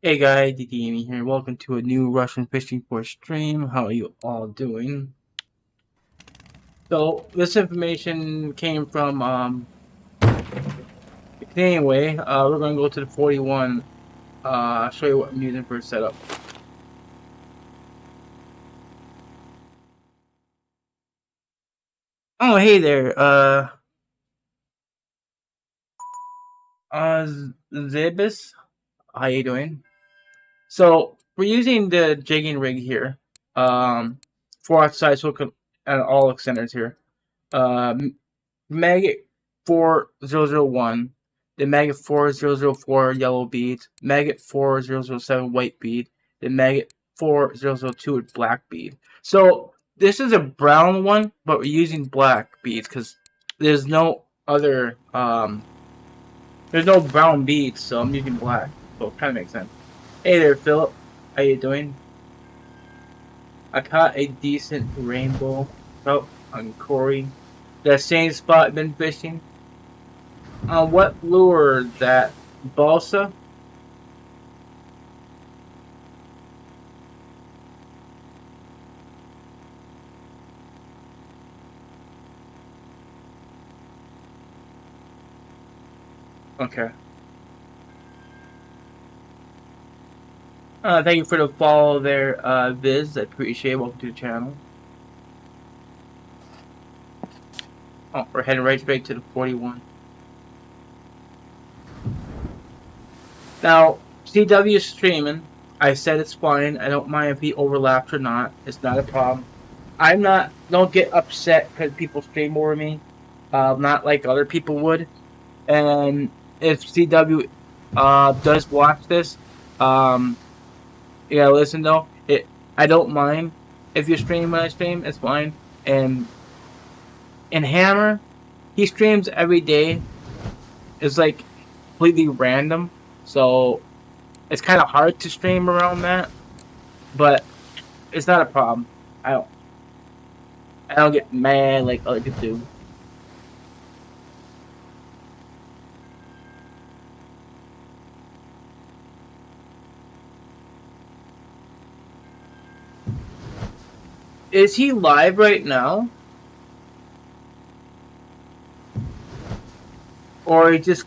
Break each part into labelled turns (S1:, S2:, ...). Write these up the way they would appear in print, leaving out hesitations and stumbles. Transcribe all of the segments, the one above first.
S1: Hey guys, DDM here. Welcome to a new Russian fishing for stream. How are you all doing? So this information came from anyway, we're gonna go to the 41. Show you what I'm using for a setup. Oh hey there, uh Zibis. How you doing? So we're using the jigging rig here. For outside so and all extenders here. Maggot 4001, the Maggot 4004 yellow bead, Maggot 4007 white bead, the Maggot 4002 black bead. So this is a brown one, but we're using black beads because there's no other there's no brown beads, so I'm using black. So it kind of makes sense. Hey there, Philip. How you doing? I caught a decent rainbow trout on Corey. That same spot I've been fishing. What lure that? Balsa? Okay. Thank you for the follow there, Viz. I appreciate it. Welcome to the channel. Oh, we're heading right straight to the 41. Now, CW is streaming. I said it's fine. I don't mind if he overlaps or not. It's not a problem. Don't get upset because people stream over me. Not like other people would. And if CW does watch this, you gotta listen though. I don't mind if you stream when I stream. It's fine. And Hammer, he streams every day. It's like completely random, so it's kind of hard to stream around that. But it's not a problem. I don't. I don't get mad like other people do. Is he live right now, or he just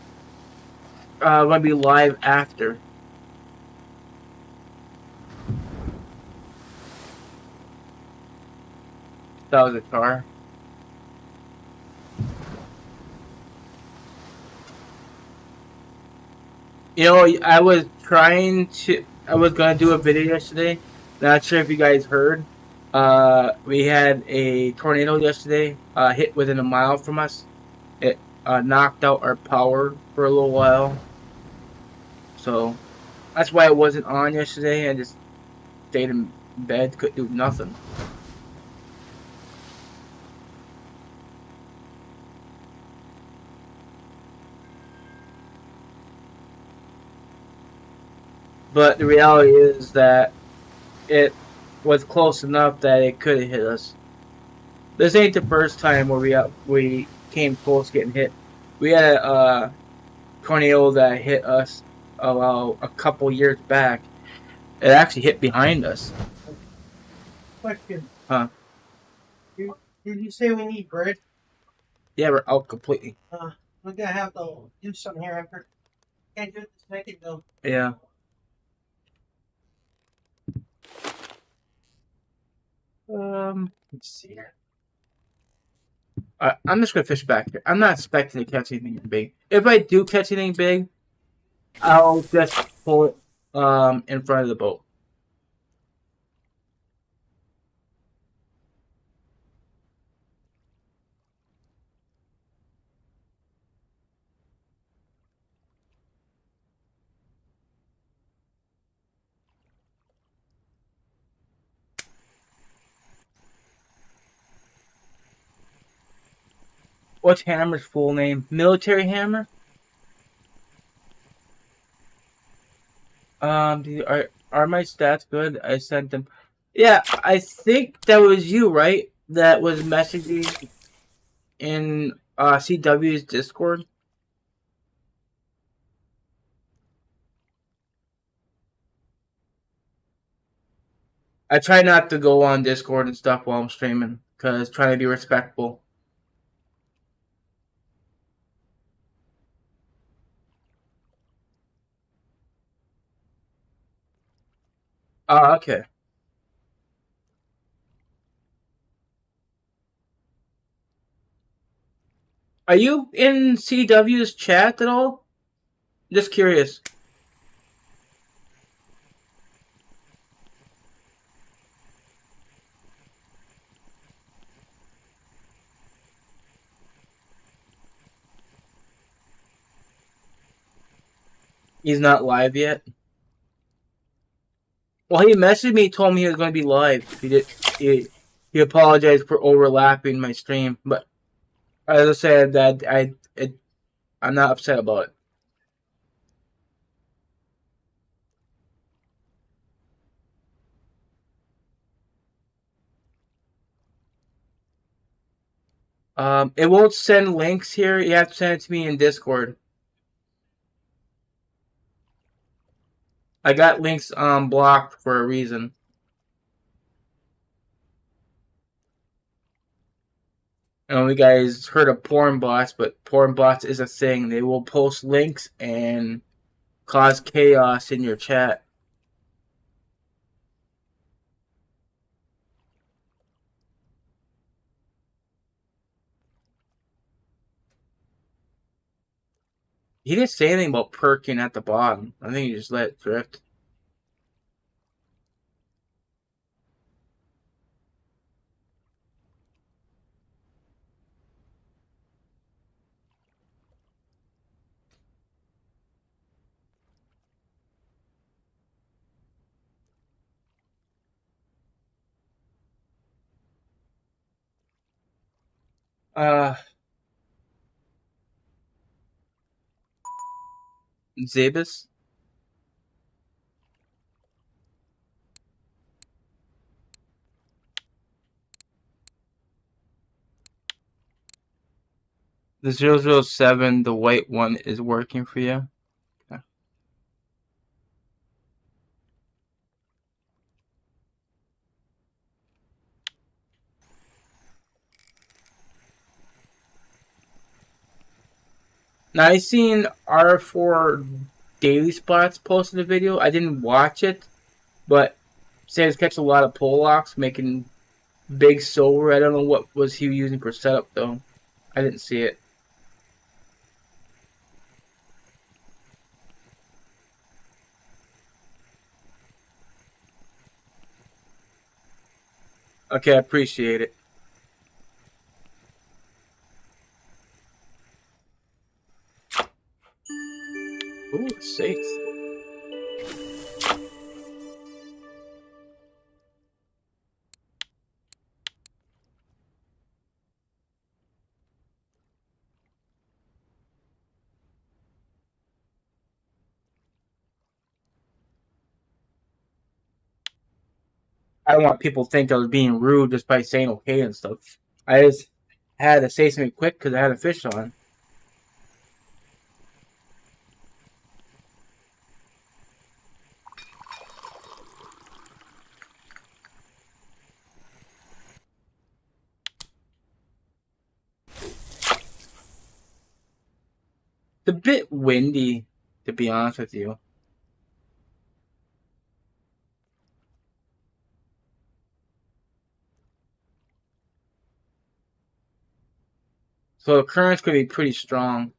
S1: gonna be live after? That was a car. You know, I was trying to. I was gonna do a video yesterday. Not sure if you guys heard. We had a tornado yesterday. Hit within a mile from us. It knocked out our power for a little while. So that's why I wasn't on yesterday. I just stayed in bed, couldn't do nothing. But the reality is that it was close enough that it could have hit us. This ain't the first time where we came close getting hit. We had a tornado that hit us a couple years back. It actually hit behind us.
S2: Question.
S1: Huh?
S2: Did you say we need bread?
S1: Yeah, we're out completely.
S2: We're gonna have to do something here after. Can't do it this second though.
S1: Yeah. Let's see here. I'm just gonna fish back here. I'm not expecting to catch anything big. If I do catch anything big, I'll just pull it in front of the boat. What's Hammer's full name? Military Hammer? Are my stats good? I sent them. Yeah, I think that was you, right? That was messaging in CW's Discord. 'Cause, I try not to go on Discord and stuff while I'm streaming, because trying to be respectful. Okay. Are you in CW's chat at all? Just curious. He's not live yet. Well, he messaged me, told me he was going to be live. He apologized for overlapping my stream, but as I said, that I'm not upset about it. It won't send links here. You have to send it to me in Discord. I got links blocked for a reason. I know you guys heard of porn bots, but porn bots is a thing. They will post links and cause chaos in your chat. He didn't say anything about perking at the bottom. I think he just let it drift. Zabus? The 007, the white one, is working for you? Okay. Now, I seen R4 Daily Spots posted a video. I didn't watch it, but says catch a lot of pull locks, making big silver. I don't know what was he using for setup, though. I didn't see it. Okay, I appreciate it. Ooh, 6. I don't want people to think I was being rude just by saying okay and stuff. I just had to say something quick because I had a fish on. It's a bit windy, to be honest with you. So the current's going to be pretty strong.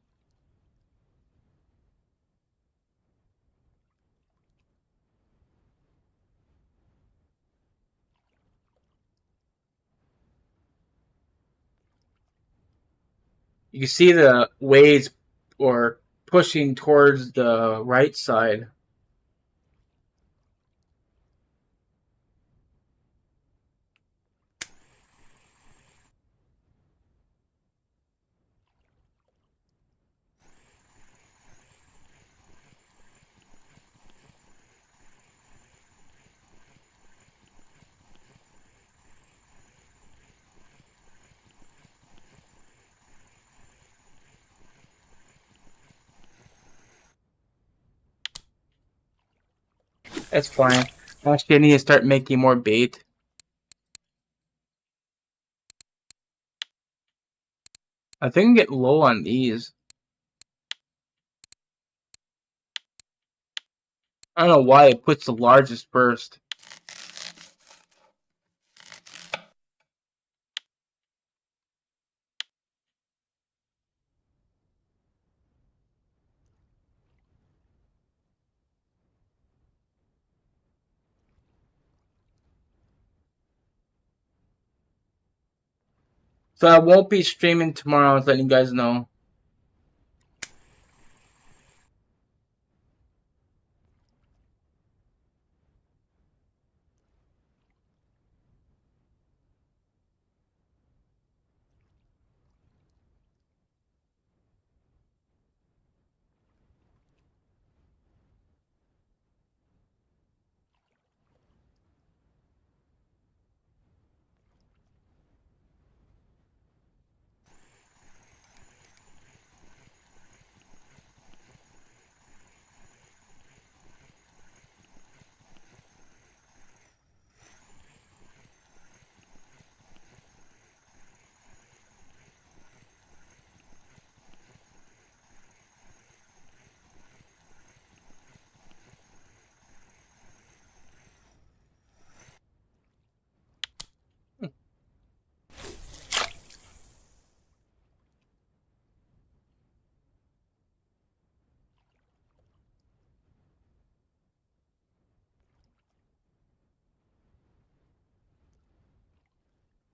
S1: You can see the waves or pushing towards the right side. That's fine. Actually, I need to start making more bait. I think I'm getting low on these. I don't know why it puts the largest first. So I won't be streaming tomorrow, I was letting you guys know.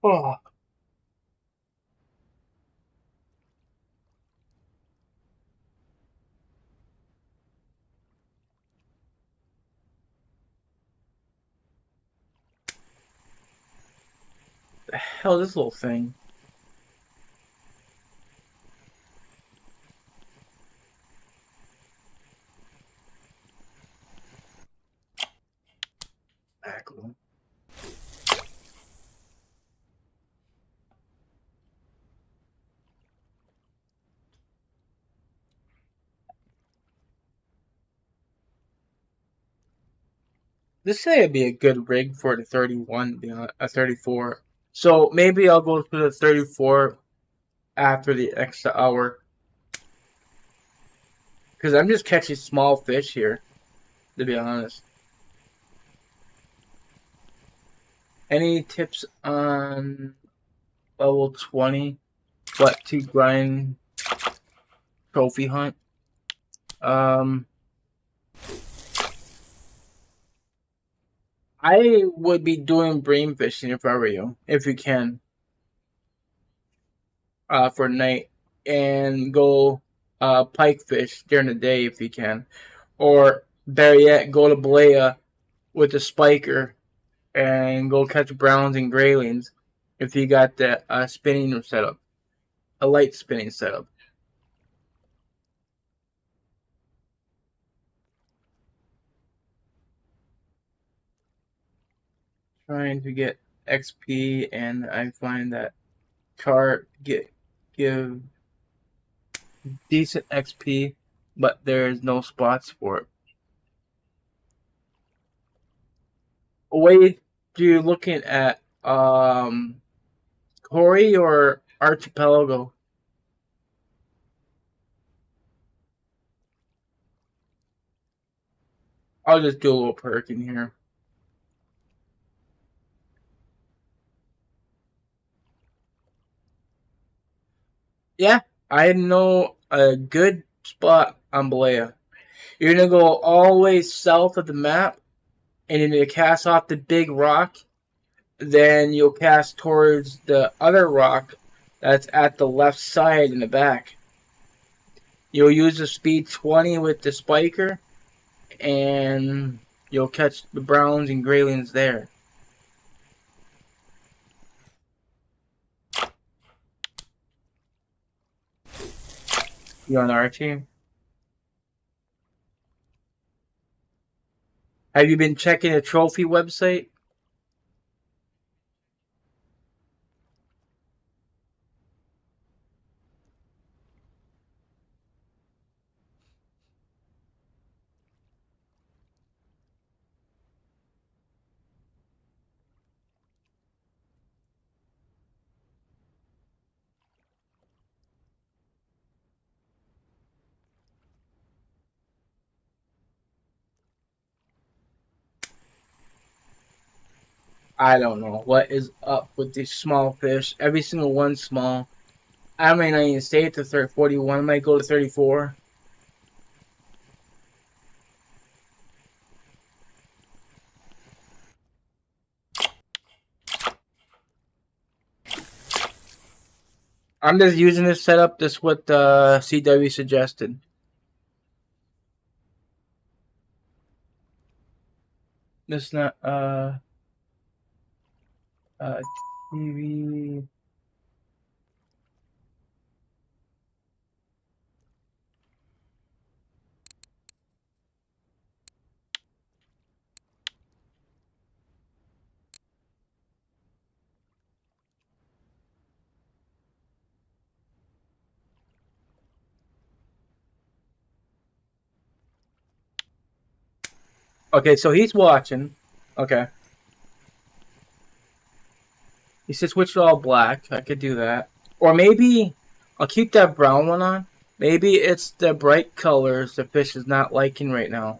S1: Oh, the hell is this little thing? Mackerel. This say it'd be a good rig for the 31, a 34. So maybe I'll go to the 34 after the extra hour. Because I'm just catching small fish here, to be honest. Any tips on level 20? What to grind trophy hunt? I would be doing bream fishing if I were you, if you can, for night, and go pike fish during the day if you can, or better yet, go to Balea with a spiker and go catch browns and graylings if you got the spinning setup, a light spinning setup. Trying to get XP, and I find that chart give decent XP, but there's no spots for it. Wait, do you looking at Corey or Archipelago? I'll just do a little perk in here. Yeah, I know a good spot on Balea. You're gonna go all the way south of the map, and you're gonna cast off the big rock. Then you'll cast towards the other rock that's at the left side in the back. You'll use the speed 20 with the spiker, and you'll catch the browns and graylings there. You on our team? Have you been checking the trophy website? I don't know what is up with these small fish. Every single one small. I might not even stay at the 41. I might go to 34. I'm just using this setup. This is what CW suggested. This is not TV. Okay, so he's watching. Okay. He said switch to all black. I could do that. Or maybe I'll keep that brown one on. Maybe it's the bright colors the fish is not liking right now.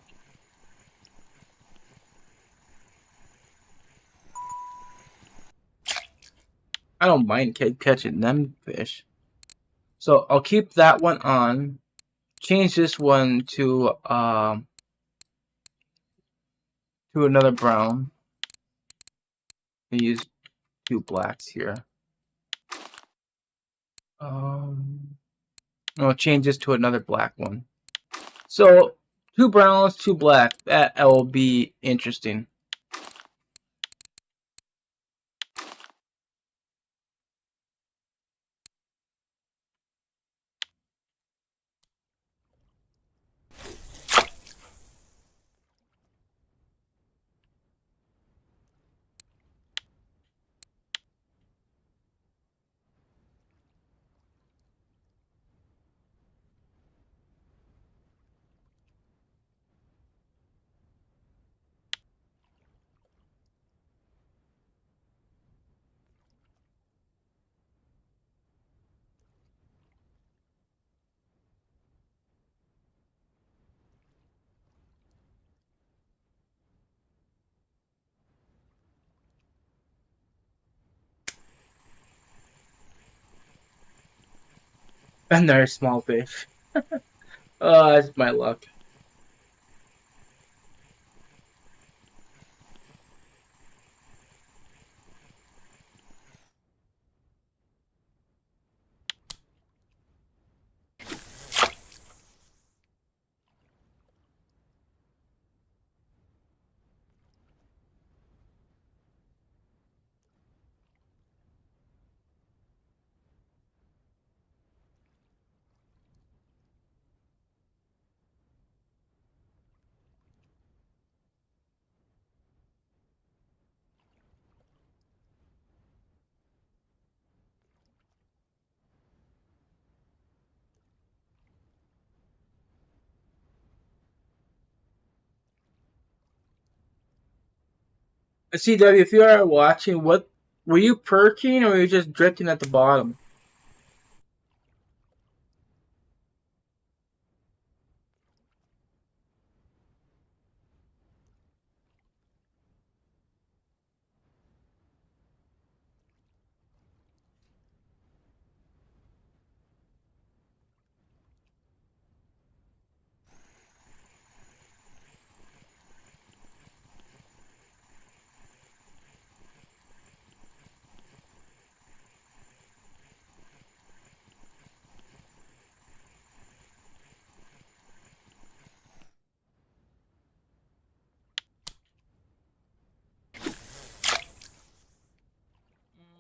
S1: I don't mind catching them fish. So I'll keep that one on. Change this one to another brown. I use two blacks here. I'll change this to another black one. So 2 browns, 2 black. That will be interesting. Another small fish. Oh, that's my luck. CW, if you are watching, what were you perking or were you just drifting at the bottom?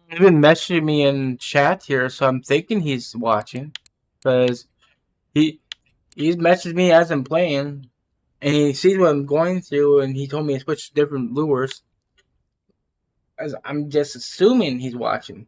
S1: He's been messaging me in chat here, so I'm thinking he's watching, because he he's messaged me as I'm playing, and he sees what I'm going through, and he told me to switch to different lures. As I'm just assuming he's watching.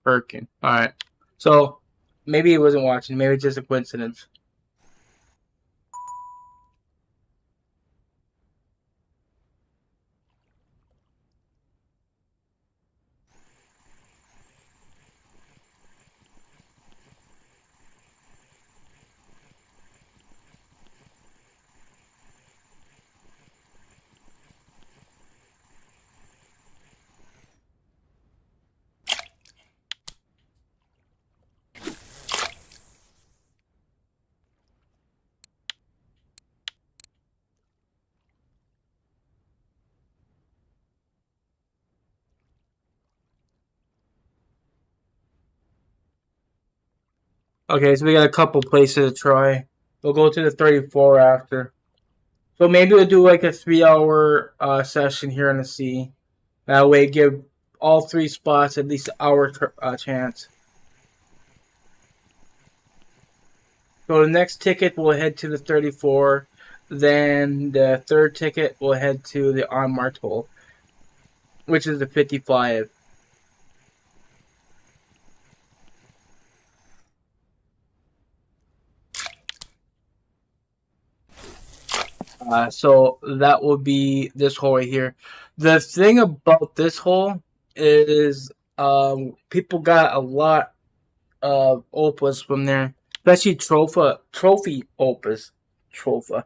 S1: Birkin. Alright. So, maybe he wasn't watching. Maybe it's just a coincidence. Okay, so we got a couple places to try. We'll go to the 34 after. So maybe we'll do like a 3-hour session here in the sea. That way, give all 3 spots at least an hour chance. So the next ticket will head to the 34. Then the third ticket will head to the on Martol, which is the 55. So that will be this hole right here. The thing about this hole is people got a lot of opus from there, especially trophy opus. Trophy.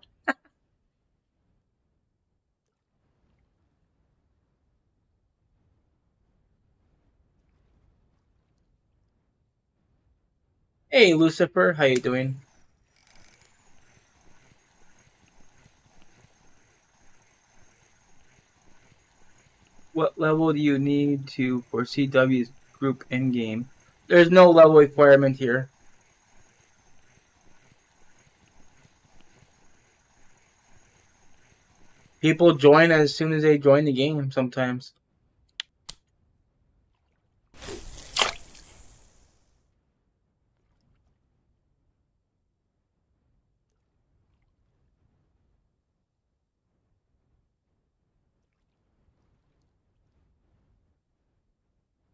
S1: Hey Lucifer, how you doing? What level do you need to for CW's group endgame? There's no level requirement here. People join as soon as they join the game sometimes.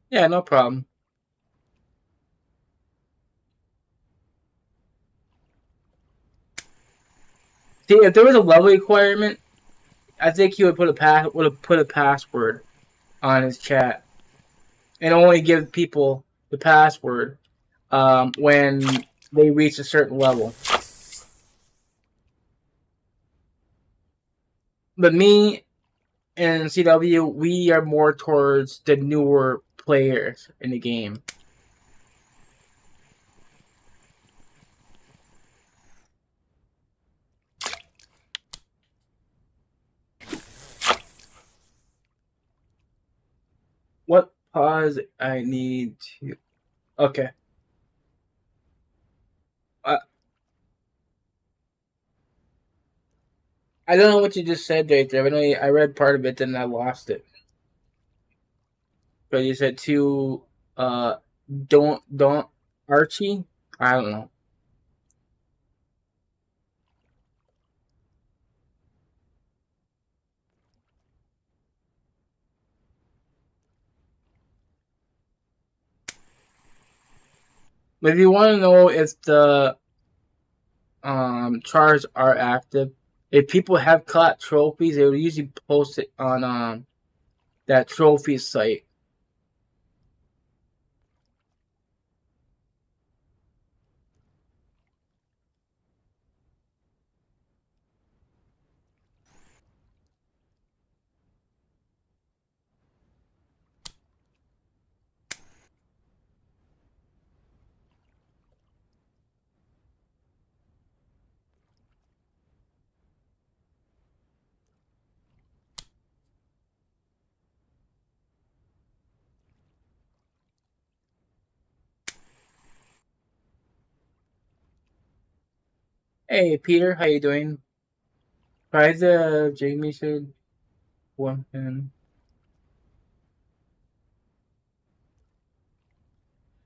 S1: Yeah, no problem. See, if there was a level requirement, I think he would would have put a password on his chat and only give people the password when they reach a certain level. But me and CW, we are more towards the newer players in the game. What pause I need to... Okay. I don't know what you just said right there. I read part of it, then I lost it. But you said to don't Archie? I don't know. But if you want to know if the chars are active, if people have caught trophies, they would usually post it on that trophy site. Hey Peter, how you doing? Try the Jamie said one pin.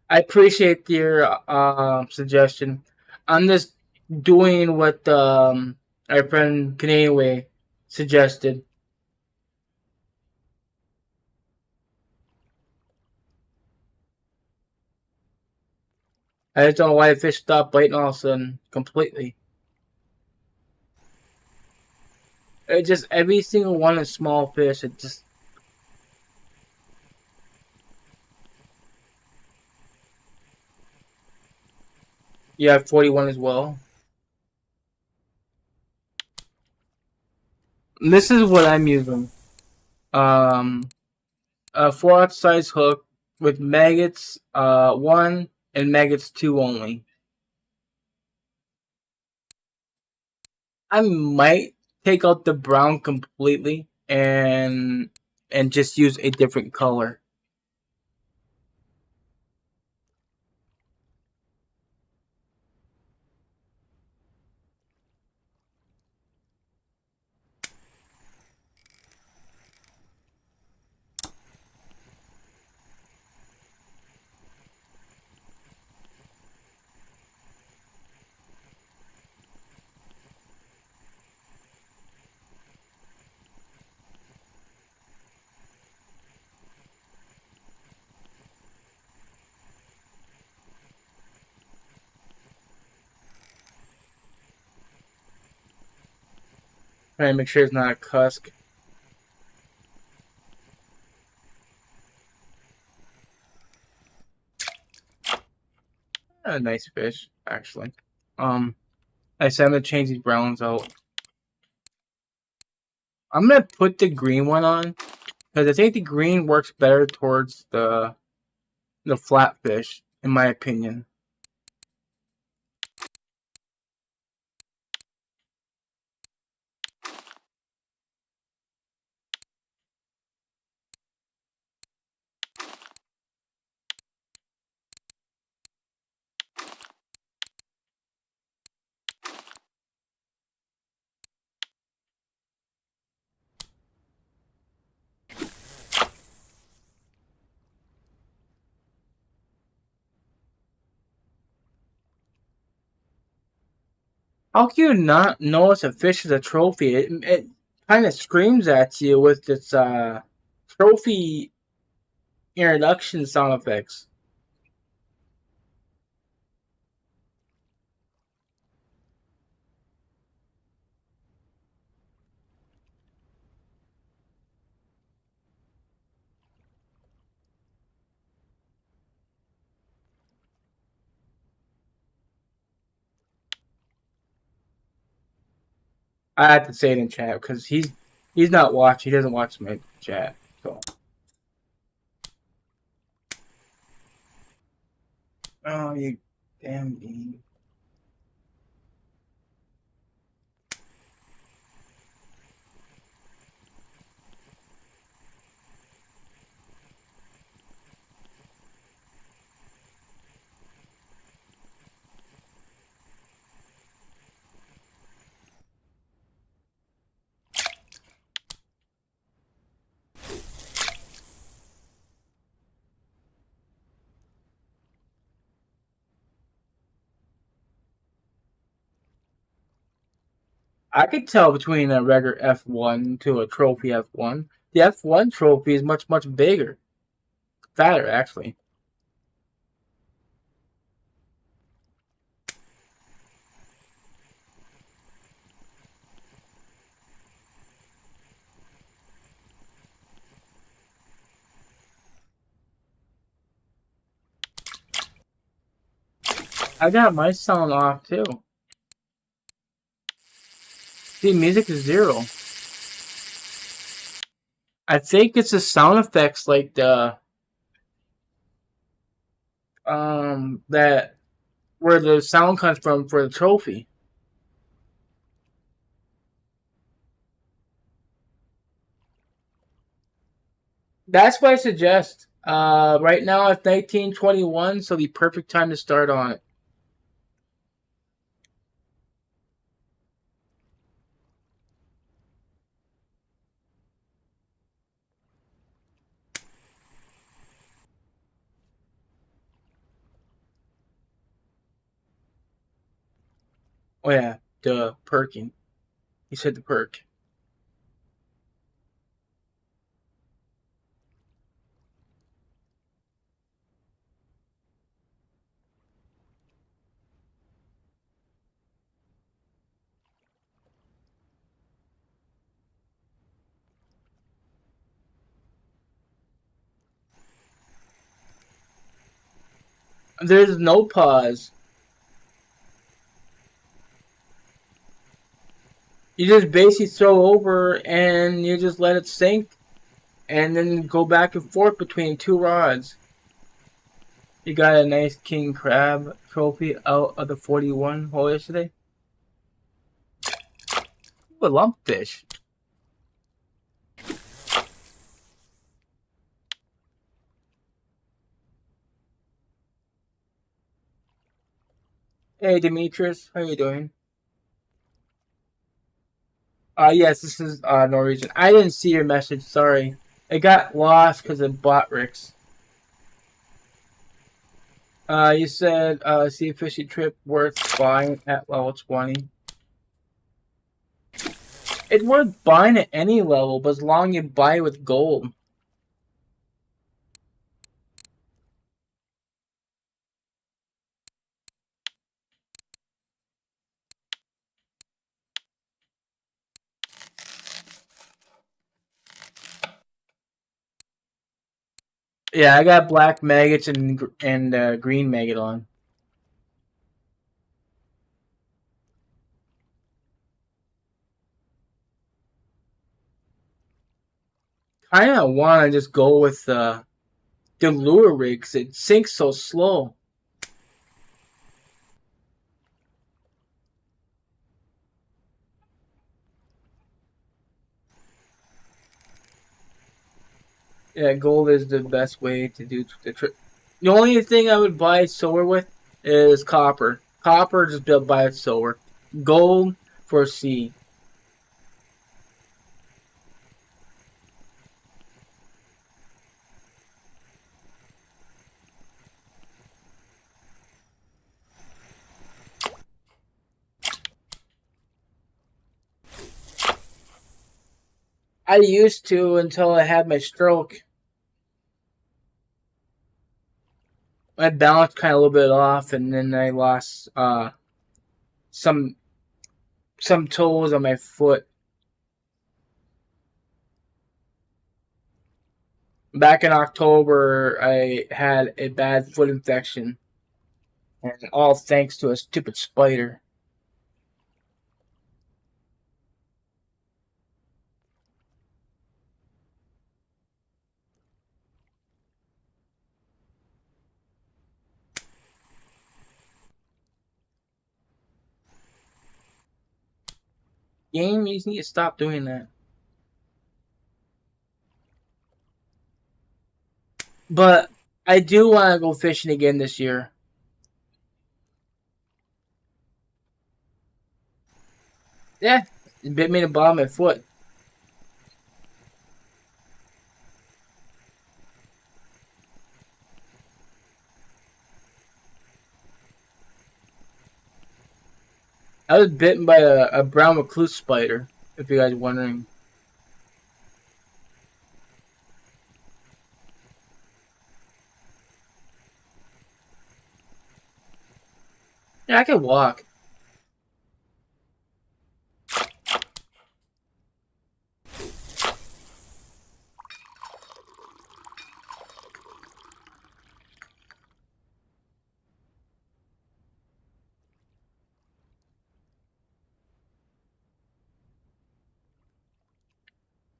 S1: I appreciate your suggestion. I'm just doing what our friend Canadian suggested. I just don't know why the fish stopped biting all of a sudden completely. It just every single one is small fish. It just. You have 41 as well. This is what I'm using. A 4-ounce size hook with maggots 1 and maggots 2 only. I might take out the brown completely and just use a different color. Trying to make sure it's not a cusk. A nice fish, actually. I said I'm gonna change these browns out. I'm gonna put the green one on because I think the green works better towards the flatfish, in my opinion. How can you not notice a fish is a trophy? It kind of screams at you with its trophy introduction sound effects. I had to say it in chat because he's not watching. He doesn't watch my chat. So. Oh, you damn bee. I could tell between a regular F1 to a trophy F1. The F1 trophy is much, much bigger. Fatter, actually. I got my sound off, too. See, music is 0. I think it's the sound effects like the that where the sound comes from for the trophy. That's what I suggest. Right now it's 1921, so the perfect time to start on it. Oh yeah, the perking. He said the perk. There's no pause. You just basically throw over and you just let it sink. And then go back and forth between two rods. You got a nice king crab trophy out of the 41 hole yesterday. Ooh, a lumpfish. Hey Demetrius, how you doing? Yes, this is Norwegian. I didn't see your message, sorry. It got lost because of bot Ricks. You said sea fishing trip worth buying at level 20. It's worth buying at any level, but as long as you buy it with gold. Yeah, I got black maggots and green maggot on. Kind of want to just go with the lure rig because it sinks so slow. Yeah, gold is the best way to do the trick. The only thing I would buy silver with is copper. Copper just built by its silver. Gold for C. I used to until I had my stroke. My balance kind of a little bit off, and then I lost some toes on my foot. Back in October, I had a bad foot infection, and all thanks to a stupid spider. Game, you need to stop doing that. But I do want to go fishing again this year. Yeah, it bit me in the bottom of my foot. I was bitten by a brown recluse spider, if you guys are wondering. Yeah, I can walk.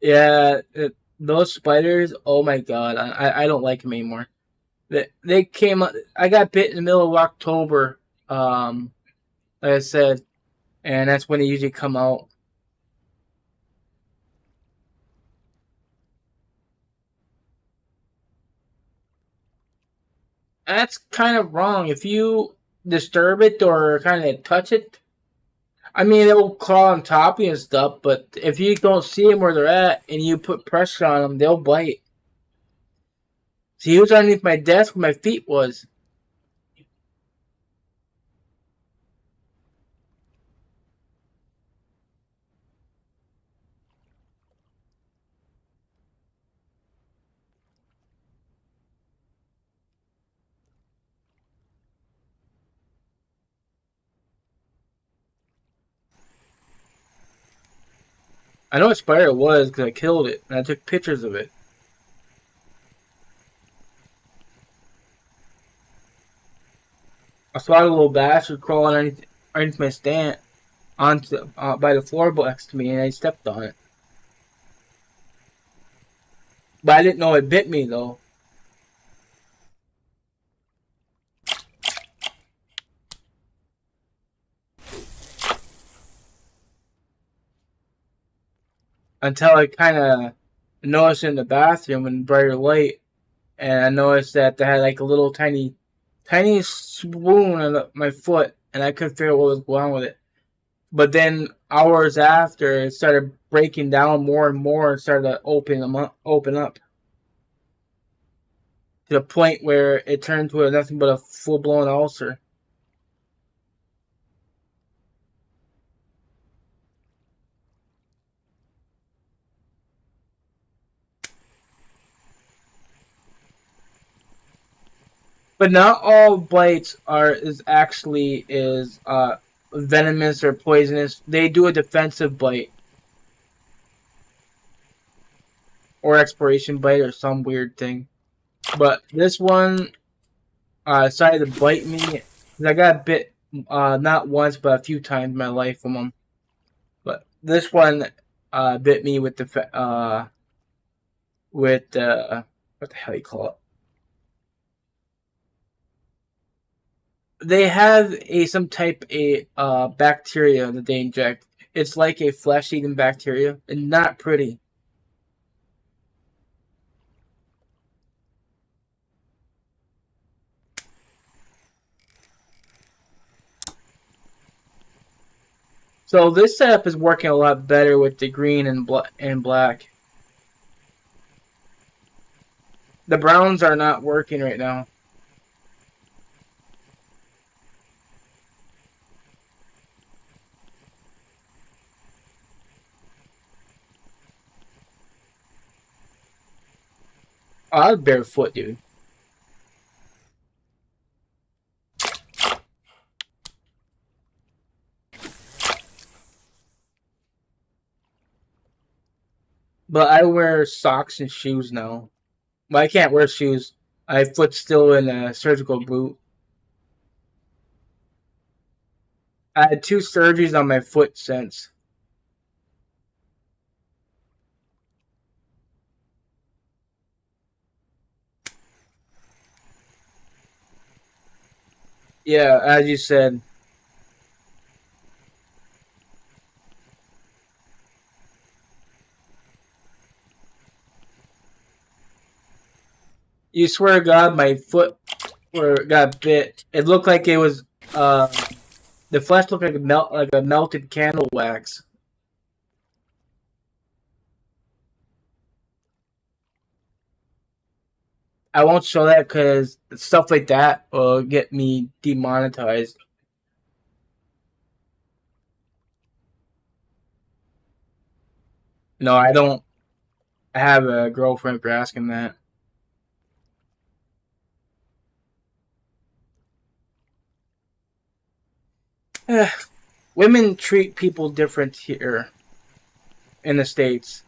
S1: Yeah, those spiders, oh my god, I don't like them anymore. They came up, I got bit in the middle of October, like I said, and that's when they usually come out. That's kind of wrong. If you disturb it or kind of touch it, I mean, it will crawl on top of you and stuff, but if you don't see them where they're at and you put pressure on them, they'll bite. See, he was underneath my desk where my feet was. I know what spider it was because I killed it and I took pictures of it. I saw a little bastard crawling underneath my stand onto by the floor next to me, and I stepped on it. But I didn't know it bit me though. Until I kind of noticed in the bathroom in brighter light, and I noticed that they had like a little tiny swoon on my foot, and I couldn't figure out what was going on with it. But then hours after, it started breaking down more and more, and started to open up to the point where it turned to nothing but a full blown ulcer. But not all bites is venomous or poisonous. They do a defensive bite or exploration bite or some weird thing. But this one decided to bite me. 'Cause I got bit not once but a few times in my life from them. But this one bit me with the what the hell you call it? They have some type of bacteria that they inject. It's like a flesh-eating bacteria, and not pretty. So this setup is working a lot better with the green and black. The browns are not working right now. Oh, I was barefoot, dude. But I wear socks and shoes now. But I can't wear shoes. My foot's still in a surgical boot. I had 2 surgeries on my foot since. Yeah, as you said. You swear to God, my foot got bit. It looked like it was the flesh looked like a melted candle wax. I won't show that because stuff like that will get me demonetized. No, I don't have a girlfriend for asking that. Women treat people different here in the States.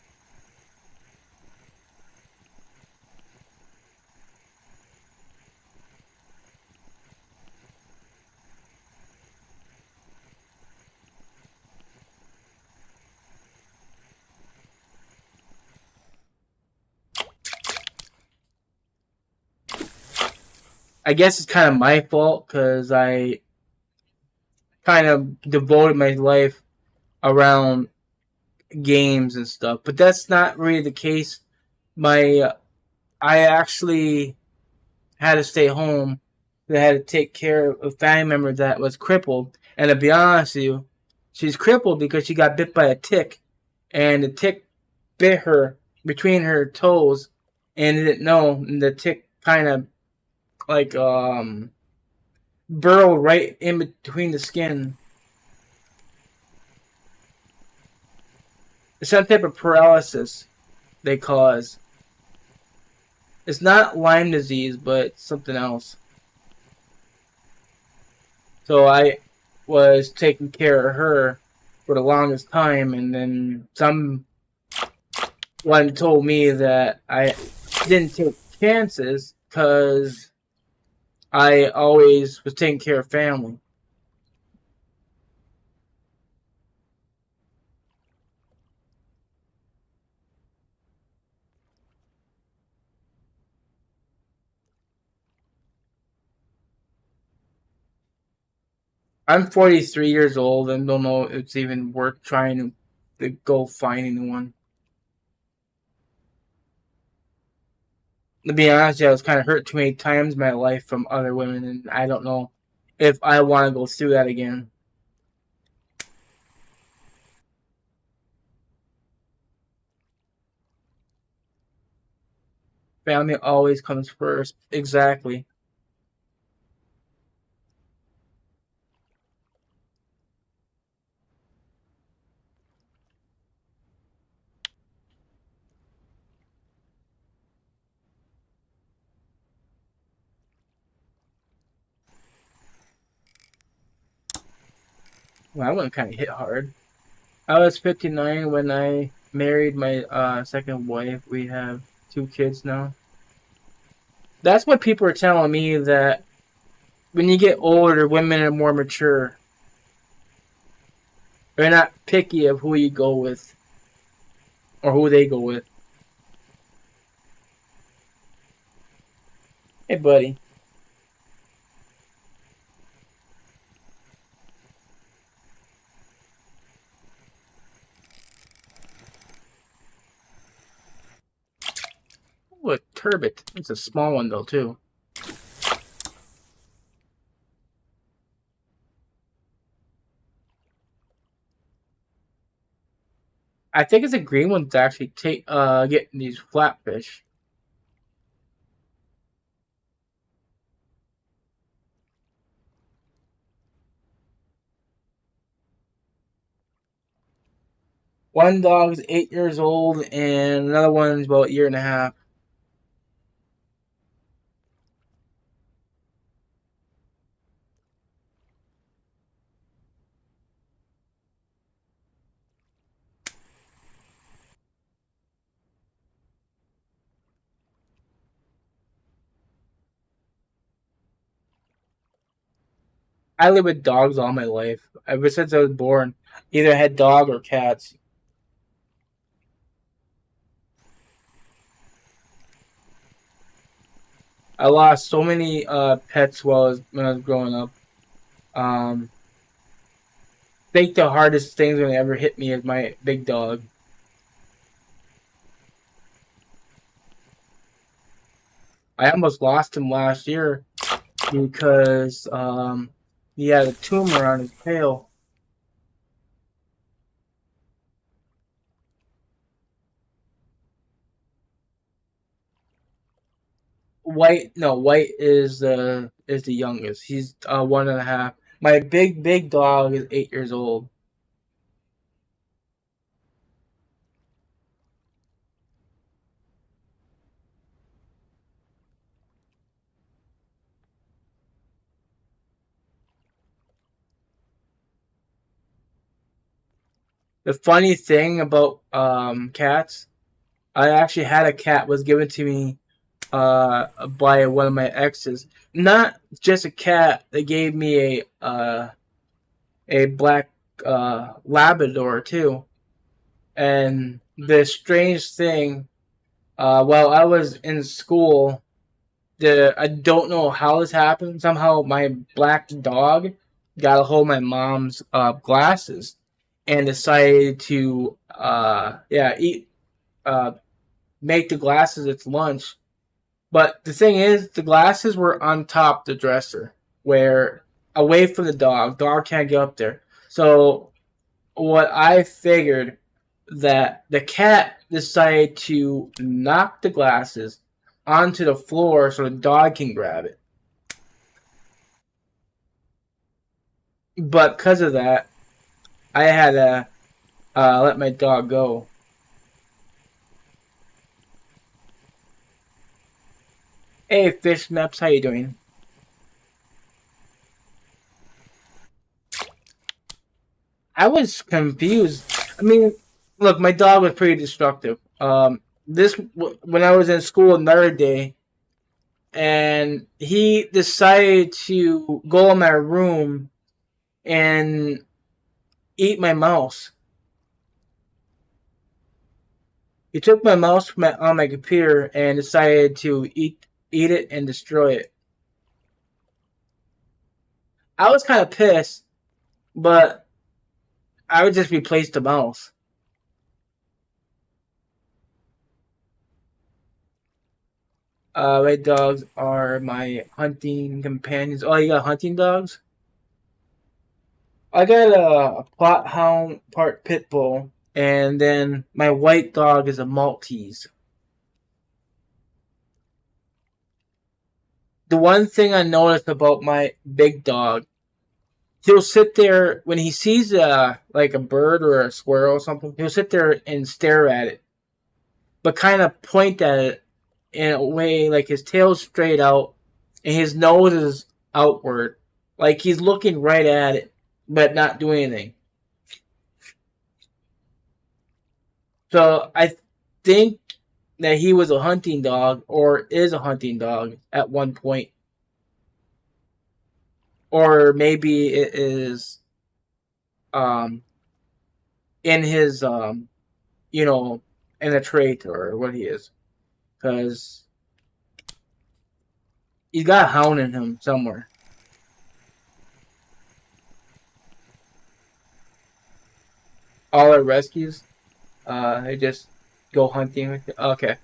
S1: I guess it's kind of my fault because I kind of devoted my life around games and stuff, but that's not really the case. I actually had to stay home. I had to take care of a family member that was crippled, and to be honest with you, she's crippled because she got bit by a tick, and the tick bit her between her toes, and didn't know, and the tick kind of like burrowed right in between the skin. It's some type of paralysis they cause. It's not Lyme disease, but something else. So I was taking care of her for the longest time, and then someone told me that I didn't take chances because I always was taking care of family. I'm 43 years old and don't know if it's even worth trying to go finding one. To be honest, yeah, I was kind of hurt too many times in my life from other women, and I don't know if I want to go through that again. Family always comes first. Exactly. Well, that one kind of hit hard. I was 59 when I married my second wife. We have 2 kids now. That's what people are telling me, that when you get older, women are more mature. They're not picky of who you go with or who they go with. Hey, buddy. Ooh, a turbot. It's a small one, though, too. I think it's a green one to actually get these flatfish. One dog is 8 years old, and another one's about a year and a half. I live with dogs all my life. Ever since I was born, either had dog or cats. I lost so many pets when I was growing up. I think the hardest things that ever hit me is my big dog. I almost lost him last year because he had a tumor on his tail. White is the youngest. He's 1.5. My big dog is 8 years old. The funny thing about cats, I actually had a cat was given to me by one of my exes. Not just a cat. They gave me a black Labrador too. And the strange thing, while I was in school, I don't know how this happened. Somehow my black dog got a hold of my mom's glasses and decided to eat make the glasses its lunch. But the thing is, the glasses were on top of the dresser, where away from the dog. Dog can't get up there. So what I figured, that the cat decided to knock the glasses onto the floor so the dog can grab it. But because of that, I had to let my dog go. Hey, Fish Maps, how you doing? I was confused. I mean, look, my dog was pretty destructive. When I was in school another day, and he decided to go in my room and eat my mouse. He took my mouse on my computer and decided to eat it and destroy it. I was kind of pissed, but I would just replace the mouse. Red dogs are my hunting companions. Oh, you got hunting dogs? I got a plot hound part pit bull, and then my white dog is a Maltese. The one thing I noticed about my big dog, he'll sit there when he sees like a bird or a squirrel or something. He'll sit there and stare at it, but kind of point at it in a way like his tail's straight out and his nose is outward, like he's looking right at it, but not doing anything. So I think that he was a hunting dog or is a hunting dog at one point. Or maybe it is in his you know, in a trait or what he is. Because he's got a hound in him somewhere. All our rescues, they just go hunting with it. Okay.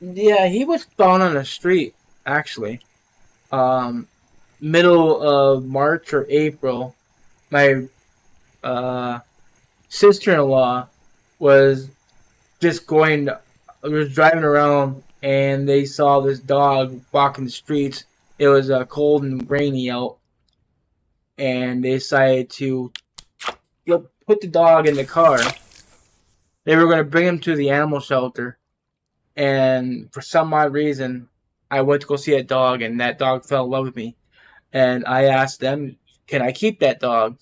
S1: Yeah, he was found on the street, actually. Middle of March or April, my sister-in-law was just was driving around, and they saw this dog walking the streets. It was cold and rainy out, and they decided to put the dog in the car. They were going to bring him to the animal shelter, and for some odd reason, I went to go see a dog, and that dog fell in love with me. And I asked them, can I keep that dog?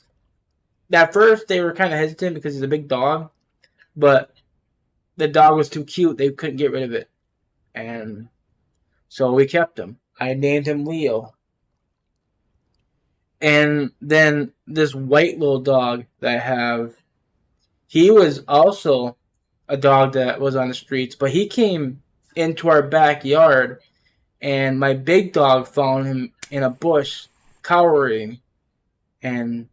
S1: At first, they were kind of hesitant because he's a big dog, but the dog was too cute. They couldn't get rid of it. And so we kept him. I named him Leo. And then this white little dog that I have, he was also a dog that was on the streets, but he came into our backyard, and my big dog found him in a bush, cowering, and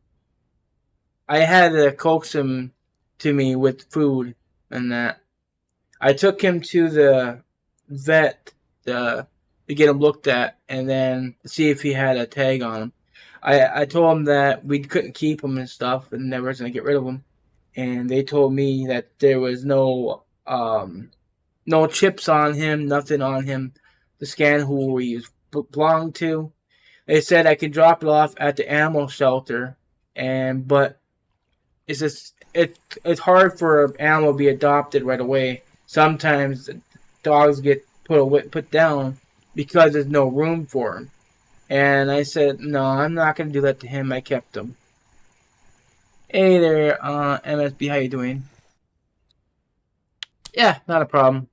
S1: I had to coax him to me with food and that. I took him to the vet to get him looked at and then see if he had a tag on him. I told him that we couldn't keep him and stuff and never was going to get rid of him. And they told me that there was no chips on him, nothing on him to scan who he belonged to. They said I could drop it off at the animal shelter, but it's hard for an animal to be adopted right away. Sometimes dogs get put down because there's no room for them. And I said, no, I'm not going to do that to him. I kept him. Hey there, MSB, how you doing? Yeah, not a problem.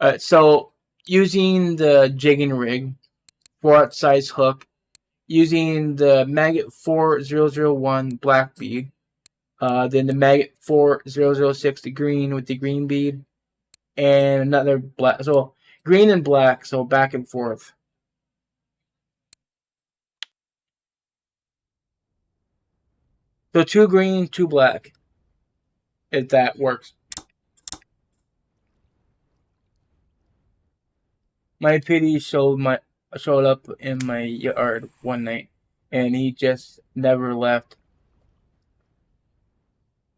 S1: Alright, so using the jigging rig, 4/0 size hook, using the Maggot 4001 black bead, then the Maggot 4006, the green with the green bead, and another black. So green and black, so back and forth. So 2 green, 2 black, if that works. My PD showed up in my yard one night, and he just never left.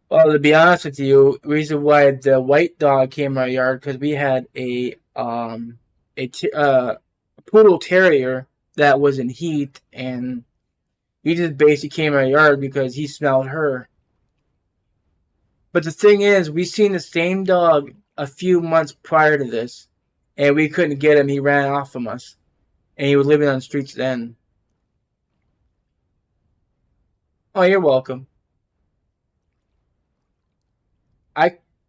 S1: Well, to be honest with you, the reason why the white dog came in our yard because we had a poodle terrier that was in heat, and he just basically came in our yard because he smelled her. But the thing is, we seen the same dog a few months prior to this, and we couldn't get him. He ran off from us, and he was living on the streets then. Oh, you're welcome.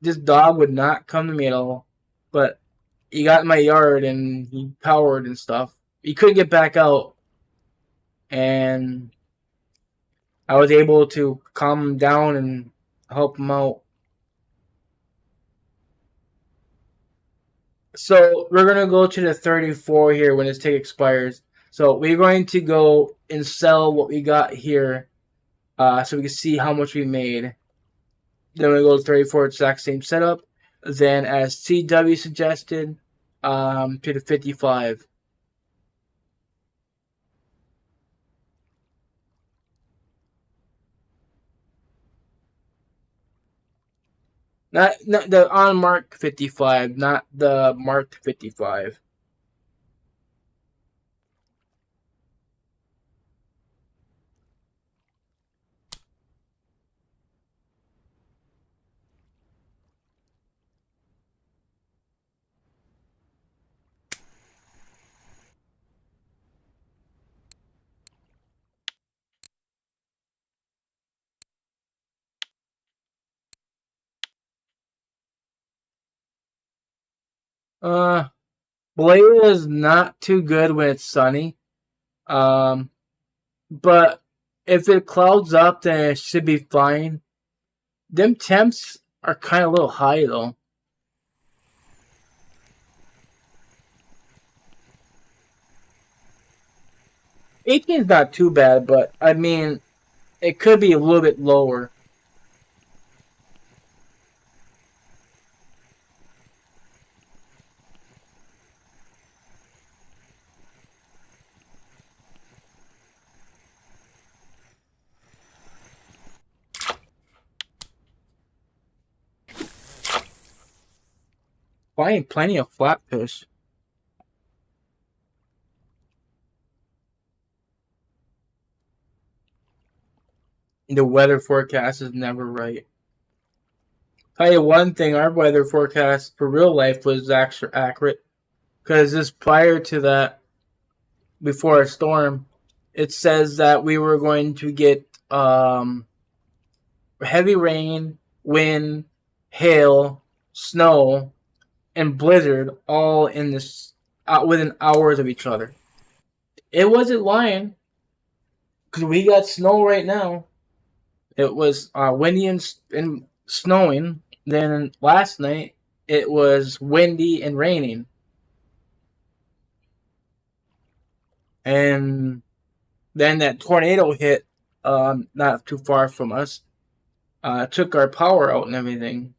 S1: This dog would not come to me at all, but he got in my yard and he powered and stuff. He couldn't get back out, and I was able to calm him down and help him out. So we're gonna go to the 34 here when this ticket expires. So we're going to go and sell what we got here, so we can see how much we made. Then we go to 34, exact same setup. Then as CW suggested, to the 55. Not the unmarked 55, not the marked 55. Blade is not too good when it's sunny. But if it clouds up, then it should be fine. Them temps are kind of a little high though. 18 is not too bad, but I mean, it could be a little bit lower. Finding plenty of flatfish. The weather forecast is never right. Tell you one thing, our weather forecast for real life was actually accurate. Because just prior to that, before a storm, it says that we were going to get heavy rain, wind, hail, snow, and blizzard all in this within hours of each other. It wasn't lying because we got snow right now. It was windy and snowing. Then last night it was windy and raining. And then that tornado hit not too far from us. Took our power out and everything.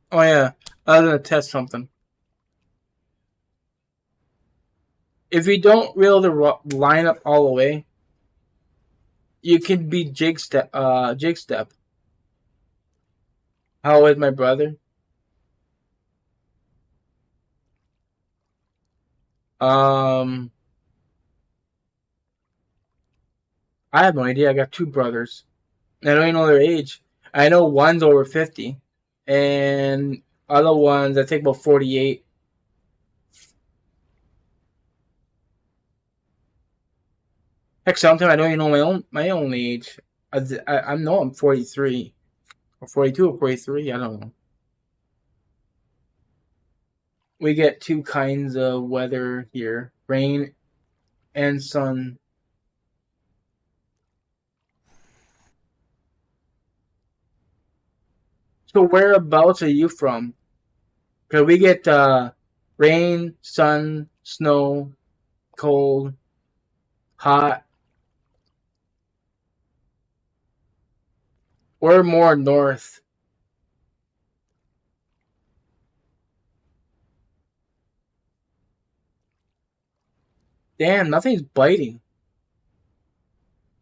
S1: Oh yeah, I was gonna test something. If you don't reel the line up all the way, you can be jig step. Jig step. How is my brother? I have no idea. I got two brothers. I don't even know their age. I know one's over 50, and other ones I think about 48. Heck, sometimes I don't even know my own age. I know I'm 43 or 42 or 43. I don't know. We get two kinds of weather here: rain and sun. So whereabouts are you from? Because we get rain, sun, snow, cold, hot. We're more north. Damn, nothing's biting.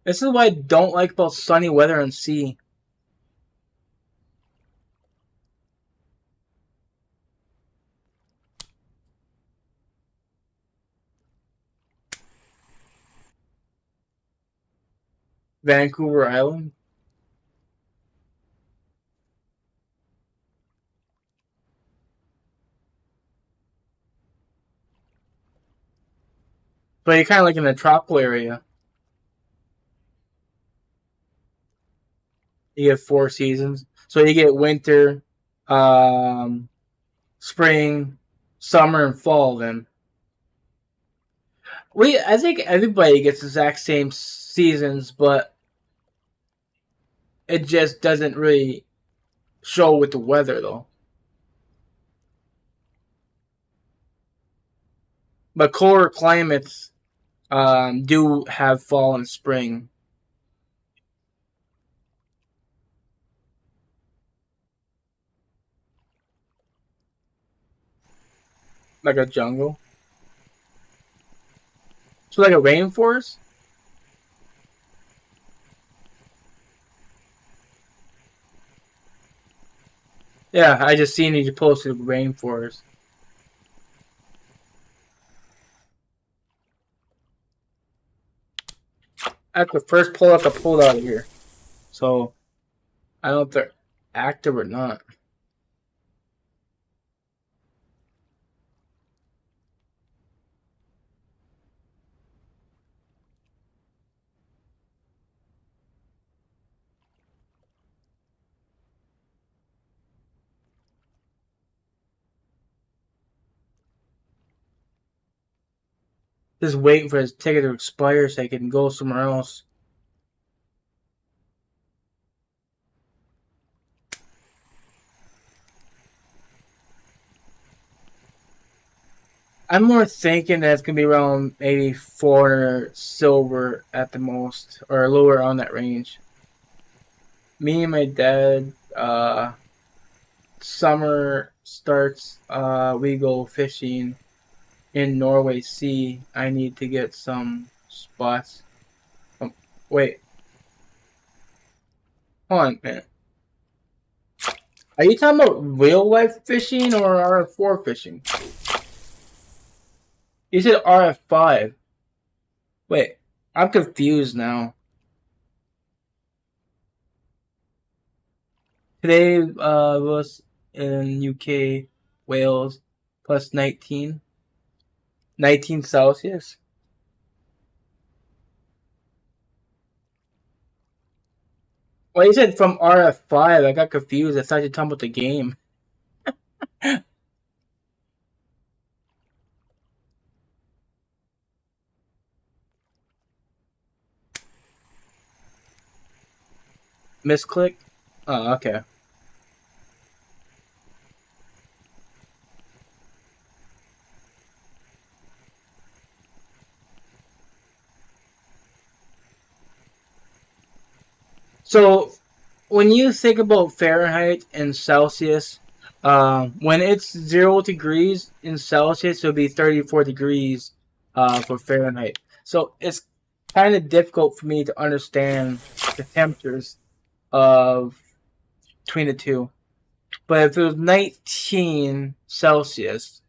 S1: This is what I don't like about sunny weather and sea. Vancouver Island. But you're kind of like in the tropical area. You have 4 seasons. So you get winter, spring, summer, and fall. Then I think everybody gets the exact same seasons, but it just doesn't really show with the weather though. But colder climates do have fall and spring. Like a jungle. So like a rainforest? Yeah, I just seen you posted rainforest. That's the first pull up I pulled out of here. So I don't know if they're active or not. Just waiting for his ticket to expire so I can go somewhere else. I'm more thinking that it's gonna be around maybe 400 silver at the most, or lower on that range. Me and my dad, summer starts. We go fishing in Norway Sea. I need to get some spots. Wait, hold on, man. Are you talking about real life fishing or RF4 fishing? You said RF5. Wait, I'm confused now. Today was in UK, Wales, plus 19. 19 Celsius. Well, you said from RF5. I got confused. I thought you were talking about the game. Misclick? Oh, okay. So, when you think about Fahrenheit and Celsius, when it's 0 degrees in Celsius, it'll be 34 degrees for Fahrenheit. So, it's kind of difficult for me to understand the temperatures of between the two. But if it was 19 Celsius,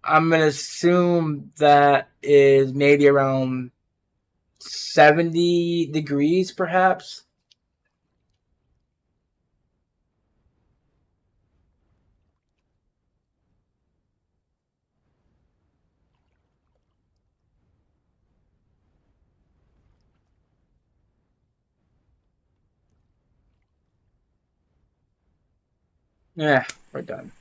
S1: I'm gonna assume that is maybe around 70 degrees, perhaps. Yeah, we're done.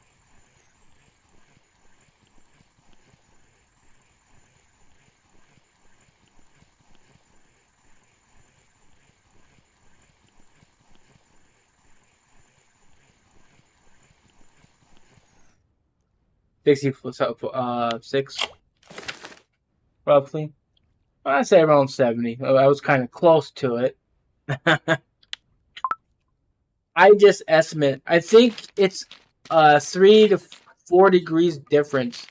S1: Six, roughly. I'd say around 70. I was kind of close to it. I just estimate. I think it's 3 to 4 degrees difference.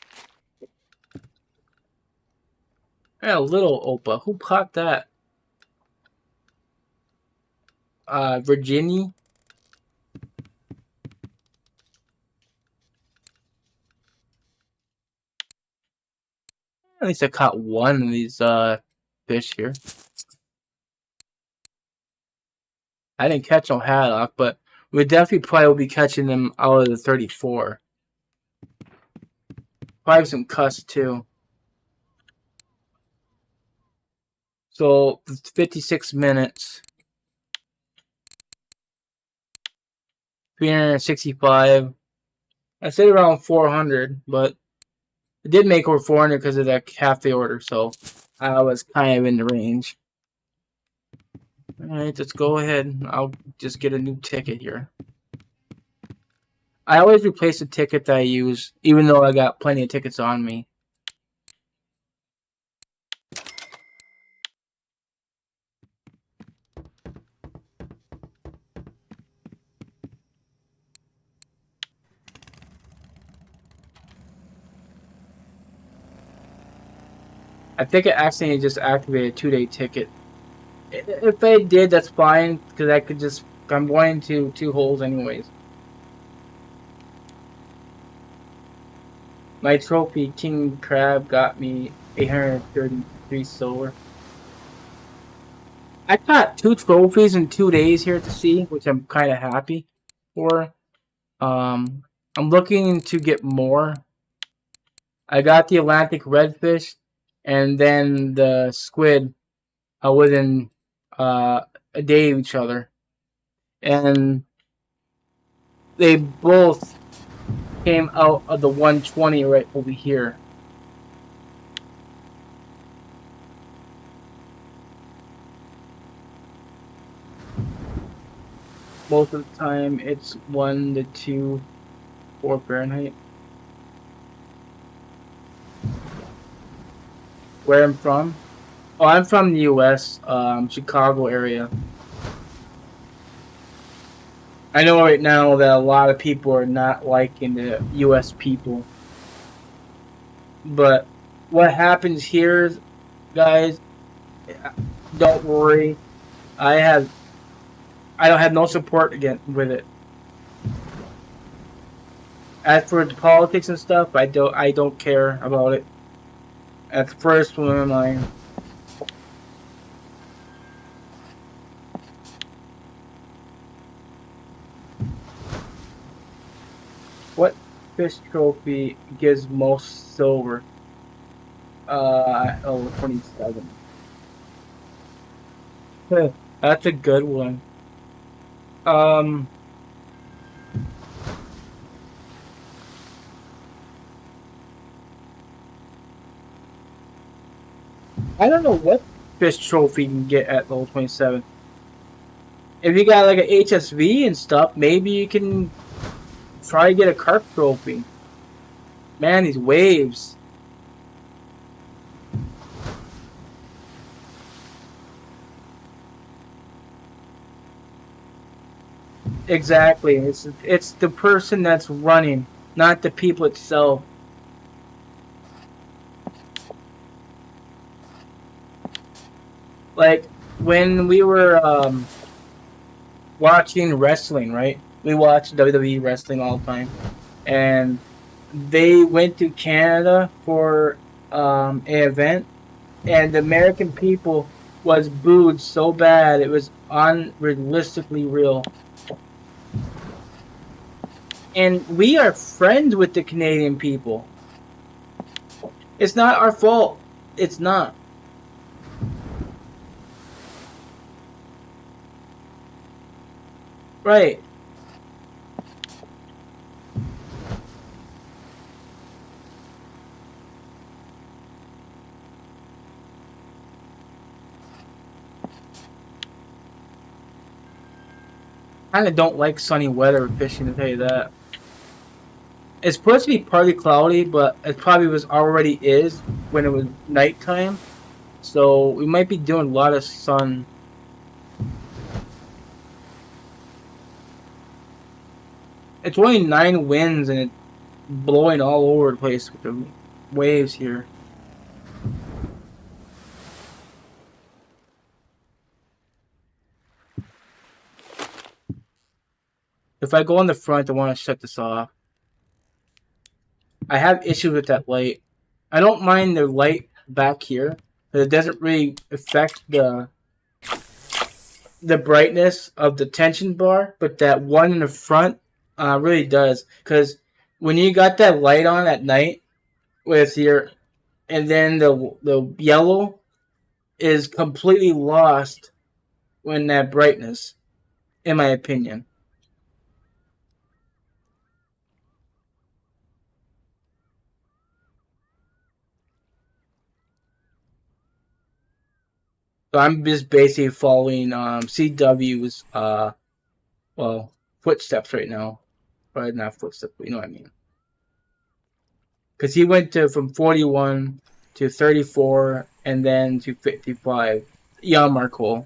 S1: Yeah, a little Opa. Who caught that? Virginia. At least I caught one of these fish here. I didn't catch no haddock, but we definitely probably will be catching them out of the 34. Probably some cuss too. So 56 minutes. 365. I said around 400, but it did make over 400 because of that cafe order, so I was kind of in the range. Alright, let's go ahead. I'll just get a new ticket here. I always replace the ticket that I use, even though I got plenty of tickets on me. I think it accidentally just activated a 2-day ticket. If I did, that's fine, because I could just... I'm going to 2 holes anyways. My trophy, King Crab, got me 833 silver. I got 2 trophies in 2 days here at the sea, which I'm kind of happy for. I'm looking to get more. I got the Atlantic redfish, and then the squid within a day of each other. And they both came out of the 120 right over here. Most of the time it's 1 to 2 for Fahrenheit. Where I'm from? Oh, I'm from the US, Chicago area. I know right now that a lot of people are not liking the US people. But what happens here, guys, don't worry. I don't have no support with it. As for the politics and stuff, I don't care about it. At the first one of mine. What fish trophy gives most silver? 27. That's a good one. I don't know what fish trophy you can get at level 27. If you got like an HSV and stuff, maybe you can try to get a carp trophy. Man, these waves. Exactly. It's the person that's running, not the people itself. Like when we were watching wrestling, right? We watch WWE wrestling all the time, and they went to Canada for an event, and the American people was booed so bad it was unrealistically real. And we are friends with the Canadian people. It's not our fault. It's not. Right. Kind of don't like sunny weather fishing, to tell you that. It's supposed to be partly cloudy, but it probably already is when it was nighttime. So we might be doing a lot of sun. It's only 9 winds and it's blowing all over the place with the waves here. If I go on the front, I want to shut this off. I have issues with that light. I don't mind the light back here, but it doesn't really affect the brightness of the tension bar, but that one in the front really does. Because when you got that light on at night with your, and then the yellow is completely lost when that brightness, in my opinion. So I'm just basically following CW's footsteps right now. Or not footsteps, but you know what I mean. Because he went from 41 to 34 and then to 55. Yeah, Marco.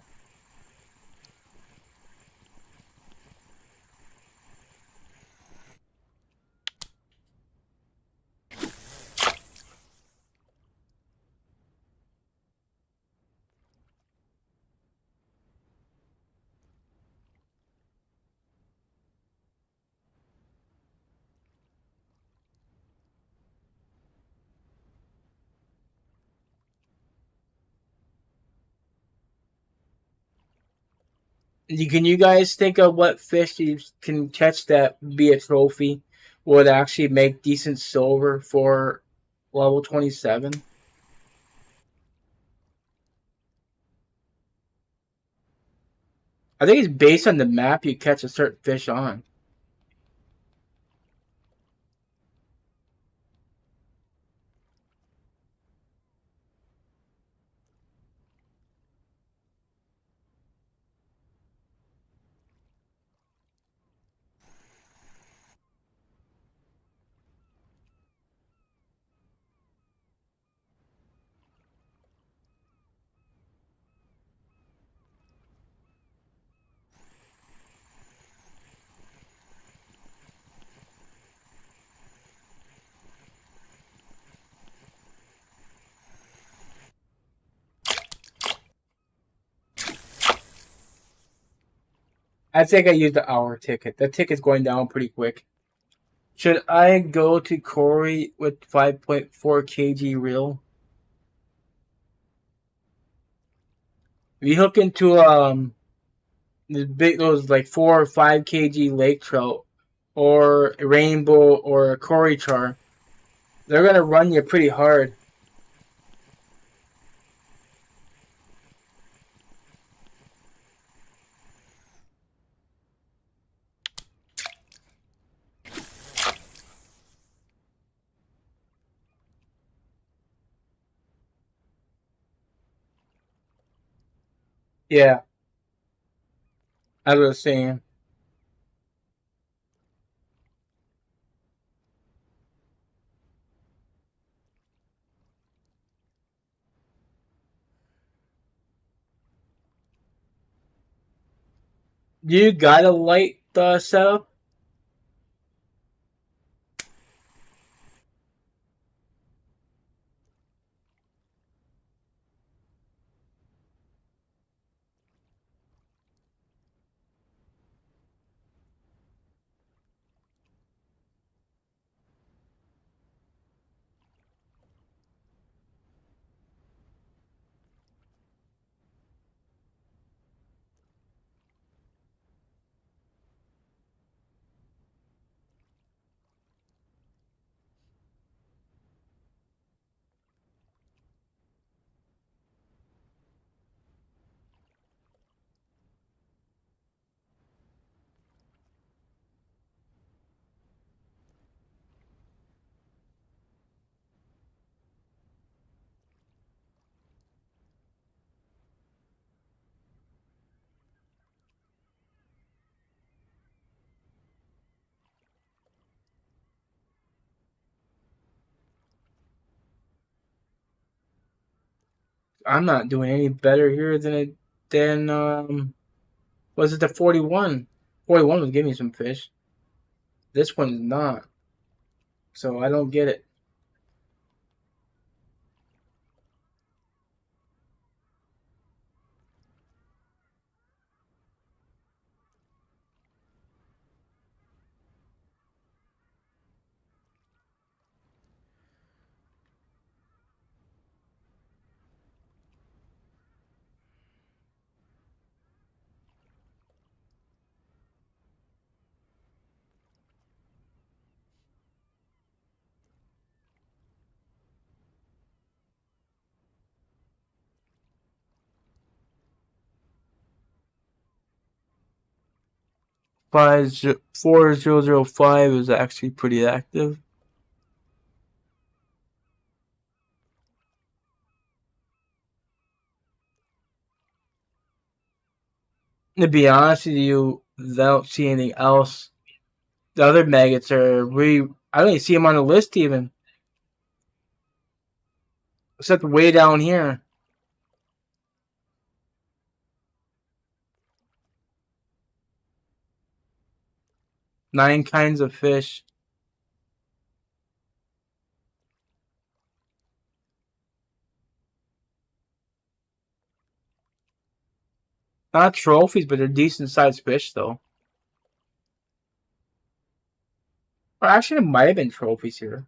S1: Can you guys think of what fish you can catch that be a trophy would actually make decent silver for level 27? I think it's based on the map you catch a certain fish on. I think I used the hour ticket. That ticket's going down pretty quick. Should I go to Corey with 5.4 kg reel? We hook into those like 4 or 5 kg lake trout or a rainbow or a Cory char. They're gonna run you pretty hard. Yeah, as I was saying. You got a light setup? I'm not doing any better here than was it the 41? 41 was giving me some fish. This one's not. So I don't get it. Five 4005 is actually pretty active. To be honest with you, I don't see anything else. The other maggots are really. I don't even see them on the list even. Except way down here. 9 kinds of fish. Not trophies, but they're decent sized fish though. Or actually, there might have been trophies here.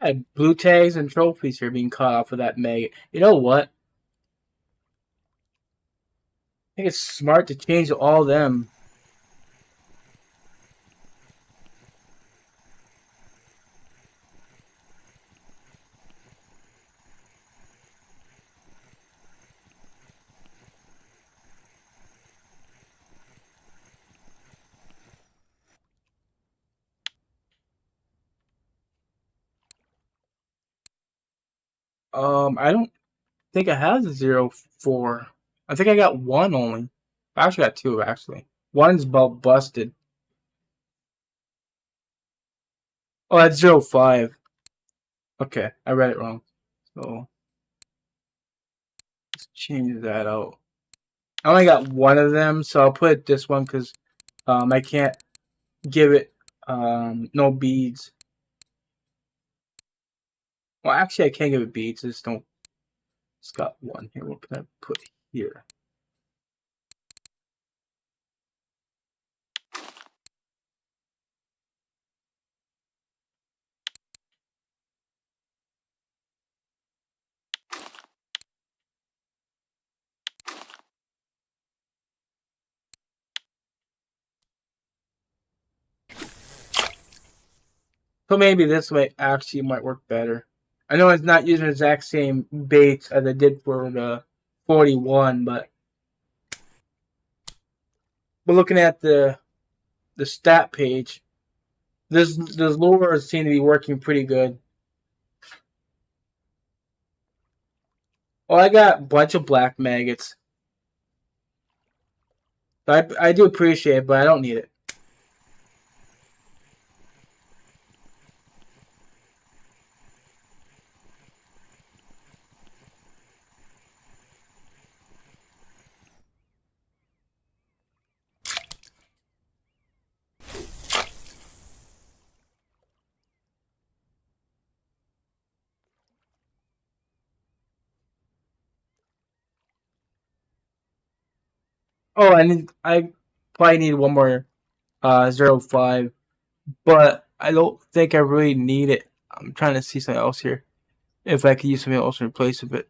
S1: Yeah, blue tags and trophies here being caught off of that maggot. You know what? I think it's smart to change all them. I don't think I have the 04. I think I got one only. I actually got two actually. One's about busted. Oh, that's 05. Okay, I read it wrong. So let's change that out. I only got one of them, so I'll put this one because I can't give it no beads. Well, actually, I can give it beads. I just don't. It's got one here. What can I put here? So maybe this way actually might work better. I know it's not using the exact same baits as I did for the 41, but looking at the stat page, this lures seem to be working pretty good. Oh, I got a bunch of black maggots. I do appreciate it, but I don't need it. Oh, I probably need one more 05, but I don't think I really need it. I'm trying to see something else here. If I could use something else in place of it.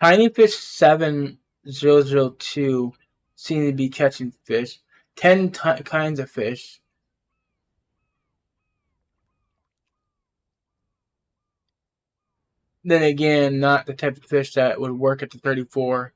S1: Tiny Fish 7002 seem to be catching fish. 10 kinds of fish. Then again, not the type of fish that would work at the 34.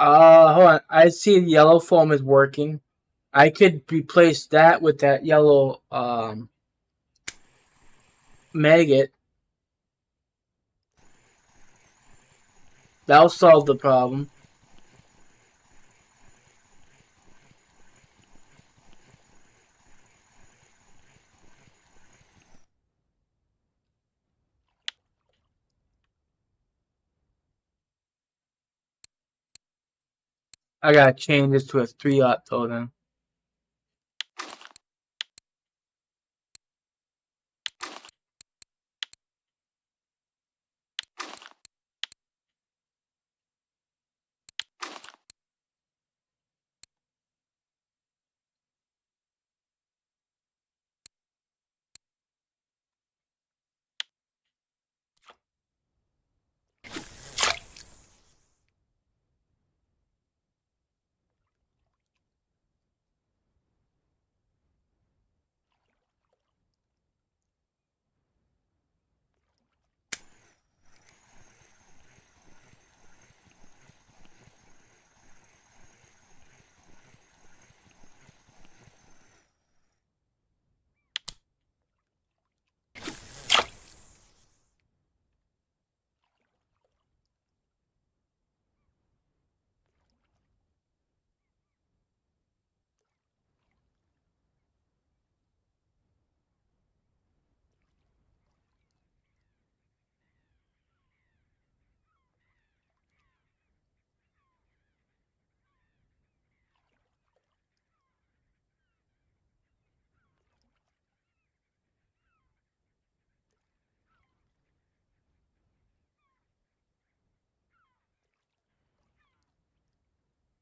S1: Hold on. I see the yellow foam is working. I could replace that with that yellow maggot. That'll solve the problem. I gotta change this to a 3-aught though then.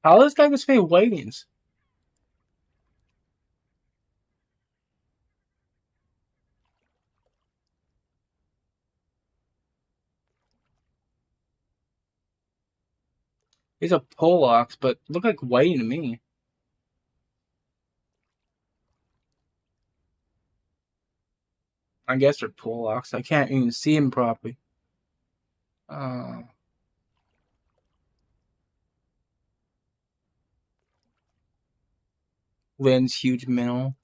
S1: How this guy gets made weightings? He's a Polox, but look like whiting to me. I guess they're Polox. I can't even see him properly. Lynn's huge minnow.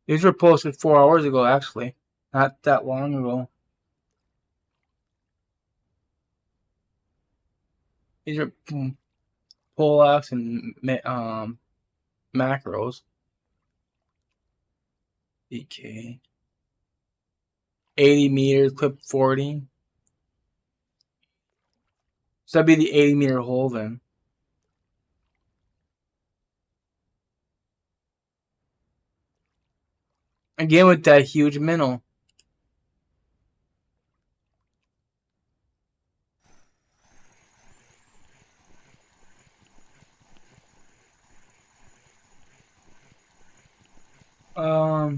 S1: These were posted 4 hours ago, actually. Not that long ago. These are Polox and macros. BK. 80 meters, clip 40. So that'd be the 80-meter hole then. Again with that huge minnow. All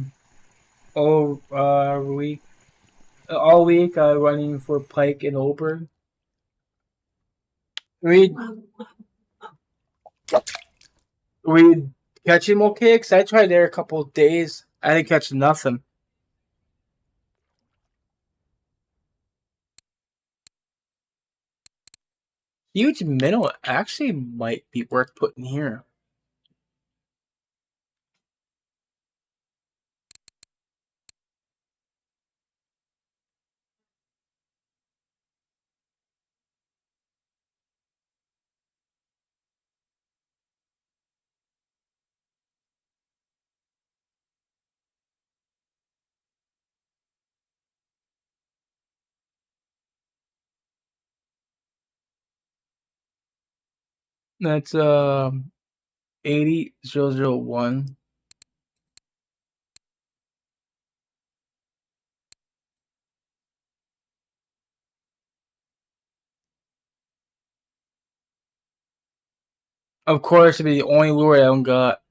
S1: week running for pike and ober. We catch him okay? Cause I tried there a couple of days. I didn't catch nothing. Huge minnow actually might be worth putting here. That's 80001. Of course, it'd be the only lure I haven't got.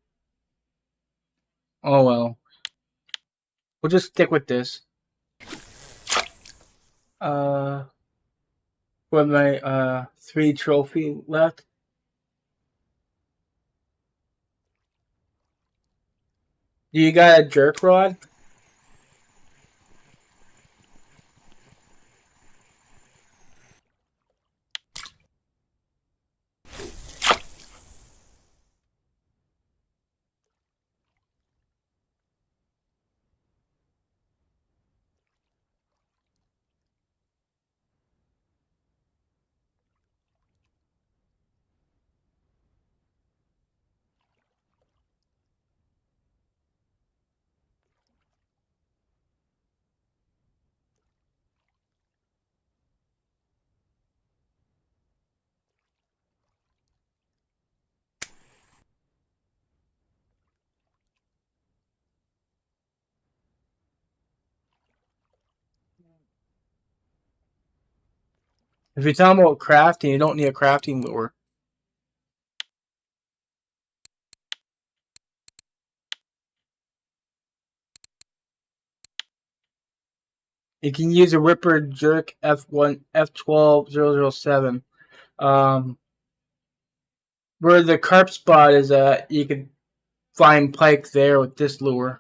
S1: Oh well. We'll just stick with this. With my 3 trophy left. Do you got a jerk rod? If you're talking about crafting, you don't need a crafting lure. You can use a Ripper Jerk F1 F12007. Where the carp spot is at, you can find pike there with this lure.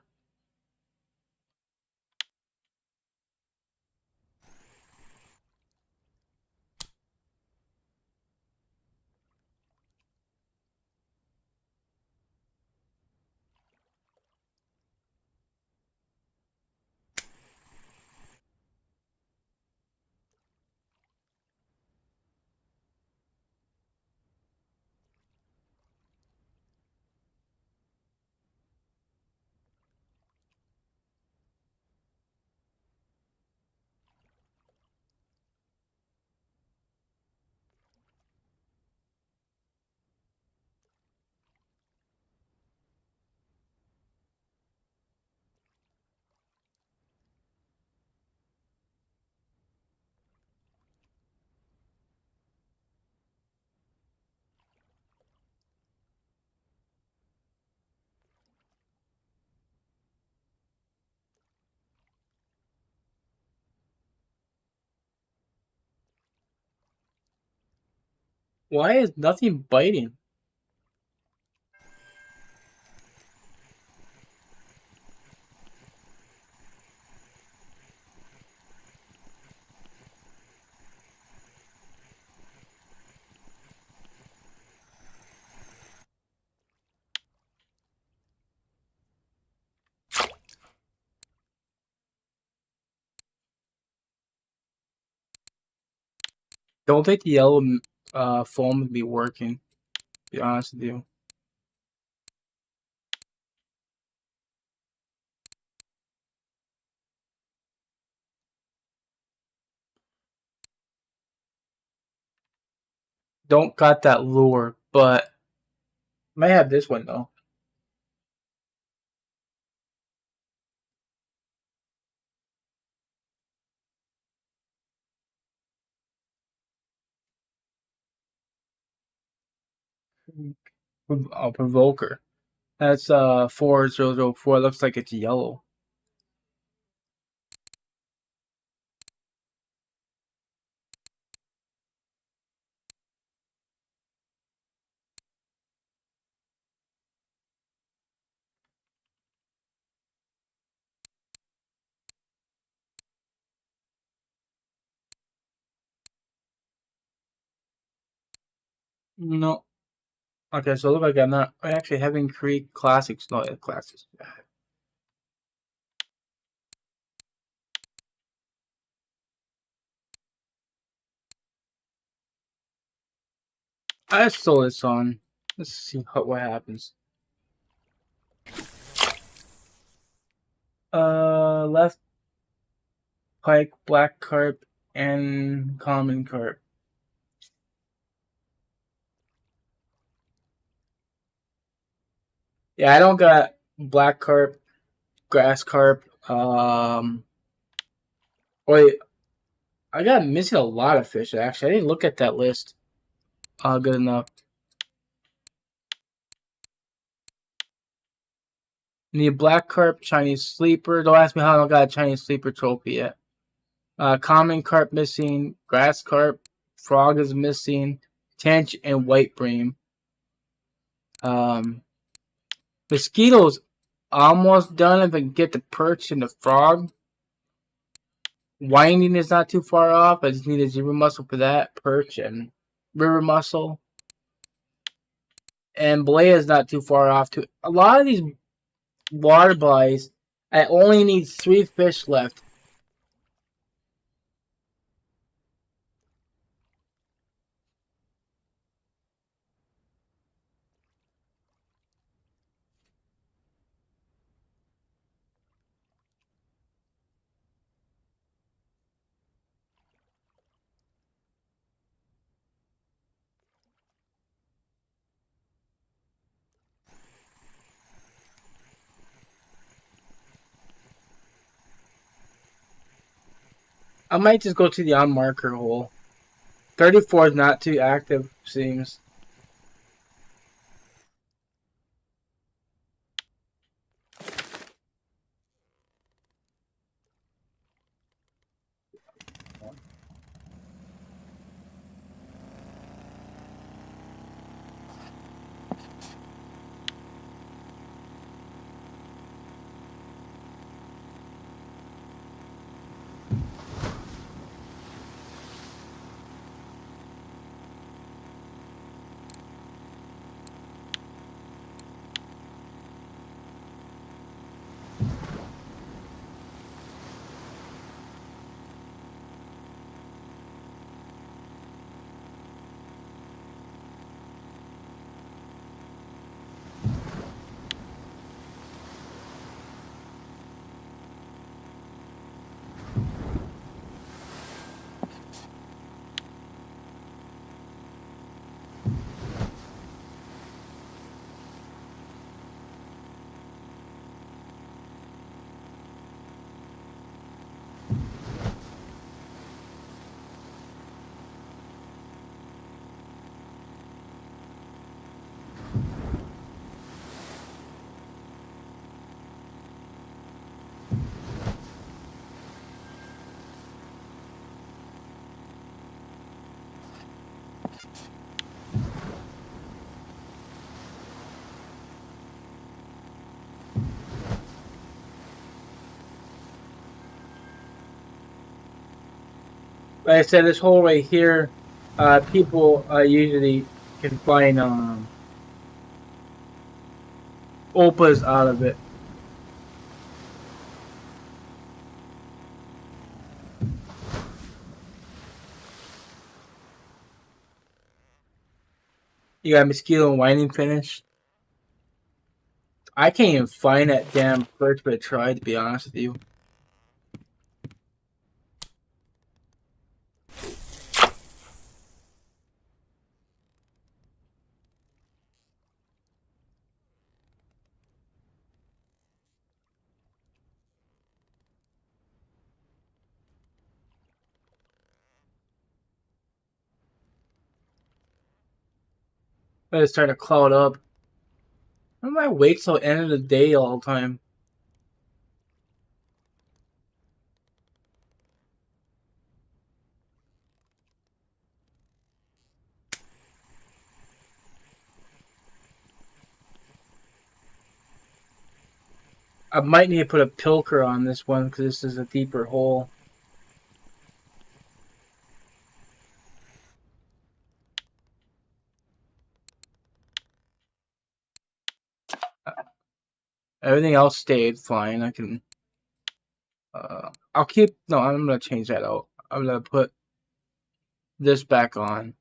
S1: Why is nothing biting? Don't think the yellow foam would be working, to be honest with you. Don't got that lure, but might have this one though. Provoker. That's 4004. Looks like it's yellow. No. Okay, so look like I'm not actually having Creek Classics. No, Classics. I just saw this on. Let's see what happens. Left pike, black carp, and common carp. Yeah, I don't got black carp, grass carp. Wait, I got missing a lot of fish. Actually, I didn't look at that list. Good enough. Need black carp, Chinese sleeper. Don't ask me how I don't got a Chinese sleeper trophy yet. Common carp missing, grass carp, frog is missing, tench and white bream. Mosquitoes almost done if I can get the perch and the frog. Winding is not too far off. I just need a zebra mussel for that. Perch and river mussel. And Balea is not too far off too. A lot of these water bodies, I only need 3 fish left. I might just go to the on marker hole. 34 is not too active, seems. Like I said, this hole right here, people usually can find opas out of it. You got mosquito and whining finish. I can't even find that damn perch, but I tried, to be honest with you. But it's starting to cloud up. Why do I wait till the end of the day all the time? I might need to put a pilker on this one because this is a deeper hole. Everything else stayed fine. I can. I'll keep. No, I'm gonna change that out. I'm gonna put this back on.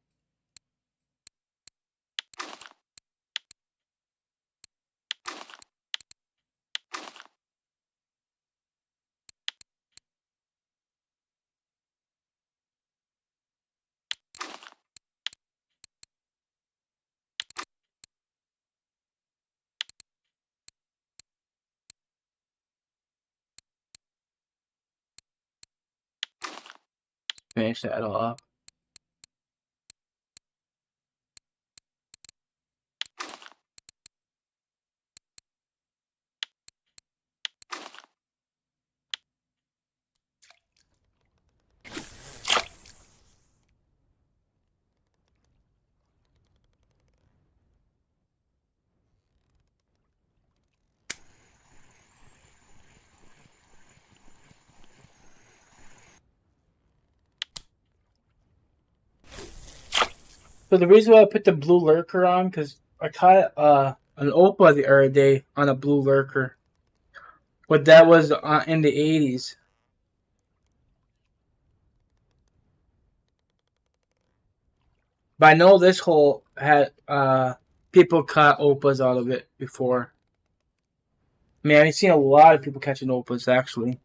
S1: Finish that off. So the reason why I put the blue lurker on, because I caught an opa the other day on a blue lurker, but that was in the 80s. But I know this hole had people caught opas out of it before. I mean, I've seen a lot of people catching opas actually.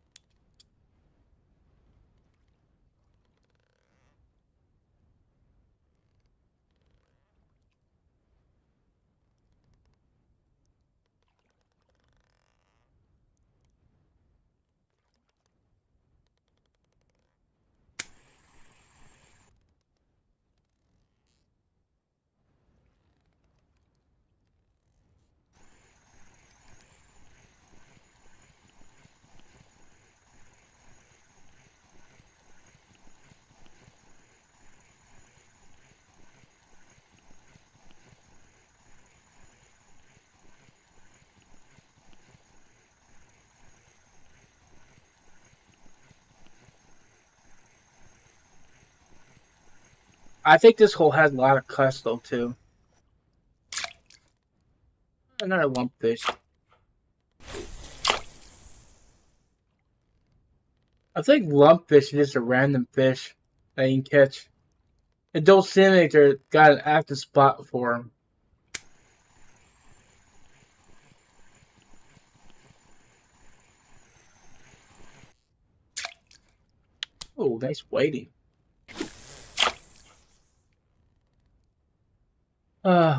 S1: I think this hole has a lot of cuts though too. Another lumpfish. I think lumpfish is just a random fish that you can catch. It don't seem like they're got an active spot for them. Oh, nice waiting.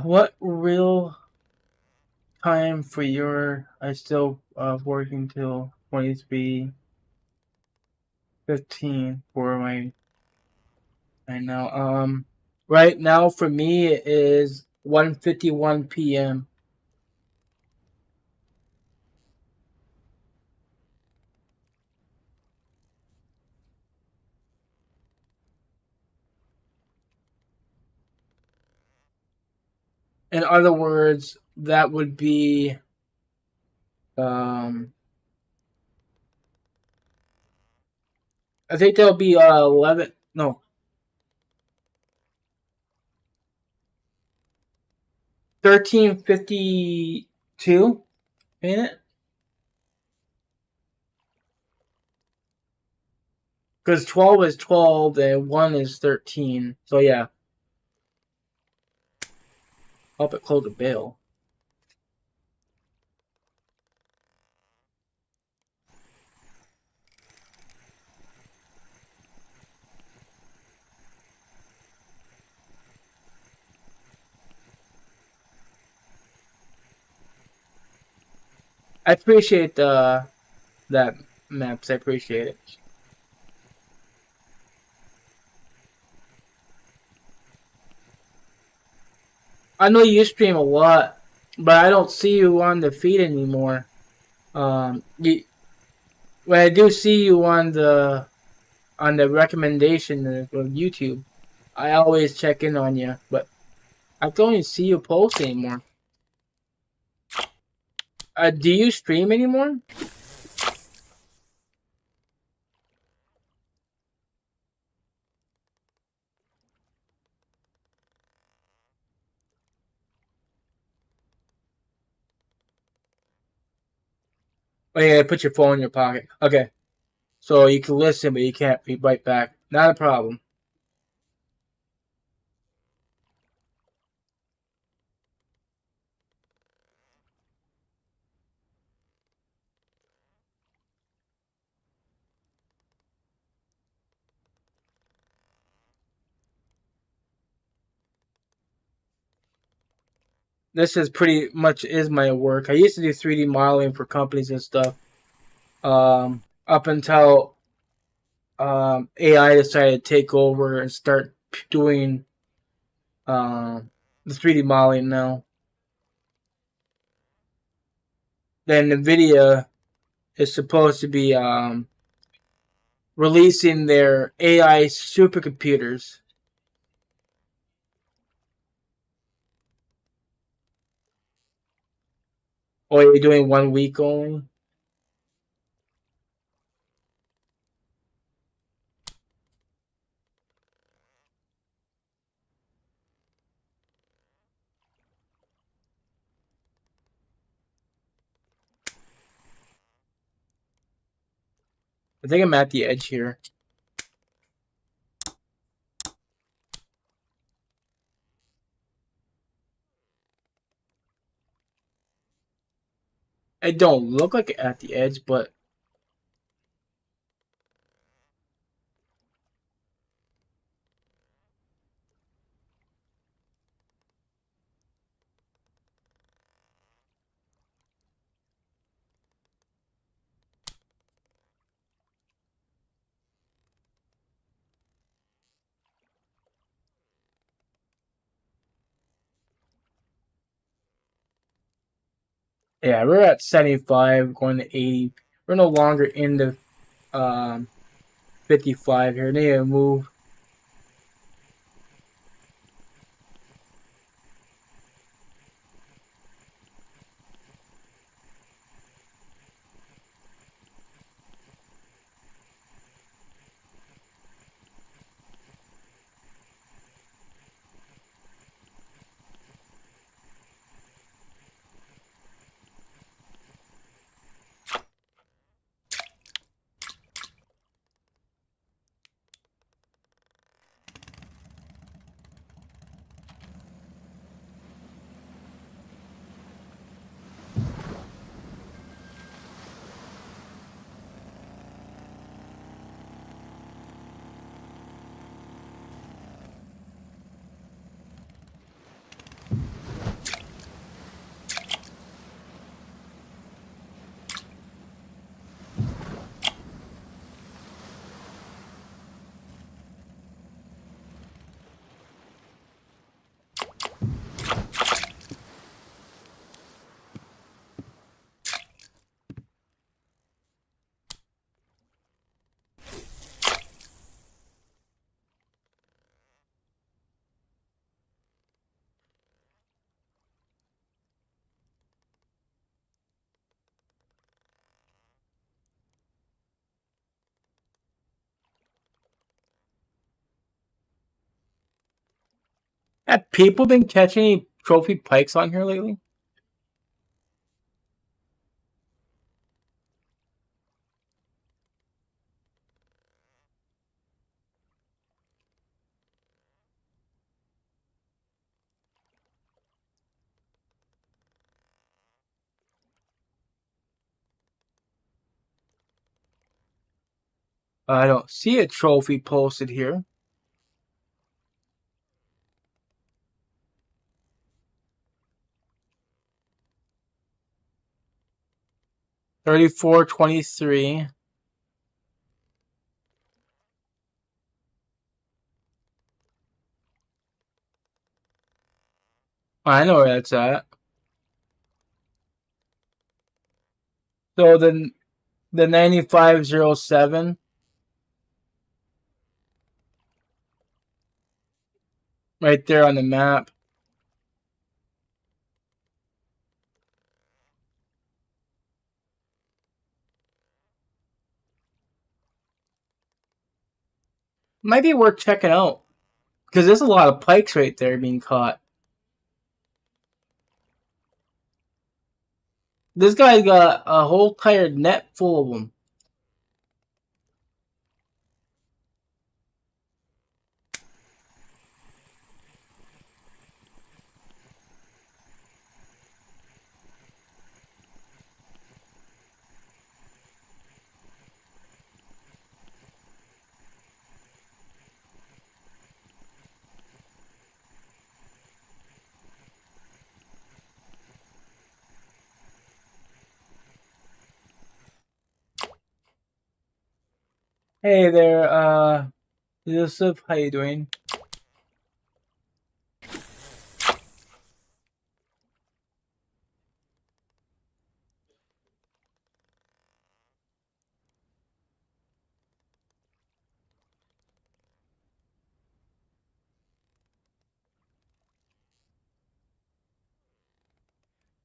S1: What real time for your? I still working till 23:15 for my. I know. Right now for me it is 1:51 p.m. In other words, that would be I think that'll be 11. No, 13:52. Ain't it? Because 12 is 12 and 1 is 13. So yeah, hope it close the bill. I appreciate that maps. I appreciate it. I know you stream a lot, but I don't see you on the feed anymore. When I do see you on the recommendation of YouTube, I always check in on you, but I don't even see you post anymore. Do you stream anymore? Oh yeah, put your phone in your pocket. Okay, so you can listen, but you can't be right back. Not a problem. This is pretty much is my work. I used to do 3D modeling for companies and stuff. Up until AI decided to take over and start doing the 3D modeling now. Then NVIDIA is supposed to be releasing their AI supercomputers. Or are you doing 1 week only? I think I'm at the edge here. I don't look like it at the edge, but yeah, we're at 75, going to 80. We're no longer in the 55 here. Need to move. Have people been catching any trophy pikes on here lately? I don't see a trophy posted here. $34.23. I know where that's at. So the 9507 right there on the map. Might be worth checking out because there's a lot of pikes right there being caught. This guy's got a whole entire net full of them. Hey there, Yusuf, how you doing?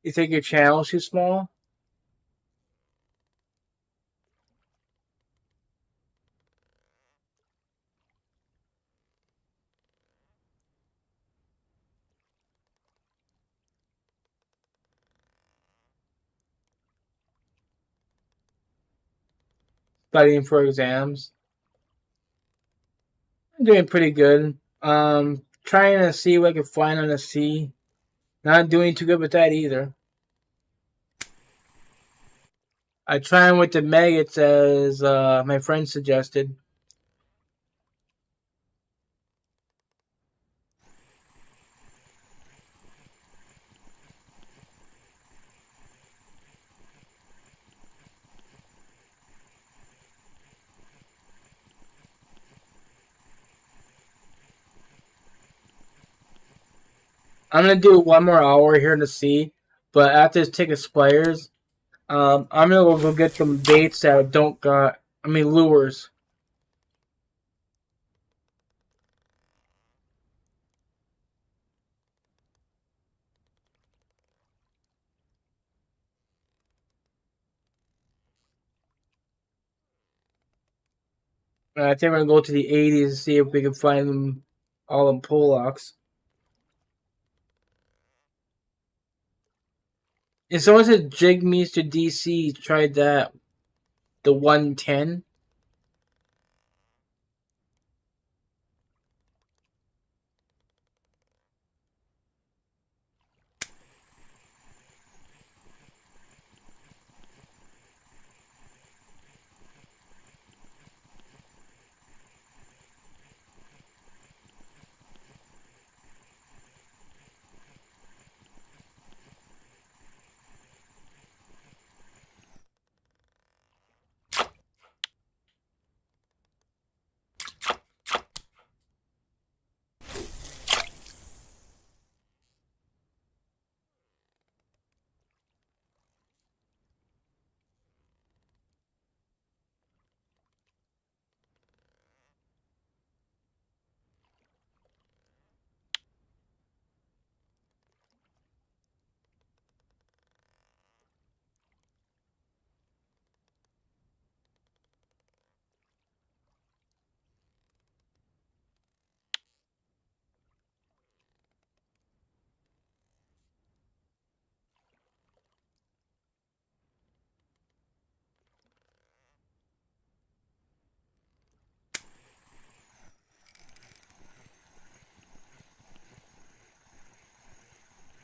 S1: You think your channel's too small? Studying for exams? I'm doing pretty good. Trying to see what I can find on the sea. Not doing too good with that either. I trying with the maggots as my friend suggested. I'm gonna do 1 more hour here in the sea, but after this ticket expires, I'm gonna go get some baits that don't got. I mean lures. I think we're gonna go to the 80s and see if we can find them all in Polacks. If someone said Jig Meester DC, tried that. The 110.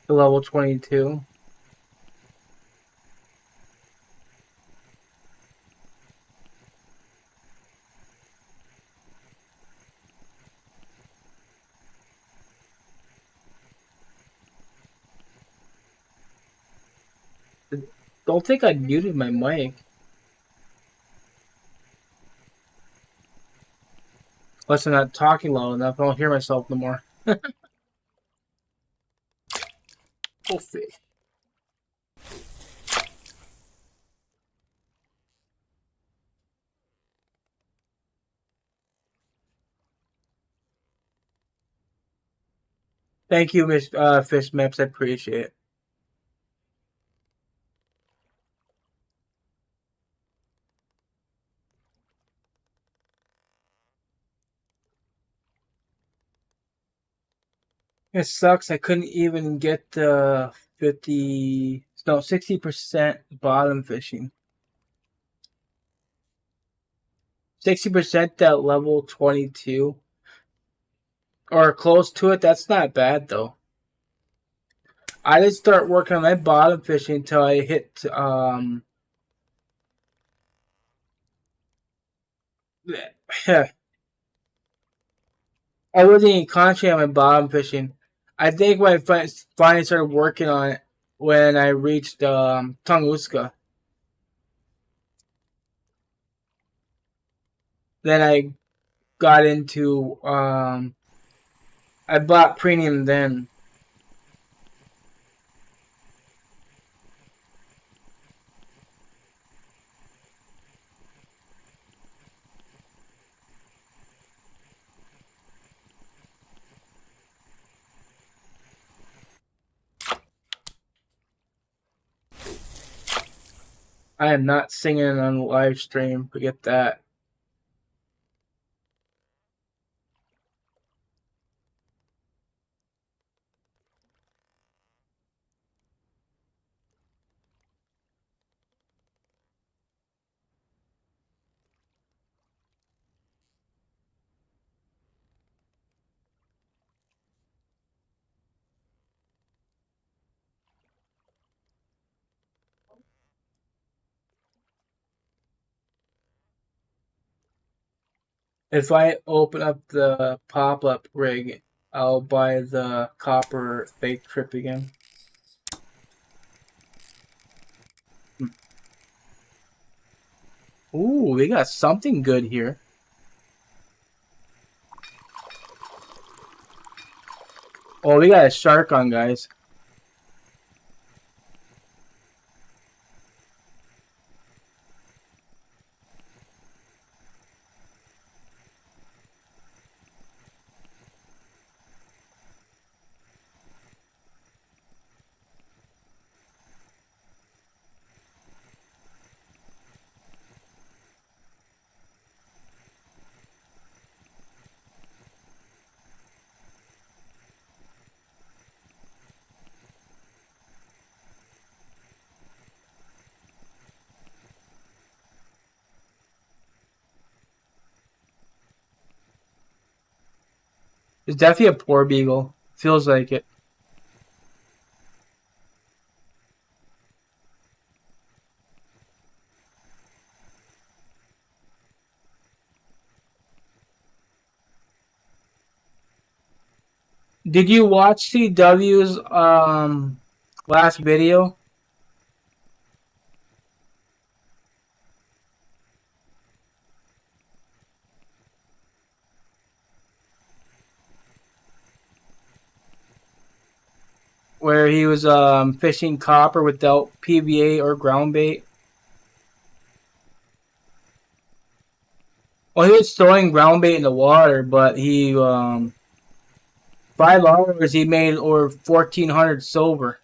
S1: to level 22. Don't think I muted my mic. Unless I'm not talking loud enough, I don't hear myself no more. Oh, fish. Thank you, Miss Fish Maps. I appreciate it. It sucks. I couldn't even get the 60% bottom fishing. 60% at level 22 or close to it. That's not bad though. I didn't start working on my bottom fishing until I hit I wasn't even concentrating on my bottom fishing. I think when I finally started working on it when I reached Tunguska. Then I got into I bought premium then. I am not singing on live stream. Forget that. If I open up the pop-up rig, I'll buy the copper fake trip again. Ooh, we got something good here. Oh, we got a shark on, guys. It's definitely a poor beagle. Feels like it. Did you watch CW's last video? Where he was fishing copper without PVA or ground bait. Well, he was throwing ground bait in the water, but he 5 hours he made over 1,400 silver.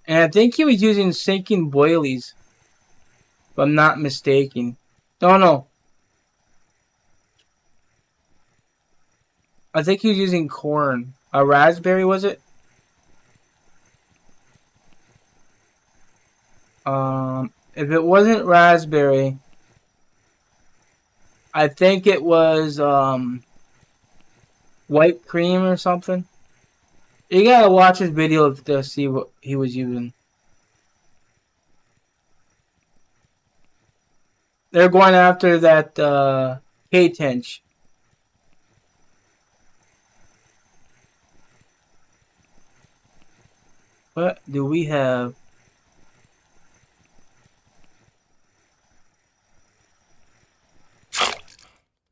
S1: And I think he was using sinking boilies, if I'm not mistaken. No. I think he was using corn. A raspberry, was it? If it wasn't raspberry, I think it was white cream or something. You gotta watch his video to see what he was using. They're going after that K-Tench. What do we have?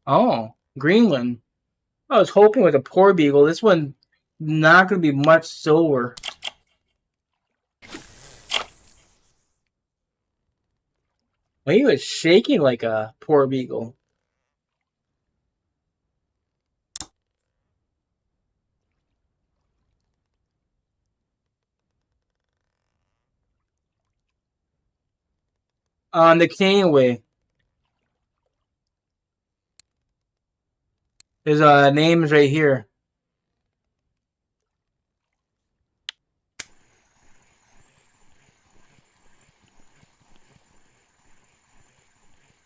S1: Oh, Greenland. I was hoping with a poor beagle. This one not going to be much slower. Well, he was shaking like a poor beagle. On the Canadian way. His name's right here.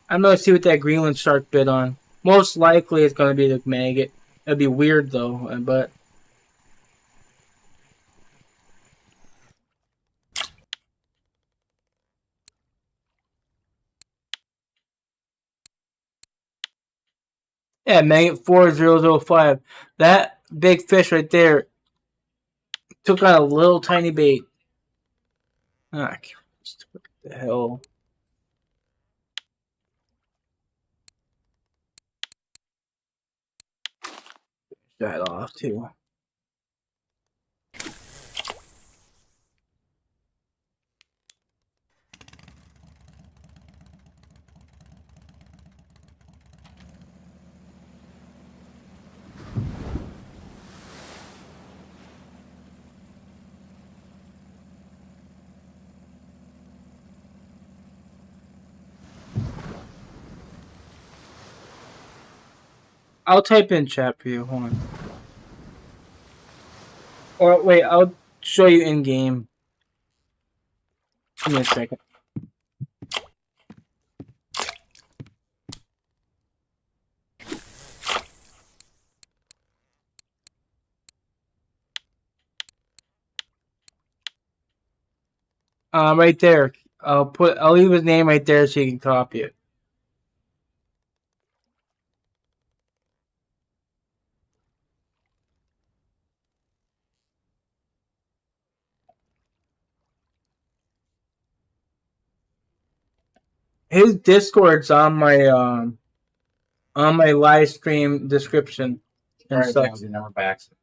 S1: I'm going to see what that Greenland shark bit on. Most likely it's going to be the maggot. It'd be weird though, but... Yeah, maggot 4005. That big fish right there took on a little tiny bait. Ah, what the hell? That off too. I'll type in chat for you. Hold on. Or wait, I'll show you in game. Give me a second. Right there. I'll leave his name right there so you can copy it. His Discord's on my live stream description and stuff.
S3: Your number by accident.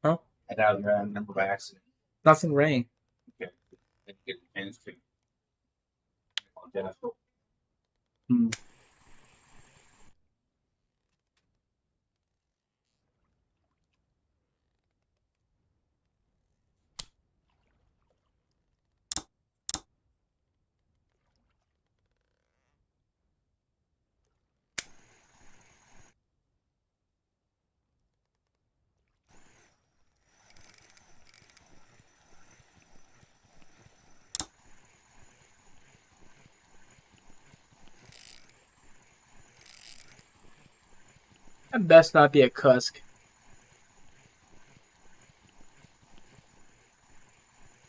S1: Huh?
S3: I dialed your number by accident.
S1: Nothing rang.
S3: Okay. Get the pins to.
S1: That best not be a cusk.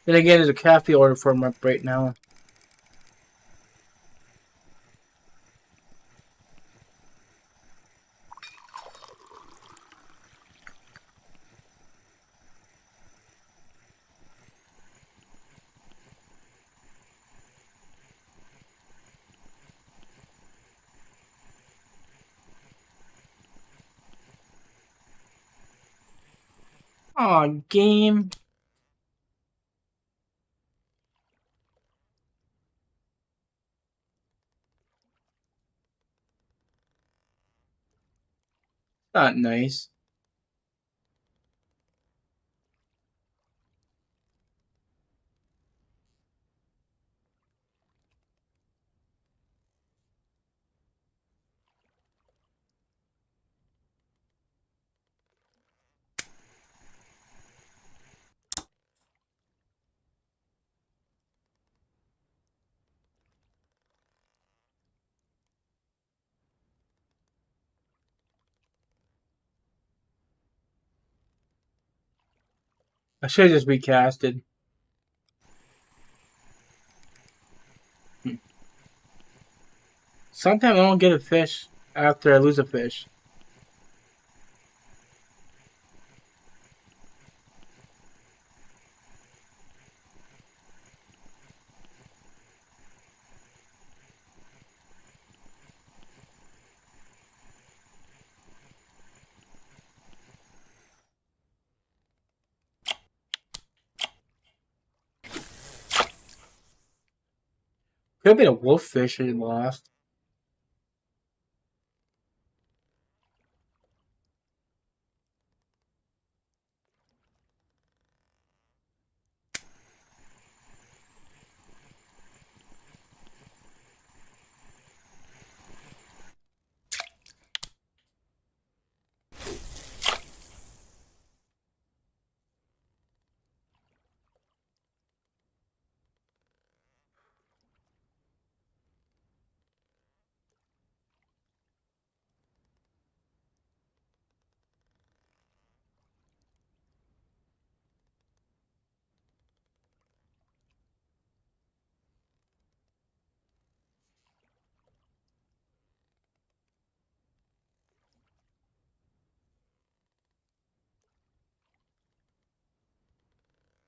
S1: Then again, there's a cafe order for him up right now. Aw, game. Not nice. I should have just recasted. Sometimes I don't get a fish after I lose a fish. Could have been a wolf fish and lost.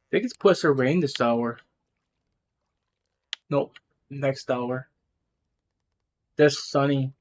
S1: I think it's supposed to rain this hour. Nope, next hour. That's sunny.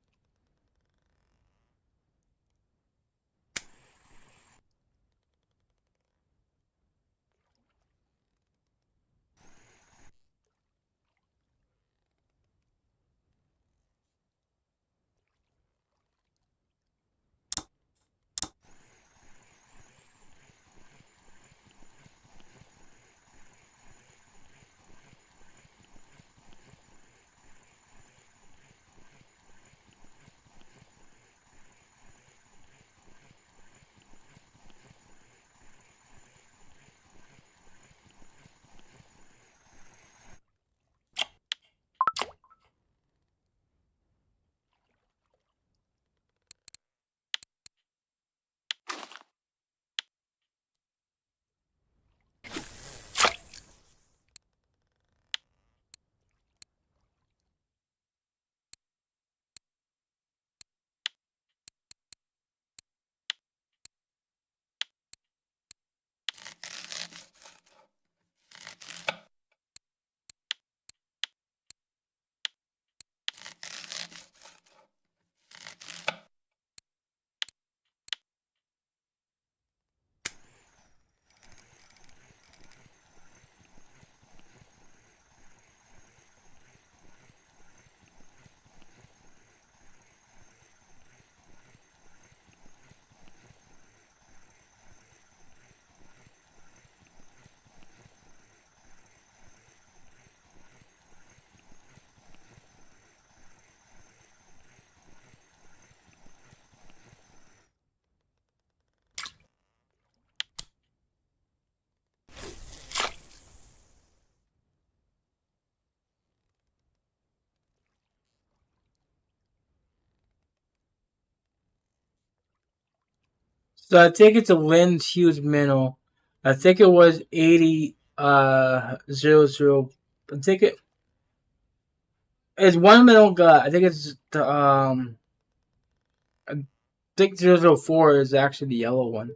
S1: So I think it's a Lynn's huge minnow. I think it was 80 00. I think it's one minnow gut. I think it's the I think 004 is actually the yellow one.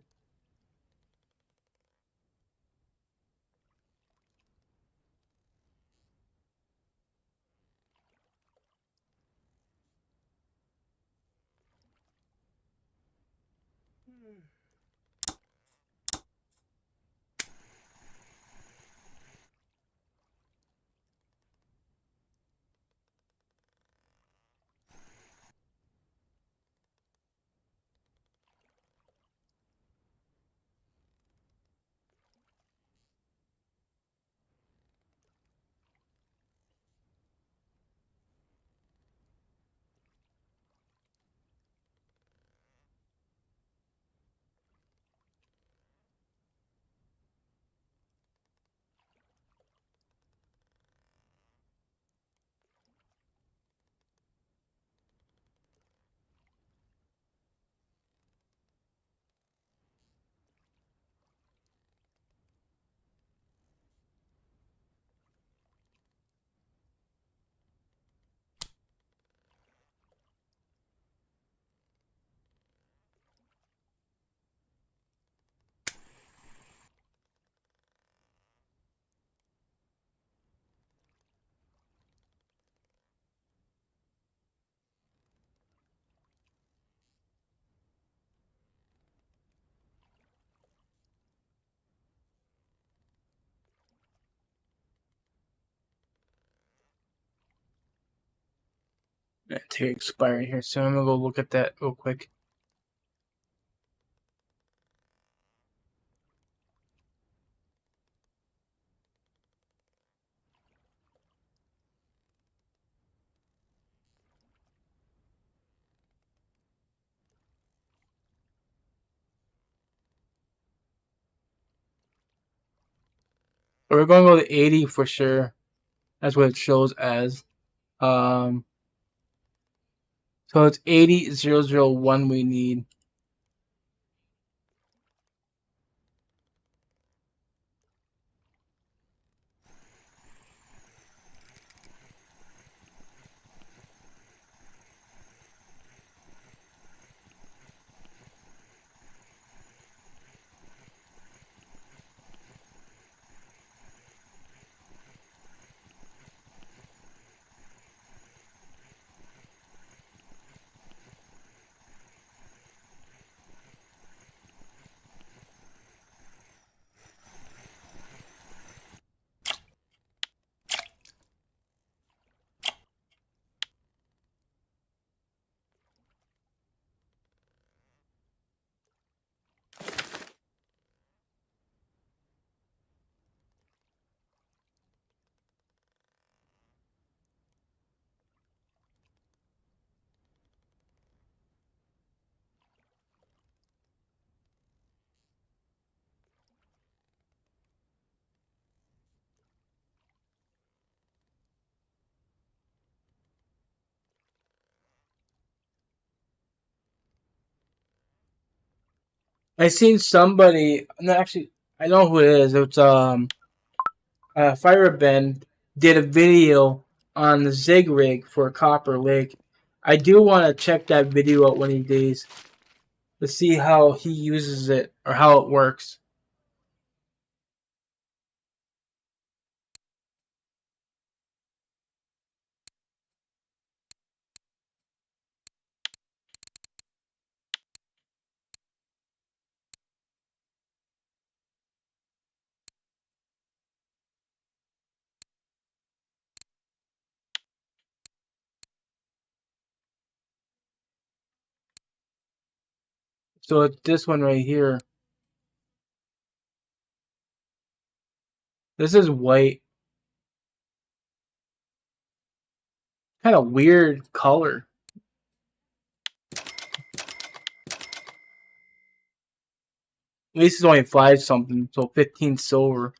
S1: Take expiry here, so I'm gonna go look at that real quick. We're gonna go to 80 for sure. That's what it shows as. So it's 80,001 we need. I seen somebody. No, actually, I know who it is. It's Firebend did a video on the Zig rig for Copper Lake. I do want to check that video out one of these days to see how he uses it or how it works. So it's this one right here. This is white. Kind of weird color. At least it's only 5 something, so 15 silver.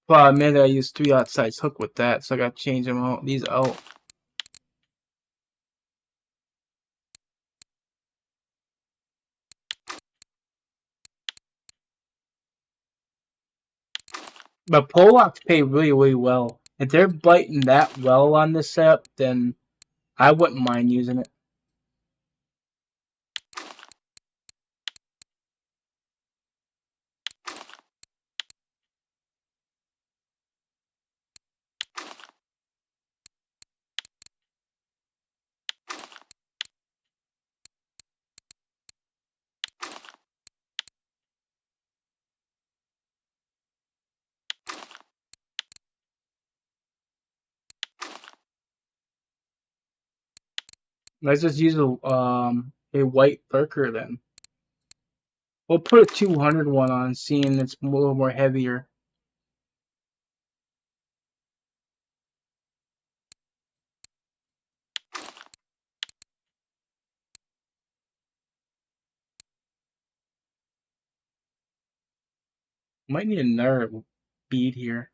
S1: Well, I meant I used 3/0 size hook with that, so I got to change them out. These out. But Polacks pay really, really well. If they're biting that well on this setup, then I wouldn't mind using it. Let's just use a white lurker then. We'll put a 200 one on, seeing it's a little more heavier. Might need another bead here.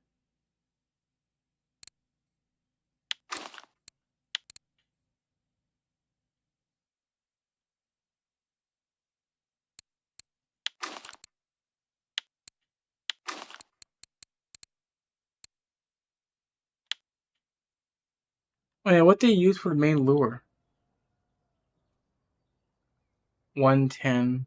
S1: Oh yeah, what they use for the main lure? 110.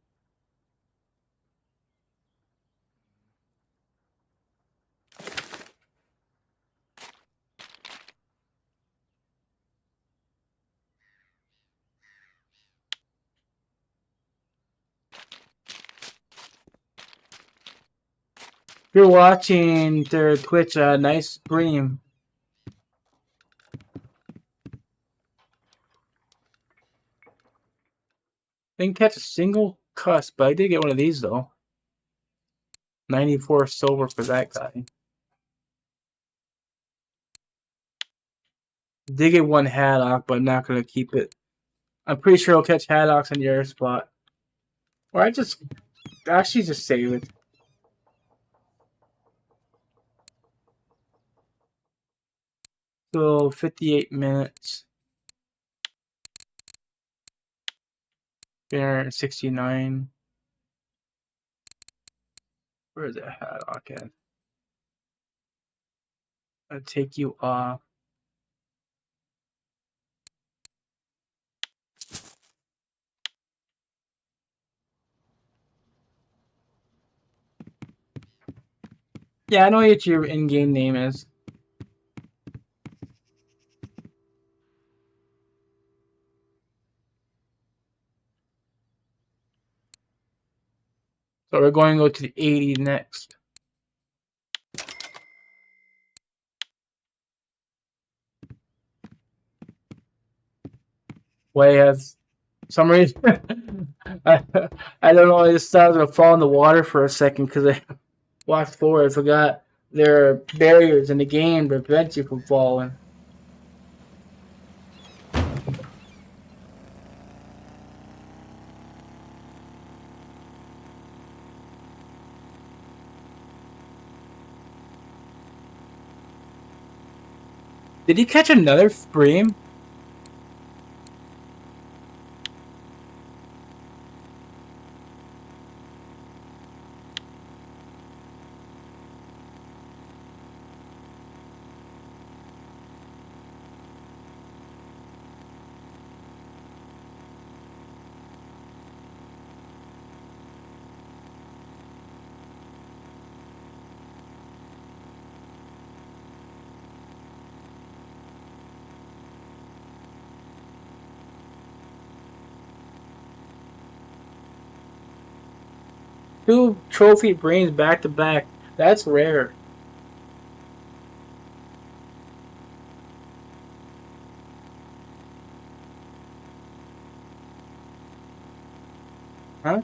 S1: you're watching their Twitch, nice stream. Didn't catch a single cuss, but I did get one of these though. 94 silver for that guy. Did get one haddock, but I'm not gonna keep it. I'm pretty sure I'll catch haddocks on your spot. Or I just actually just save it. So 58 minutes. 369. Where's that haddock at? I'll take you off. Yeah, I know what your in-game name is. So we're going to go to the 80 next. Way has some reason. I don't know. I just thought I was gonna fall in the water for a second because I walked forward. I forgot there are barriers in the game to prevent you from falling. Did he catch another stream? Two trophy brains back to back. That's rare. Huh?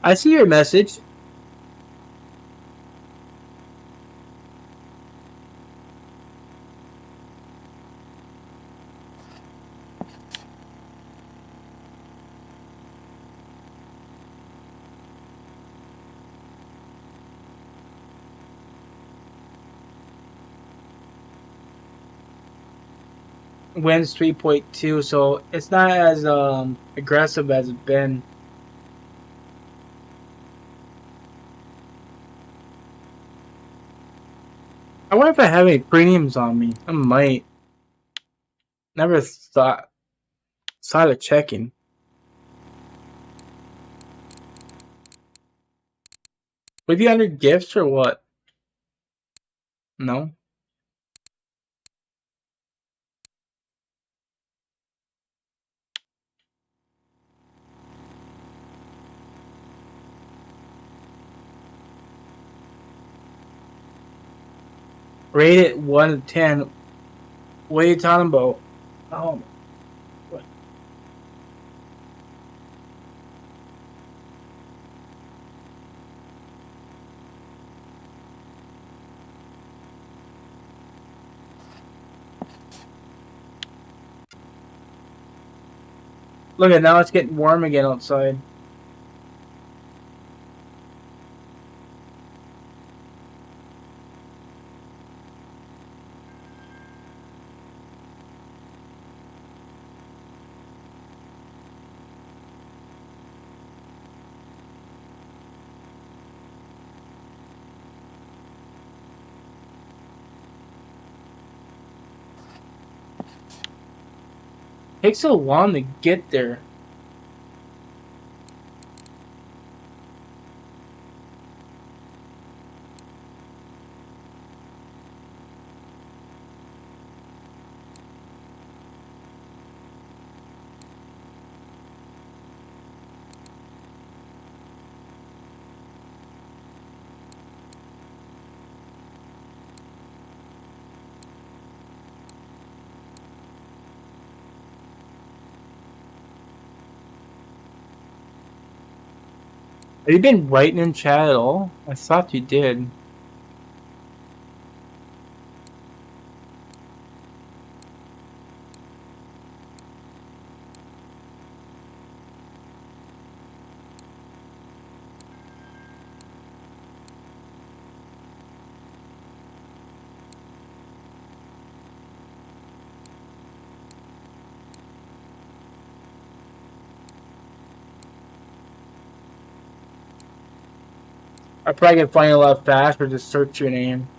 S1: I see your message. Wins 3.2, so it's not as aggressive as it's been. I wonder if I have any premiums on me. I might. Never thought of checking. Would you under gifts or what? No. Rate it 1 to 10. What are you talking about? Oh. What? Look at now, it's getting warm again outside. Takes so long to get there. Have you been writing in chat at all? I thought you did. I probably can find you a lot faster. Just search your name.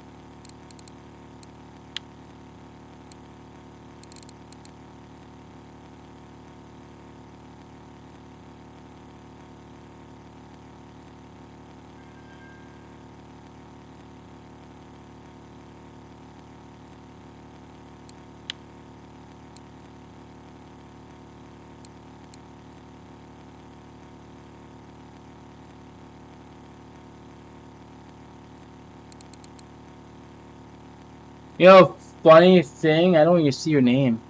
S1: You know, funny thing, I don't even see your name.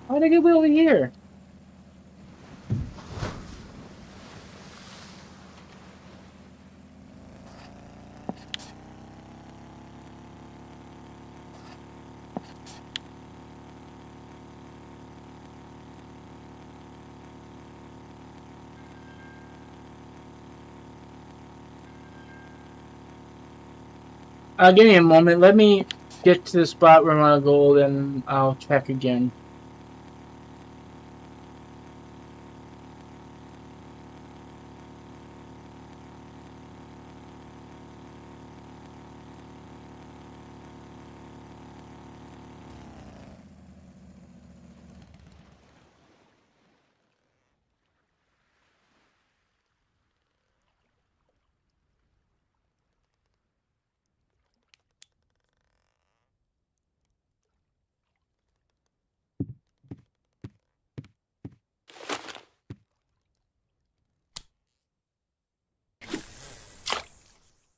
S1: How did I get way over here? Give me a moment. Let me get to the spot where I'm gonna go, then I'll check again.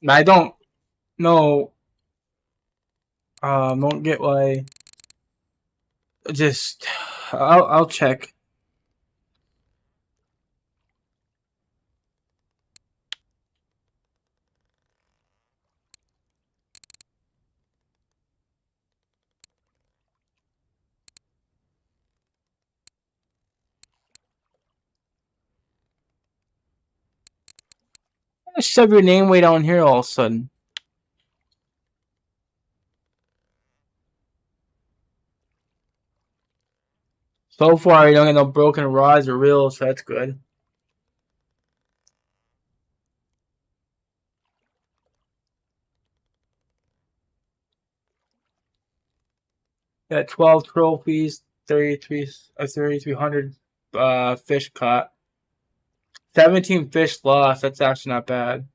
S1: I don't know. Don't get why. Just, I'll check. Shove your name way down here all of a sudden. So far, you don't get no broken rods or reels, so that's good. Got 12 trophies, 3,300 fish caught. 17 fish lost. That's actually not bad.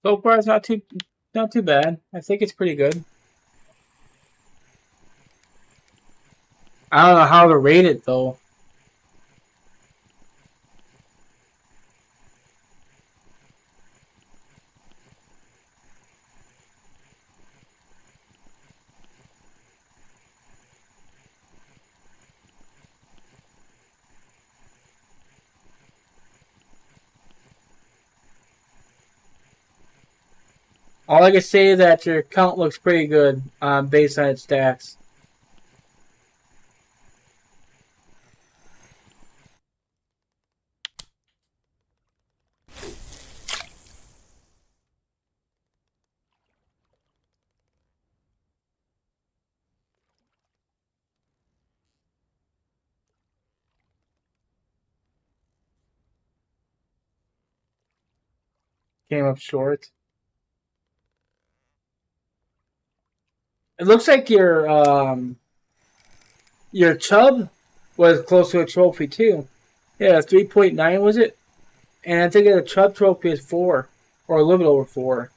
S1: So far, it's not too bad. I think it's pretty good. I don't know how to rate it though. All I can say is that your account looks pretty good based on its stats. came up short. It looks like your Chubb was close to a trophy too. Yeah, 3.9 was it? And I think the Chubb trophy is 4, or a little bit over 4.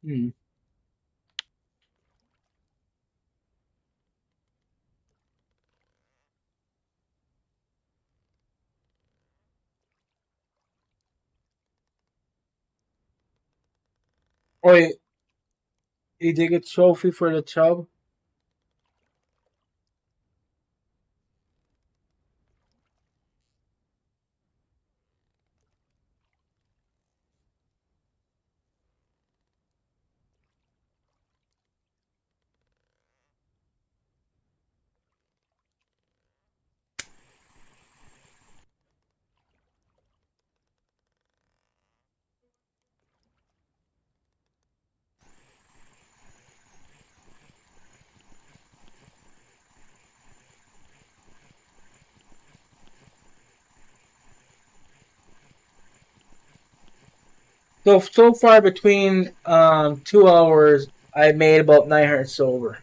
S1: Hmm. Oh, you did get a trophy for the Chubb? So far between 2 hours, I made about 900 silver.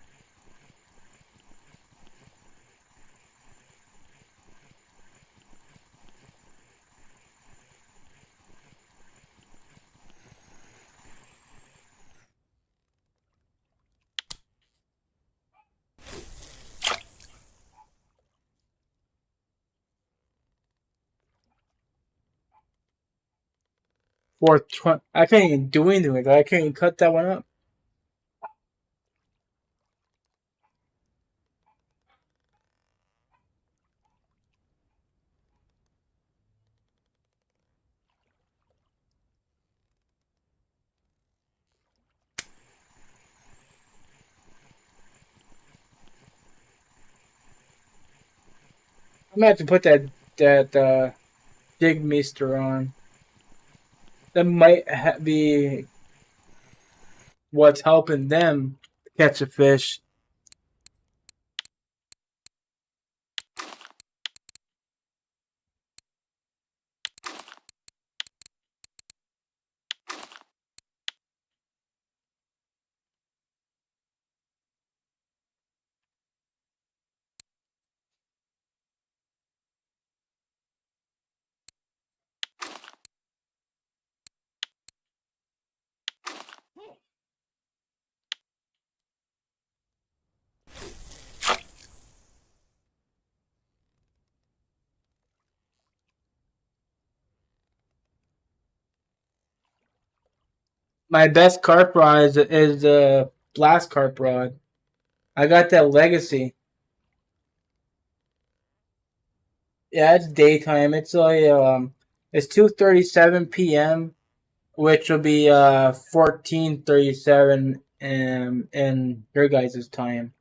S1: I can't even do anything with that. I can't even cut that one up. I'm gonna have to put that Jig Meester on. That might be what's helping them catch a fish. My best carp rod is the blast carp rod. I got that legacy. Yeah, it's daytime. It's 2:37 p.m., which will be 14:37 in your guys' time.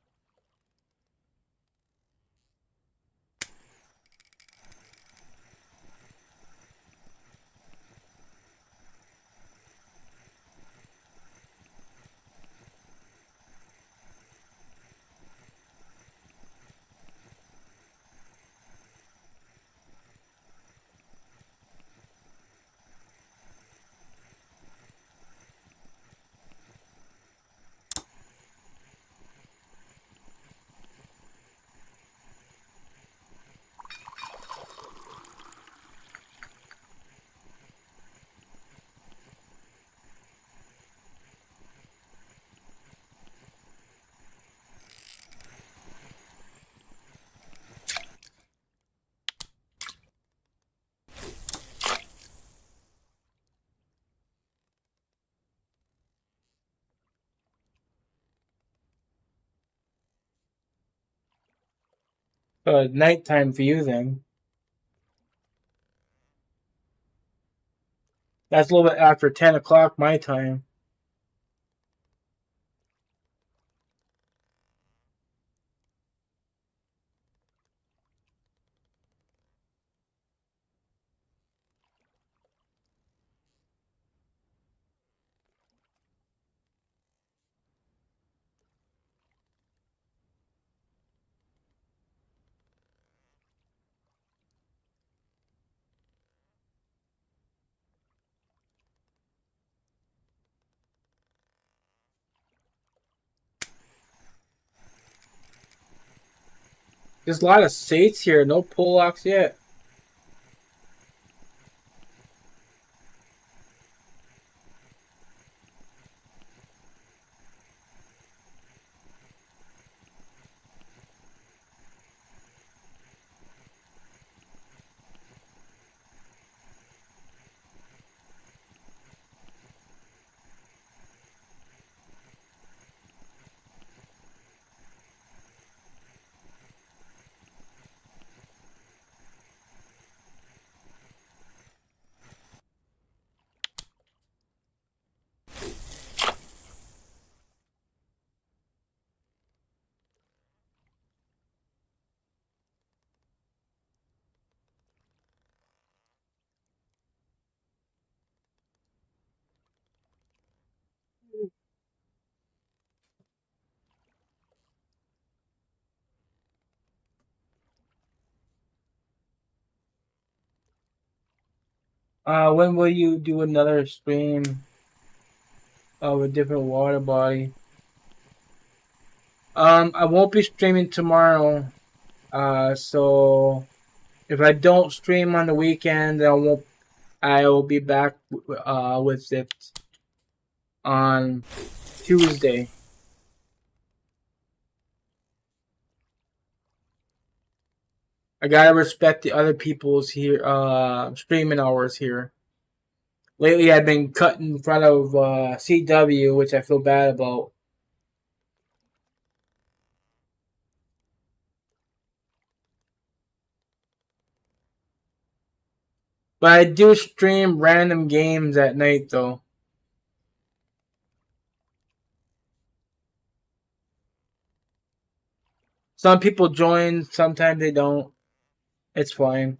S1: Nighttime for you then. That's a little bit after 10 o'clock my time. There's a lot of sates here. No pull-locks yet. When will you do another stream of a different water body? I won't be streaming tomorrow. So if I don't stream on the weekend, then I will be back with it on Tuesday. I gotta respect the other people's here streaming hours here. Lately, I've been cut in front of CW, which I feel bad about. But I do stream random games at night, though. Some people join, sometimes they don't. It's fine.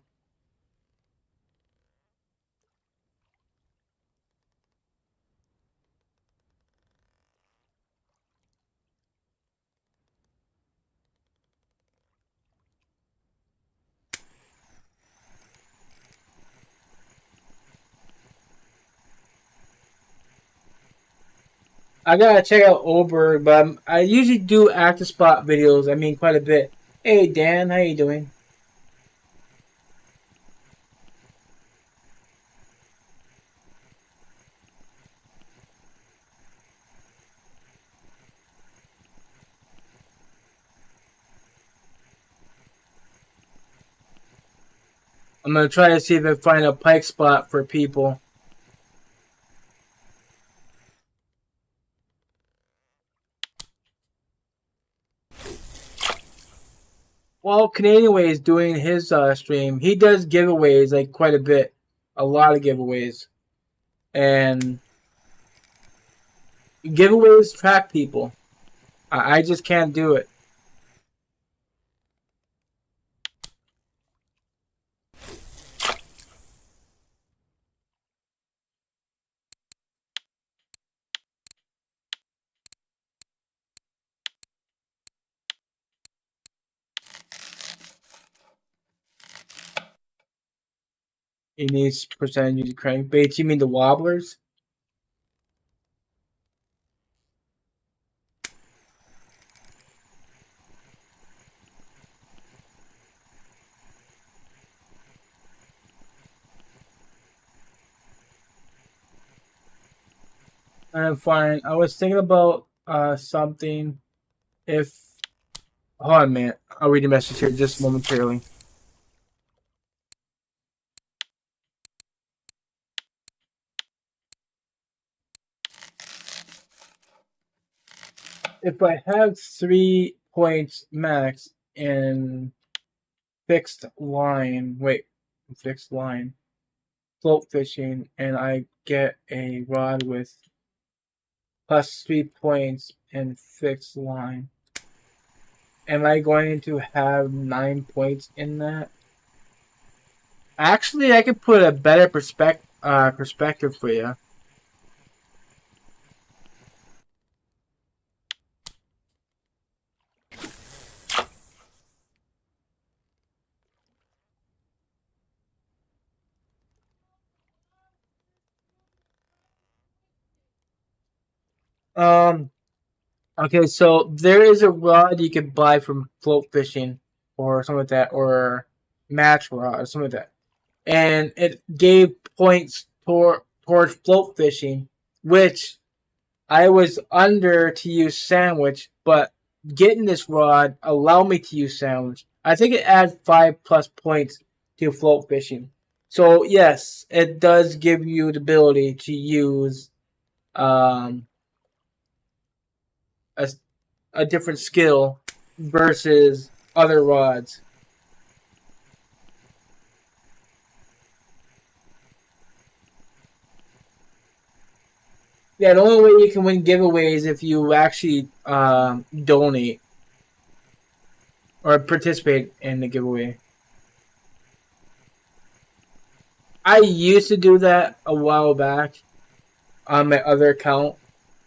S1: I gotta check out Oberg, but I usually do active spot videos. I mean, quite a bit. Hey Dan, how you doing? I'm gonna try to see if I find a pike spot for people. Well, Canadian Way is doing his stream. He does giveaways like quite a bit, a lot of giveaways, and giveaways track people. I just can't do it. He needs percentage of crankbaits. You mean the wobblers? I'm fine. I was thinking about something. If hold on a minute, I'll read the message here just momentarily. If I have 3 points max in fixed line, float fishing and I get a rod with plus 3 points and fixed line, am I going to have 9 points in that? Actually, I could put a better perspective for you. Okay, so there is a rod you could buy from float fishing or something like that, or match rod or something like that, and it gave points towards float fishing, which I was under to use sandwich, but getting this rod allowed me to use sandwich. I think it adds 5+ points to float fishing. So yes, it does give you the ability to use um, a, a different skill versus other rods. Yeah, the only way you can win giveaways is if you actually donate or participate in the giveaway. I used to do that a while back on my other account,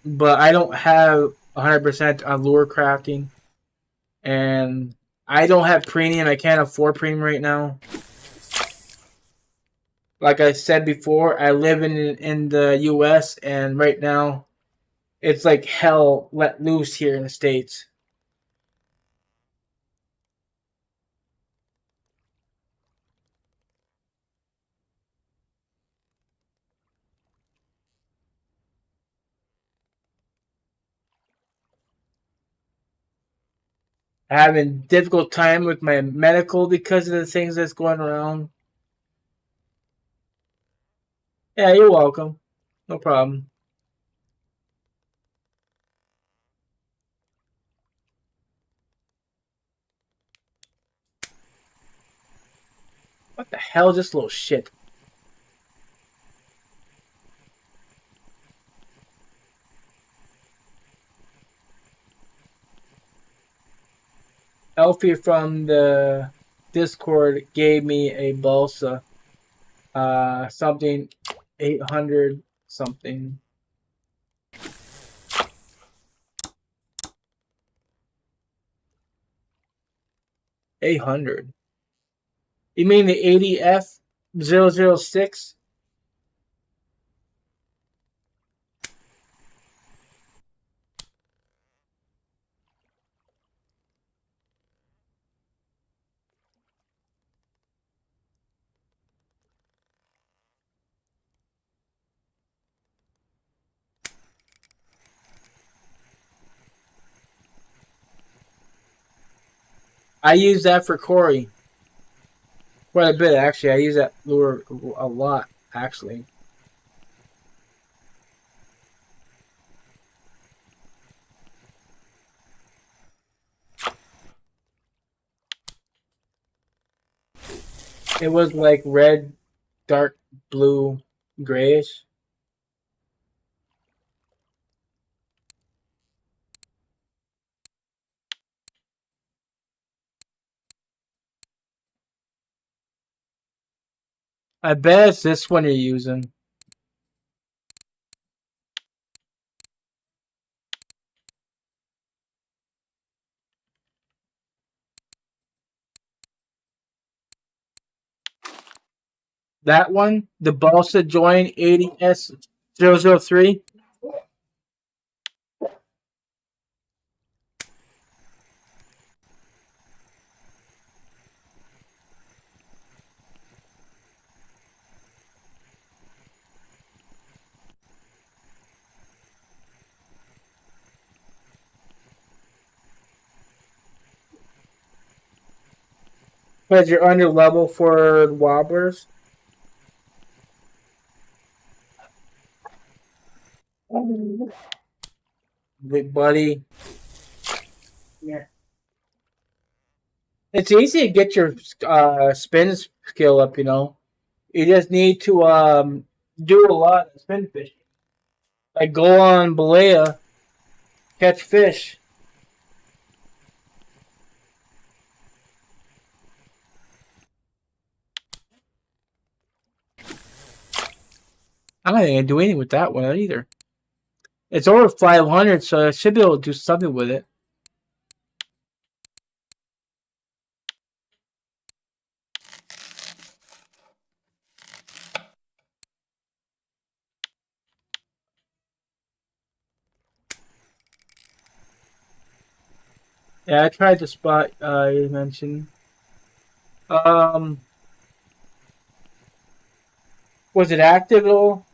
S1: but I don't have 100% on lure crafting, and I don't have premium. I can't afford premium right now. Like I said before, I live in the U.S. and right now it's like hell let loose here in the States. Having difficult time with my medical because of the things that's going around. Yeah, you're welcome. No problem. What the hell is this little shit? Elfie from the Discord gave me a balsa. Something 800 something. 800. You mean the 80F006? I use that for Corey. Quite a bit, actually. I use that lure a lot, actually. It was like red, dark blue, grayish. I bet it's this one you're using. That one, the Balsa Join 80S003. Because you're under level for wobblers. Big buddy. Yeah. It's easy to get your spin skill up, you know. You just need to do a lot of spin fishing. Like go on Balea, catch fish. I don't think I can do anything with that one either. It's over 500, so I should be able to do something with it. Yeah, I tried the spot you mentioned. Was it active at all?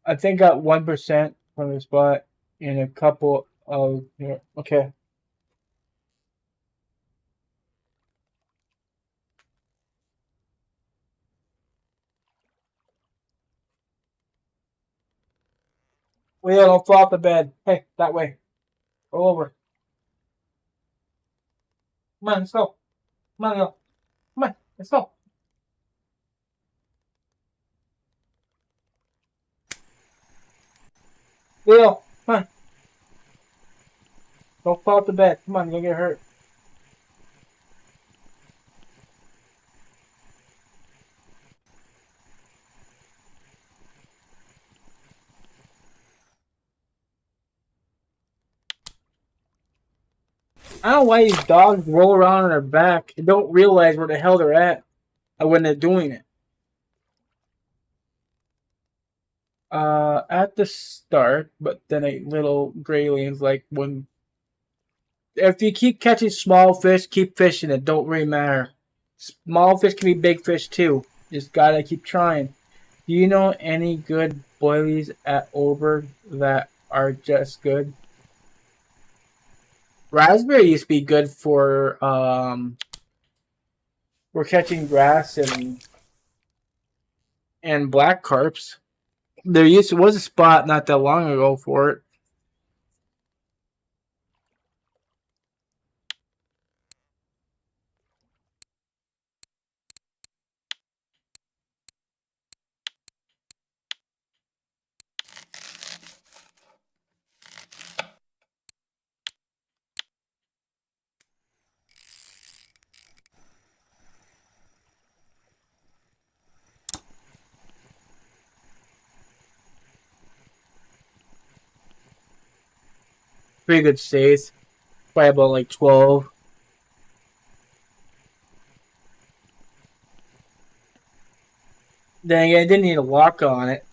S1: I think got 1% from the spot in a couple of here. Okay. Leo, don't fall off the bed. Hey, that way. Go over. Come on, let's go. Come on, Leo. Come on, let's go. Leo, come on. Don't fall off the bed. Come on, you're gonna get hurt. I don't know why these dogs roll around on their back and don't realize where the hell they're at when they're doing it. At the start, but then a little graylings like when if you keep catching small fish, keep fishing. It don't really matter. Small fish can be big fish too. Just gotta keep trying. Do you know any good boilies at Over that are just good? Raspberry used to be good for catching grass and black carps. There was a spot not that long ago for it. Pretty good stays. Probably about like 12. Then again, I didn't need a lock on it.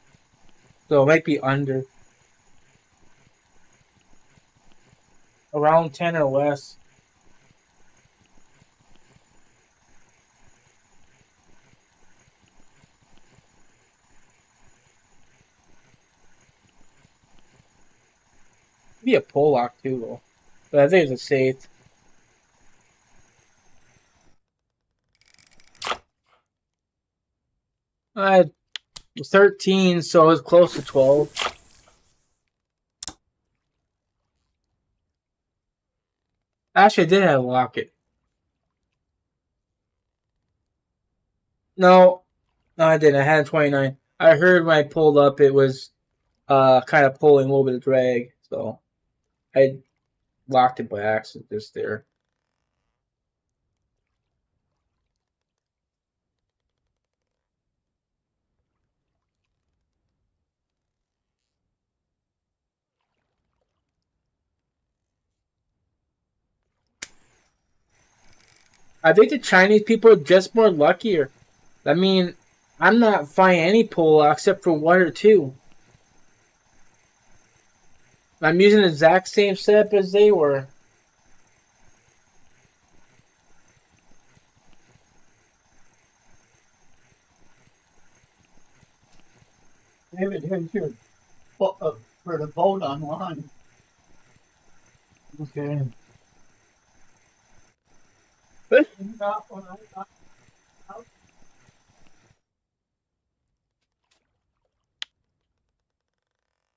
S1: So it might be under. Around 10 or less. Be a pull lock too, though. But I think it's a safe. I had 13, so it was close to 12. Actually, I did have a locket. No, I didn't. I had a 29. I heard when I pulled up, it was kind of pulling a little bit of drag, so I locked it by accident just there. I think the Chinese people are just more luckier. I mean, I'm not finding any pull except for one or two. I'm using the exact same setup as they were.
S2: David, here's your for the boat online.
S1: Okay.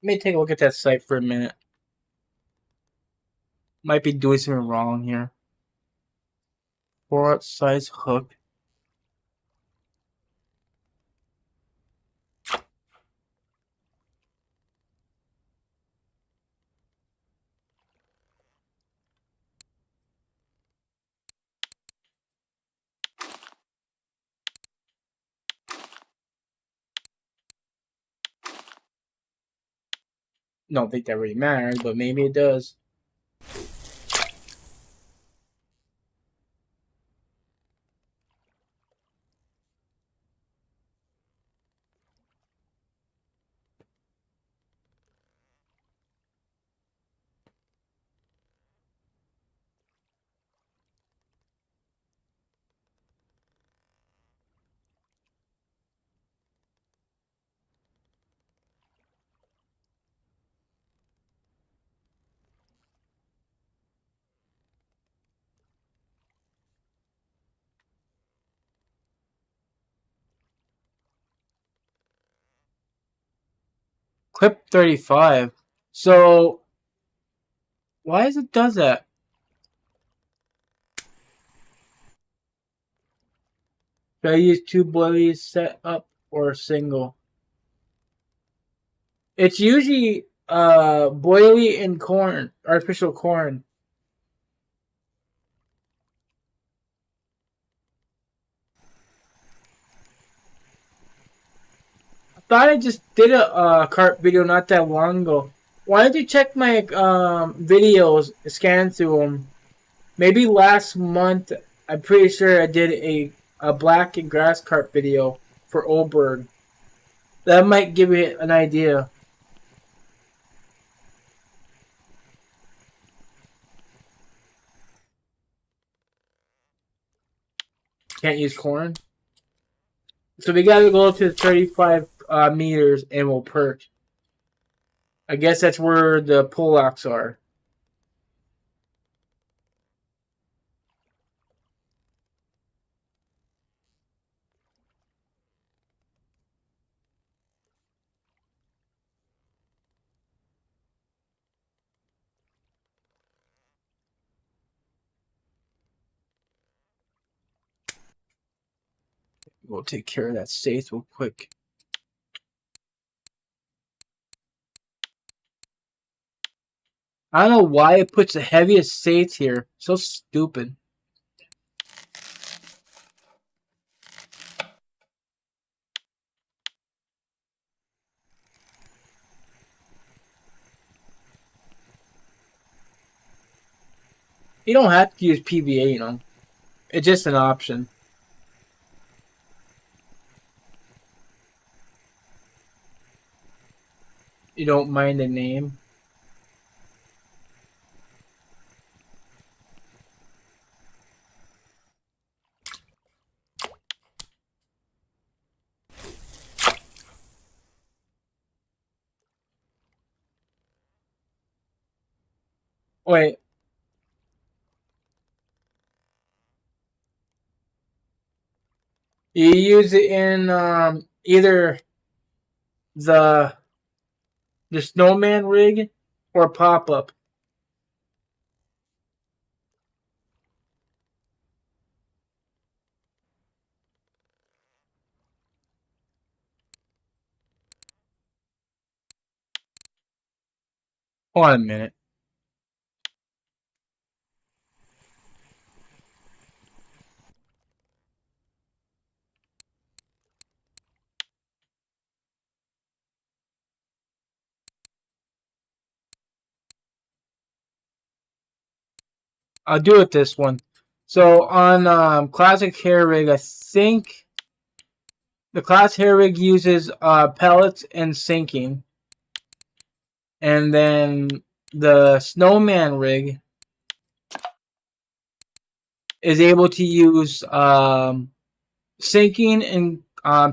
S1: me take a look at that site for a minute. Might be doing something wrong here. 4 size hook. Don't think that really matters, but maybe it does. Clip 35. So, why does it does that? Should I use 2 boilies set up or a single? It's usually boilie and corn, artificial corn. I thought I just did a cart video not that long ago. Why don't you check my videos, scan through them? Maybe last month, I'm pretty sure I did a black and grass cart video for Oberg. That might give you an idea. Can't use corn. So we gotta go to 35 meters and we'll perch. I guess that's where the pull-locks are. We'll take care of that safe real quick. I don't know why it puts the heaviest safe here. So stupid. You don't have to use PVA, you know. It's just an option. You don't mind the name. Wait. You use it in either the snowman rig or pop-up. Hold on a minute. I'll do it this one. So on classic hair rig, I think the class hair rig uses pellets and sinking, and then the snowman rig is able to use sinking and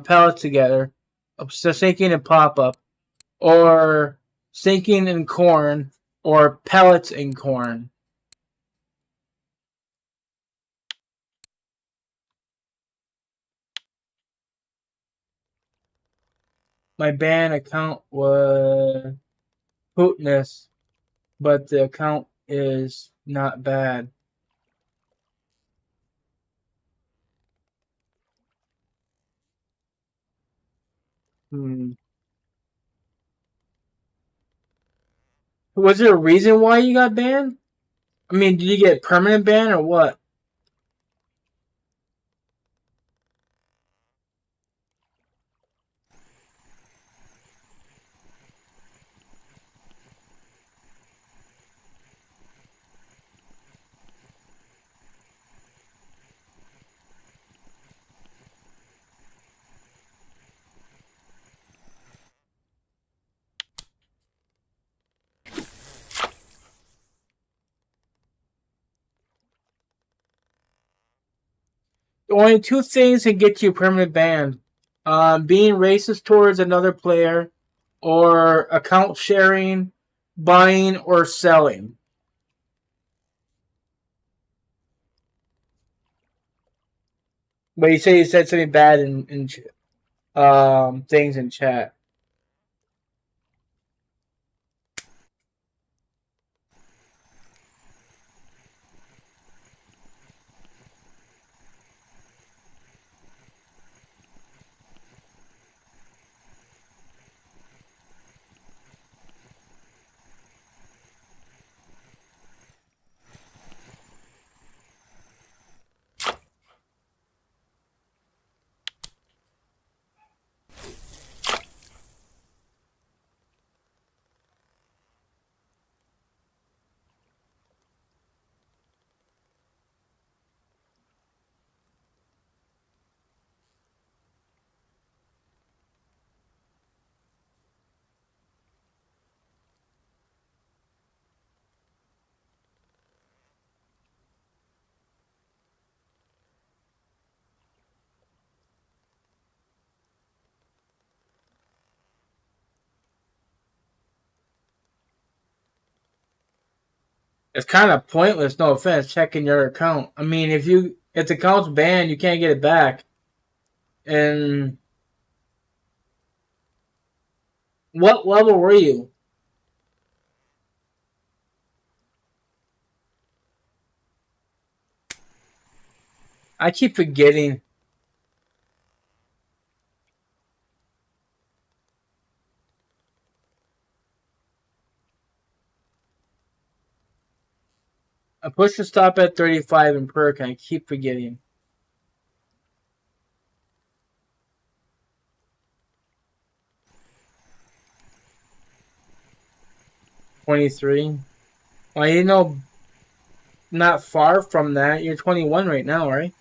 S1: pellets together, so sinking and pop up, or sinking and corn, or pellets and corn. My band account was Hootness, but the account is not bad. Was there a reason why you got banned? I mean, did you get permanent ban or what? Only two things can get you permanent banned. Being racist towards another player, or account sharing, buying, or selling. But you said something bad in things in chat. It's kind of pointless, no offense, checking your account. I mean, if the account's banned, you can't get it back. And what level were you? I keep forgetting. I pushed the stop at 35 in perk, and I keep forgetting. 23. Well, you know, not far from that. You're 21 right now, right?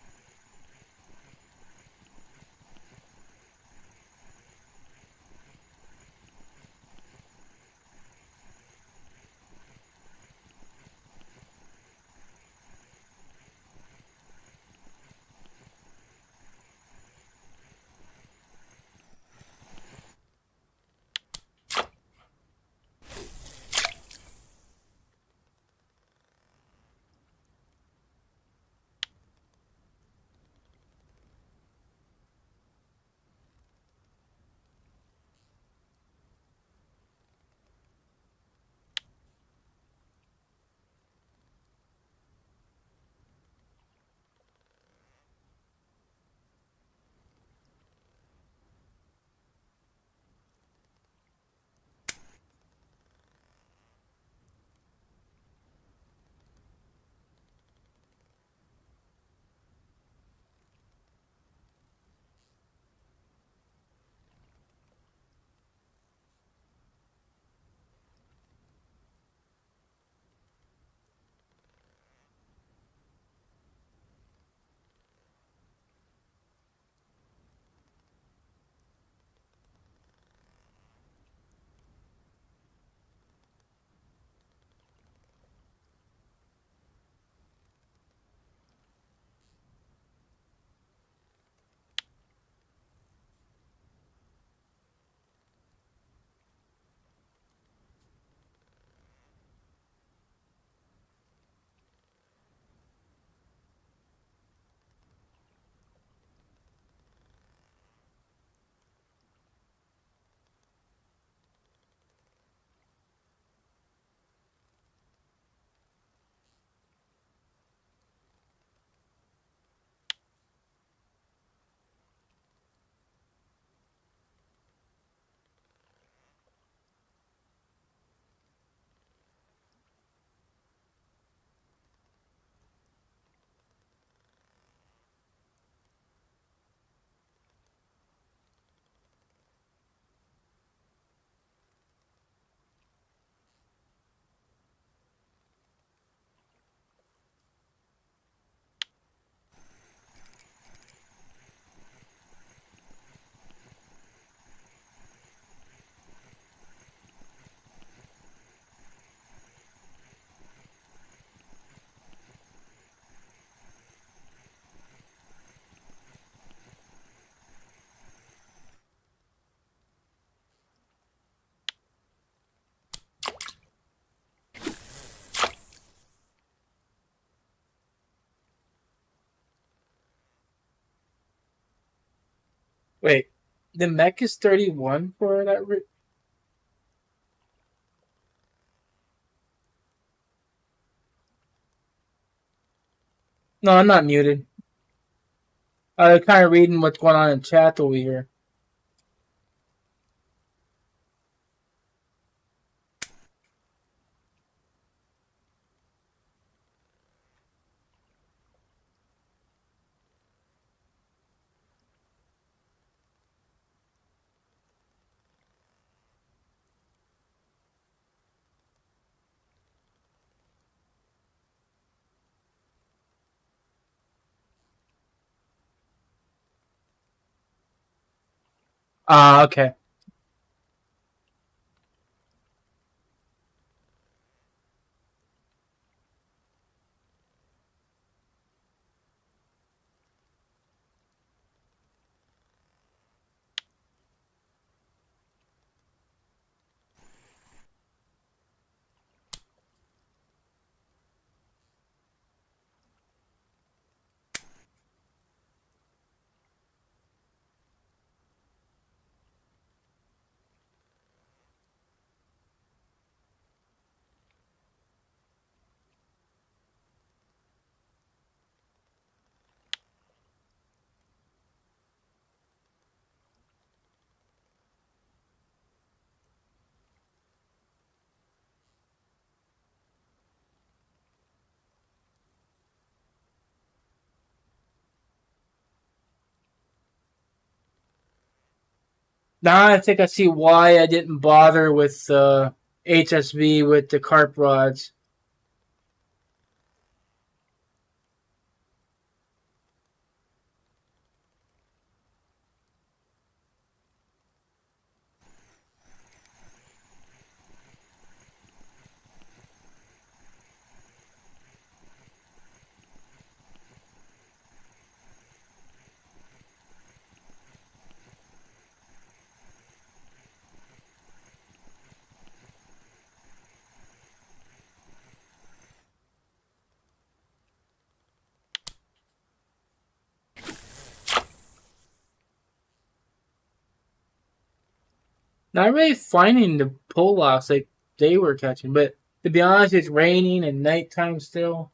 S1: Wait, the mech is 31 for that. No, I'm not muted. I'm kind of reading what's going on in chat over here. Ah, okay. Now I think I see why I didn't bother with HSV with the carp rods. Not really finding the pull locks like they were catching, but to be honest, it's raining and nighttime still.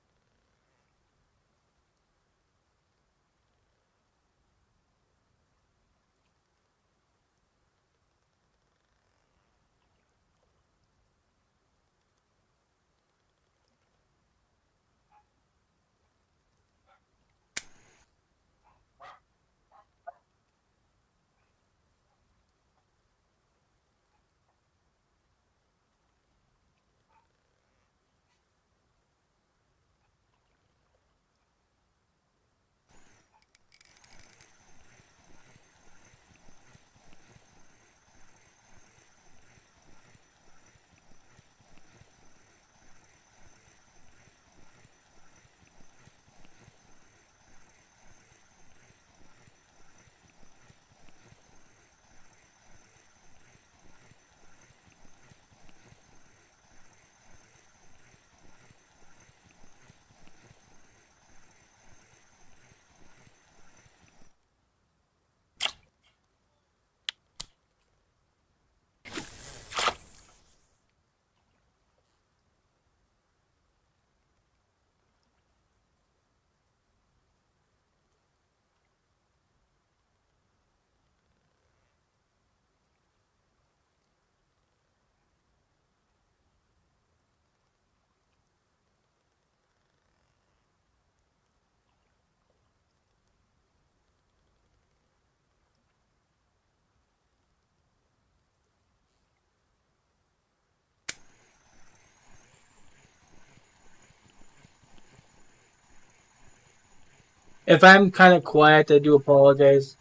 S1: If I'm kind of quiet, I do apologize.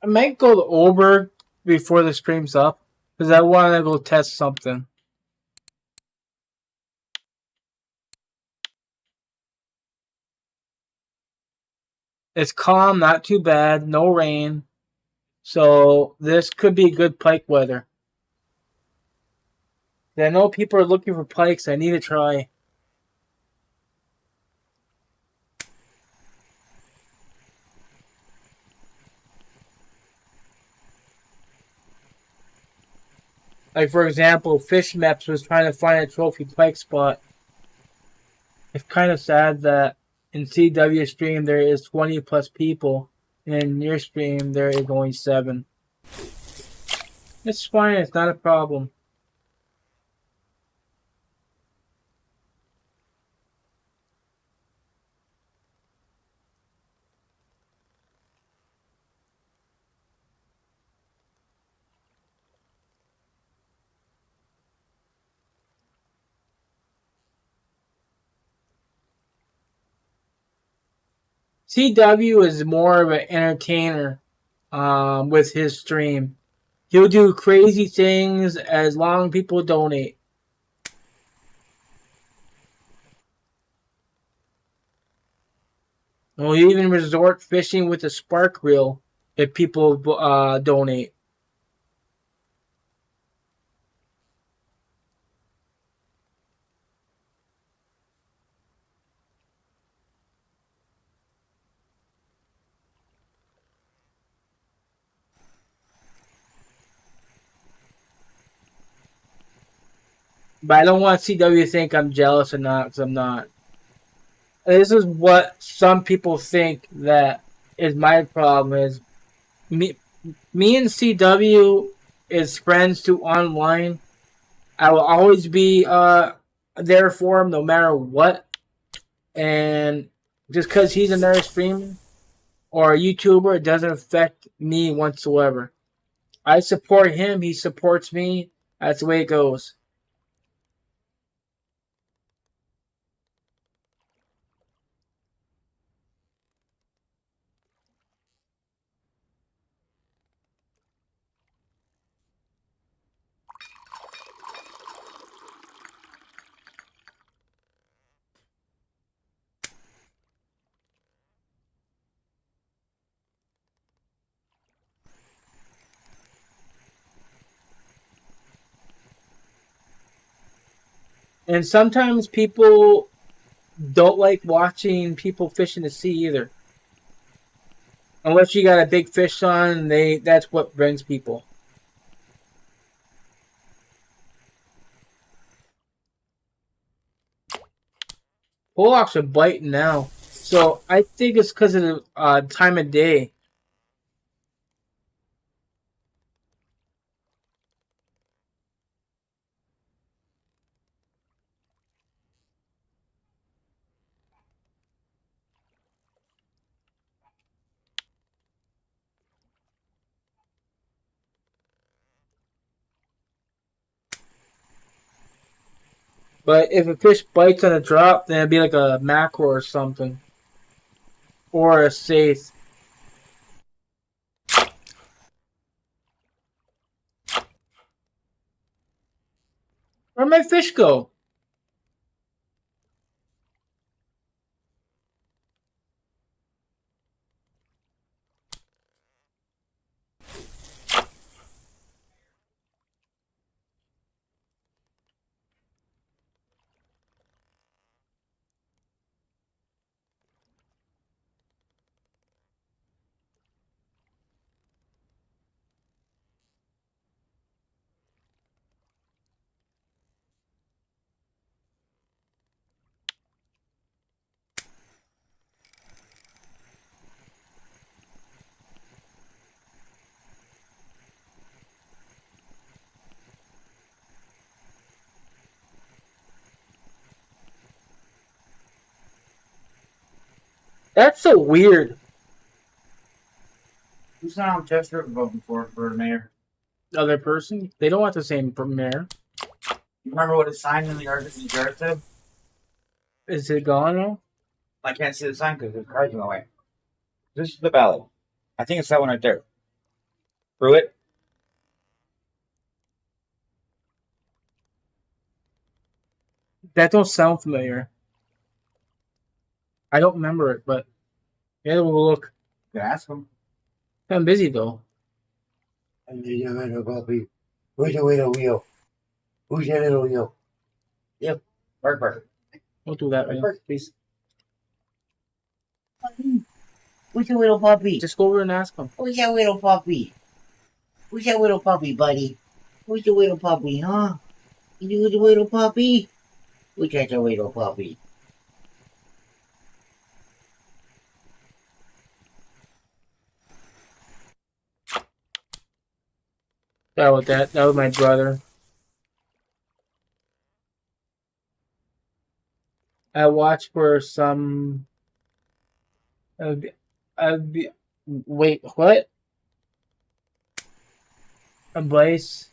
S1: I might go to Oberg before the stream's up because I want to go test something. It's calm, not too bad, no rain. So this could be good pike weather. I know people are looking for pikes. I need to try. Like, for example, Fish Maps was trying to find a trophy pike spot. It's kind of sad that in CW stream there is 20 plus people, and in your stream there is only 7. It's fine, it's not a problem. CW is more of an entertainer with his stream. He'll do crazy things as long as people donate. He'll even resort fishing with a spark reel if people donate. But I don't want CW to think I'm jealous or not, because I'm not. This is what some people think that is my problem. Is me and CW is friends through online. I will always be there for him no matter what. And just because he's another streamer or a YouTuber, it doesn't affect me whatsoever. I support him. He supports me. That's the way it goes. And sometimes people don't like watching people fish in the sea either. Unless you got a big fish on, that's what brings people. Polacks are biting now. So I think it's because of the time of day. But if a fish bites on a drop, then it'd be like a mackerel or something. Or a saithe. Where'd my fish go? That's so weird.
S3: Who's not on Chester voting for mayor?
S1: The other person? They don't want the same mayor.
S3: You remember what it signed in the yard said?
S1: Is it gone now?
S3: I can't see the sign because the car's in the way. This is the ballot. I think it's that one right there. Pruitt?
S1: That don't sound familiar. I don't remember it, but yeah, we'll look.
S3: You can ask him.
S1: I'm busy though.
S4: And then you little puppy. Who's the little wheel? Who's the little wheel?
S3: Yep. Bark, bark.
S1: Don't do that right now, please.
S4: Who's the little puppy?
S1: Just go over and ask him.
S4: Who's that little puppy? Who's that little puppy, buddy? Who's the little puppy, huh? You the little puppy? Who's that the little puppy?
S1: That was that. That was my brother. I watched for some. Wait, what? Advice,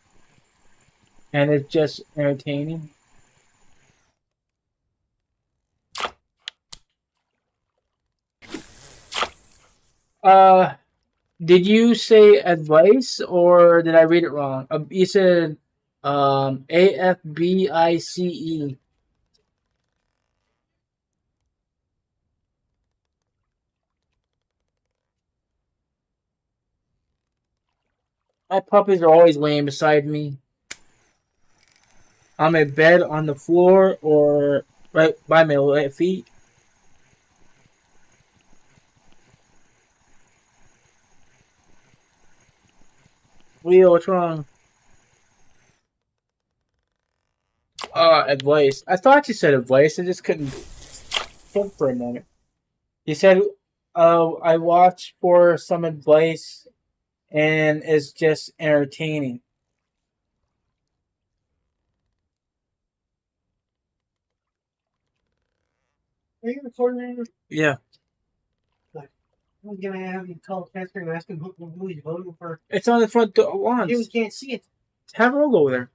S1: and it's just entertaining. Did you say advice or did I read it wrong? You said AFBICE. My puppies are always laying beside me. On my bed, on the floor, or right by my feet. Leo, what's wrong? Advice. I thought you said advice. I just couldn't think for a moment. You said, I watched for some advice, and it's just entertaining.
S2: Are you recording it?
S1: Yeah.
S2: I'm gonna have you call Chester and ask him who he's voting for.
S1: It's on the front door once.
S2: You can't see it.
S1: Have her go there.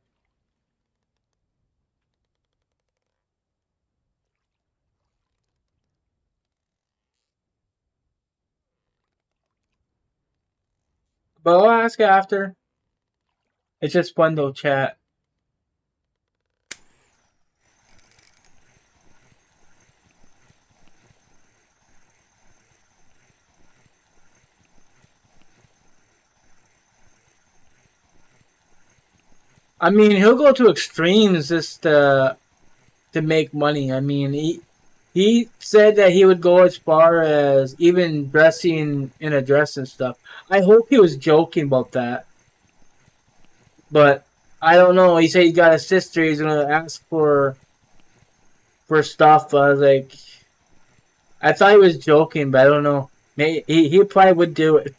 S1: But I'll ask after. It's just fun to chat. I mean, he'll go to extremes just to make money. I mean, he said that he would go as far as even dressing in a dress and stuff. I hope he was joking about that. But I don't know. He said he got a sister. He's gonna ask for stuff. I was like, I thought he was joking, but I don't know. Maybe he probably would do it.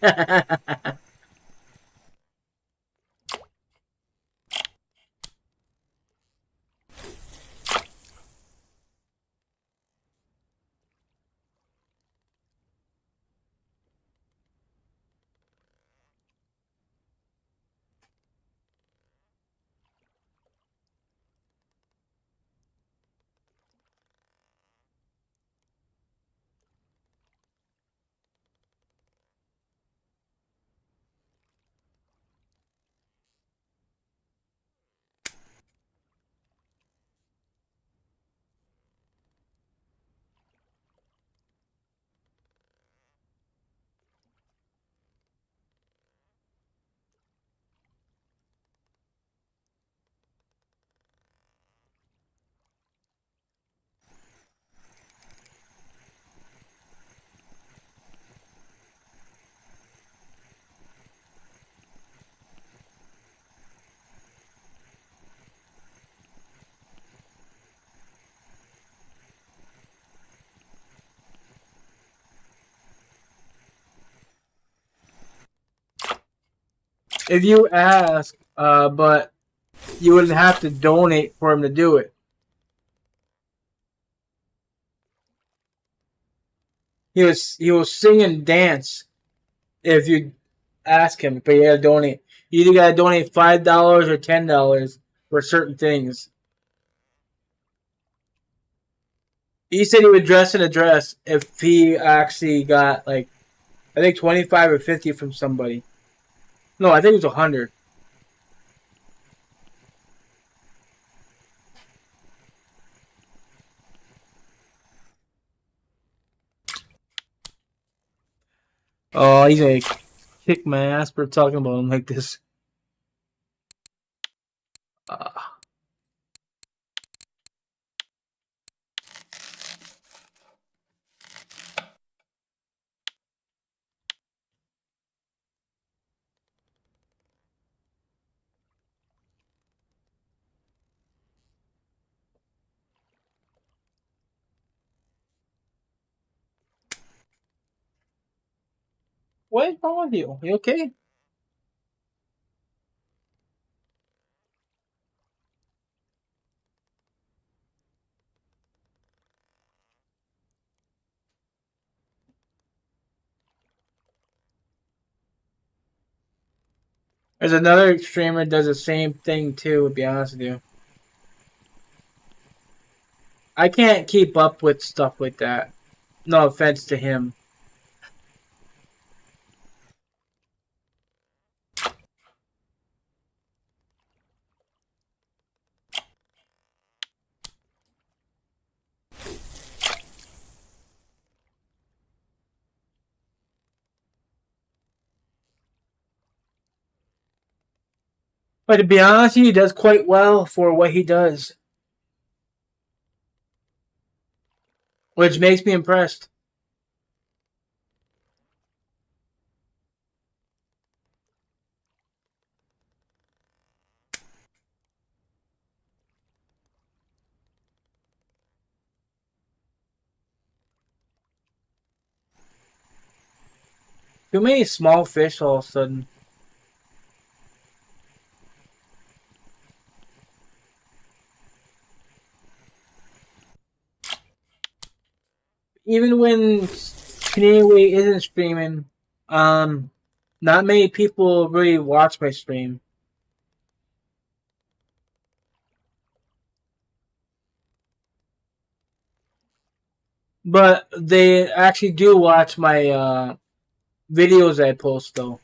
S1: If you ask, but you wouldn't have to donate for him to do it. He will sing and dance if you ask him, but you gotta donate. You either gotta donate $5 or $10 for certain things. He said he would dress in a dress if he actually got like I think 25 or 50 from somebody. No, I think it was 100. Oh, he's gonna kick my ass for talking about him like this. What is wrong with you? You okay? There's another streamer that does the same thing too, to be honest with you. I can't keep up with stuff like that. No offense to him. But to be honest, he does quite well for what he does. Which makes me impressed. Too many small fish all of a sudden. Even when Canadian Way isn't streaming, not many people really watch my stream. But they actually do watch my videos I post though.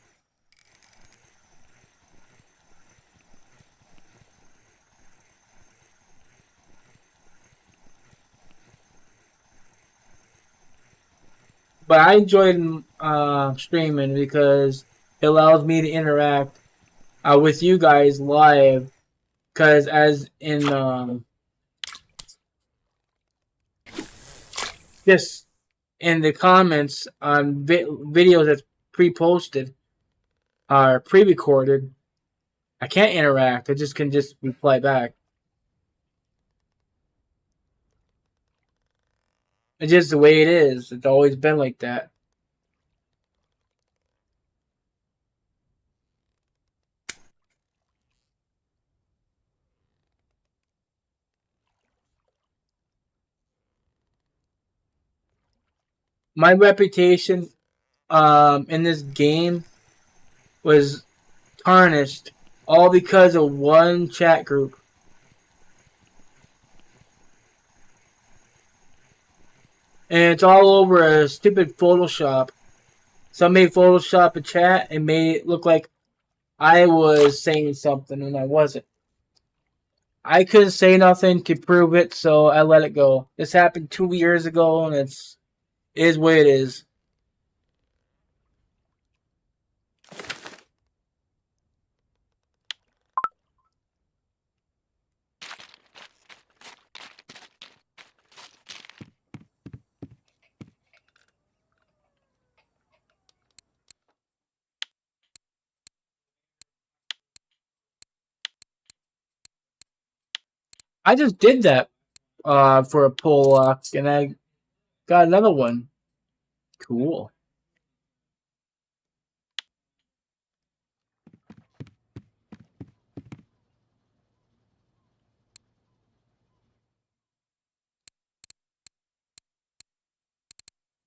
S1: But I enjoy streaming because it allows me to interact with you guys live. Because as in just in the comments on videos that's pre-posted or pre-recorded, I can't interact. I just can reply back. It's just the way it is. It's always been like that. My reputation in this game was tarnished all because of one chat group. And it's all over a stupid Photoshop. Somebody Photoshopped a chat and made it look like I was saying something and I wasn't. I couldn't say nothing to prove it, so I let it go. This happened 2 years ago, and it is what it is. I just did that for a pull lock, and I got another one. Cool.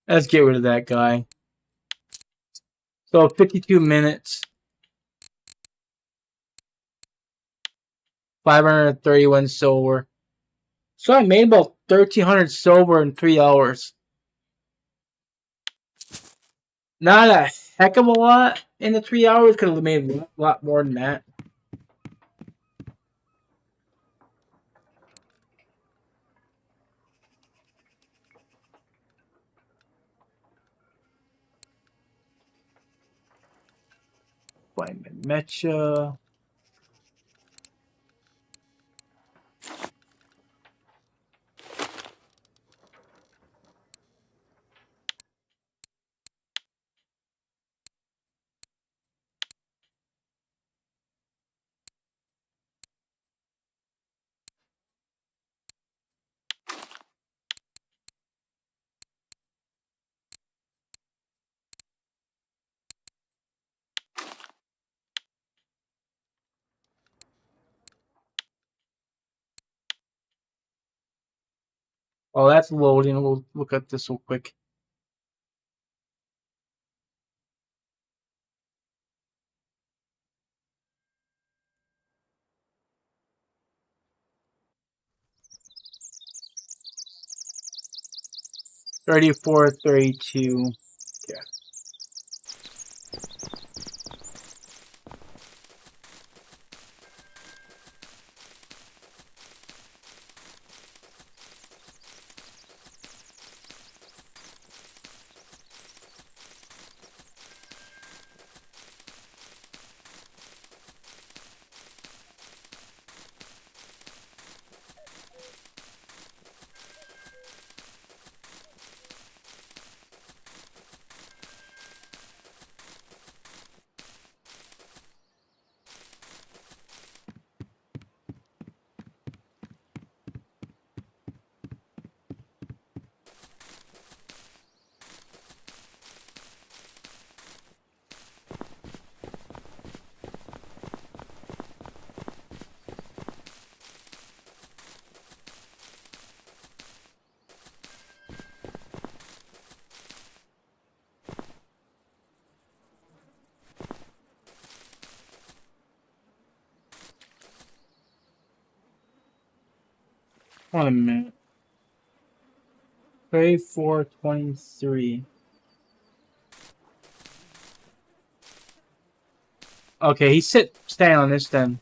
S1: Let's get rid of that guy. So 52 minutes. 531 silver. So I made about 1,300 silver in 3 hours. Not a heck of a lot, in the 3 hours. Could have made a lot more than that. Vitamin Mecha. Oh, that's loading. We'll look at this real quick. $34, $32. Yeah. Hold on a minute. 34, 23. Okay, he's staying on this then.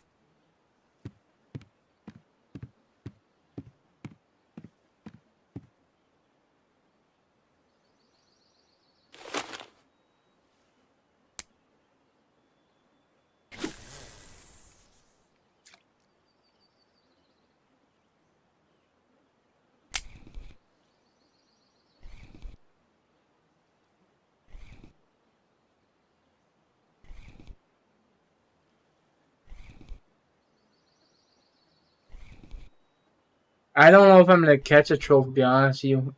S1: I don't know if I'm gonna catch a trophy, to be honest with you.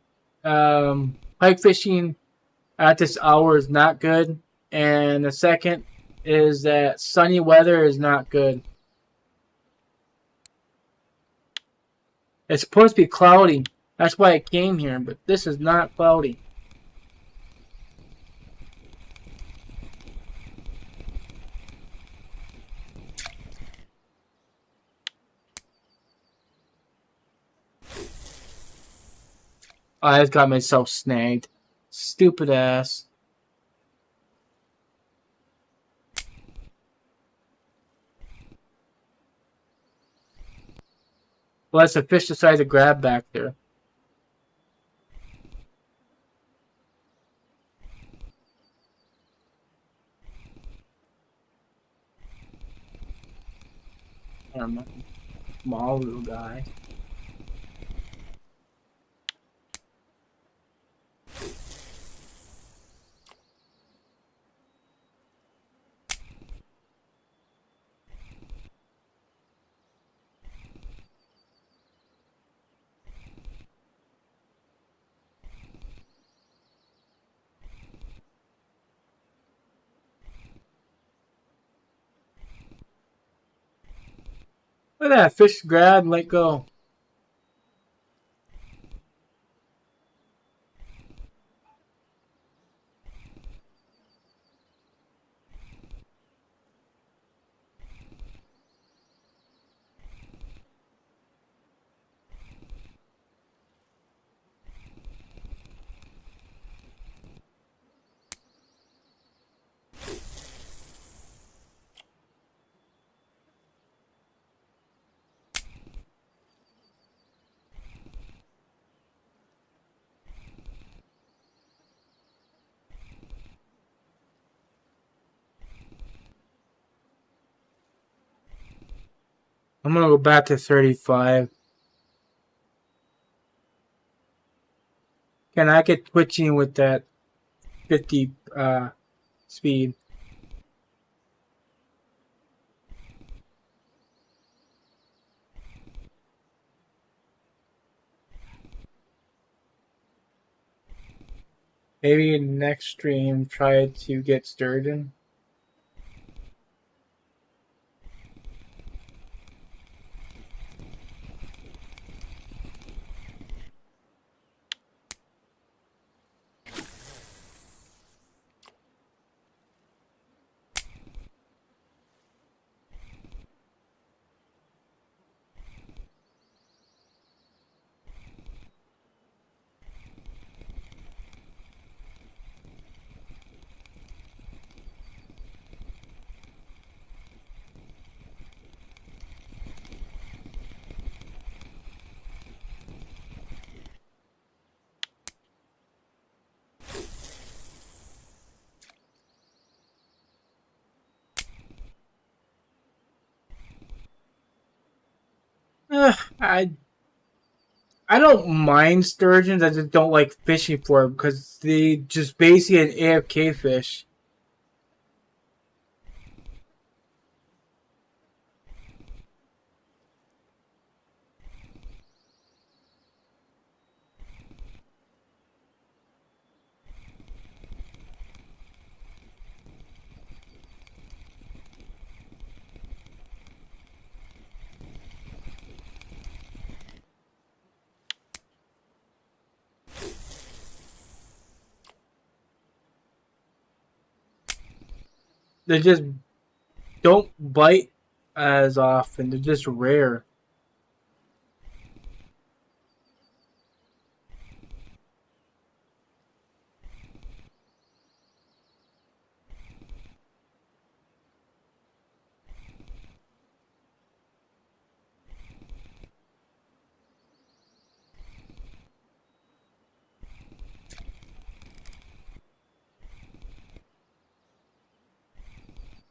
S1: Pike fishing at this hour is not good, and the second is that sunny weather is not good. It's supposed to be cloudy. That's why I came here, but this is not cloudy. I just got myself snagged. Stupid ass. Well, that's a fish decided to grab back there. Small little guy. Look at that fish grab and let go. I'm gonna go back to 35. Can I get twitching with that 50 speed? Maybe in the next stream try to get sturgeon. I don't mind sturgeons. I just don't like fishing for them because they just basically an AFK fish. They just don't bite as often. They're just rare.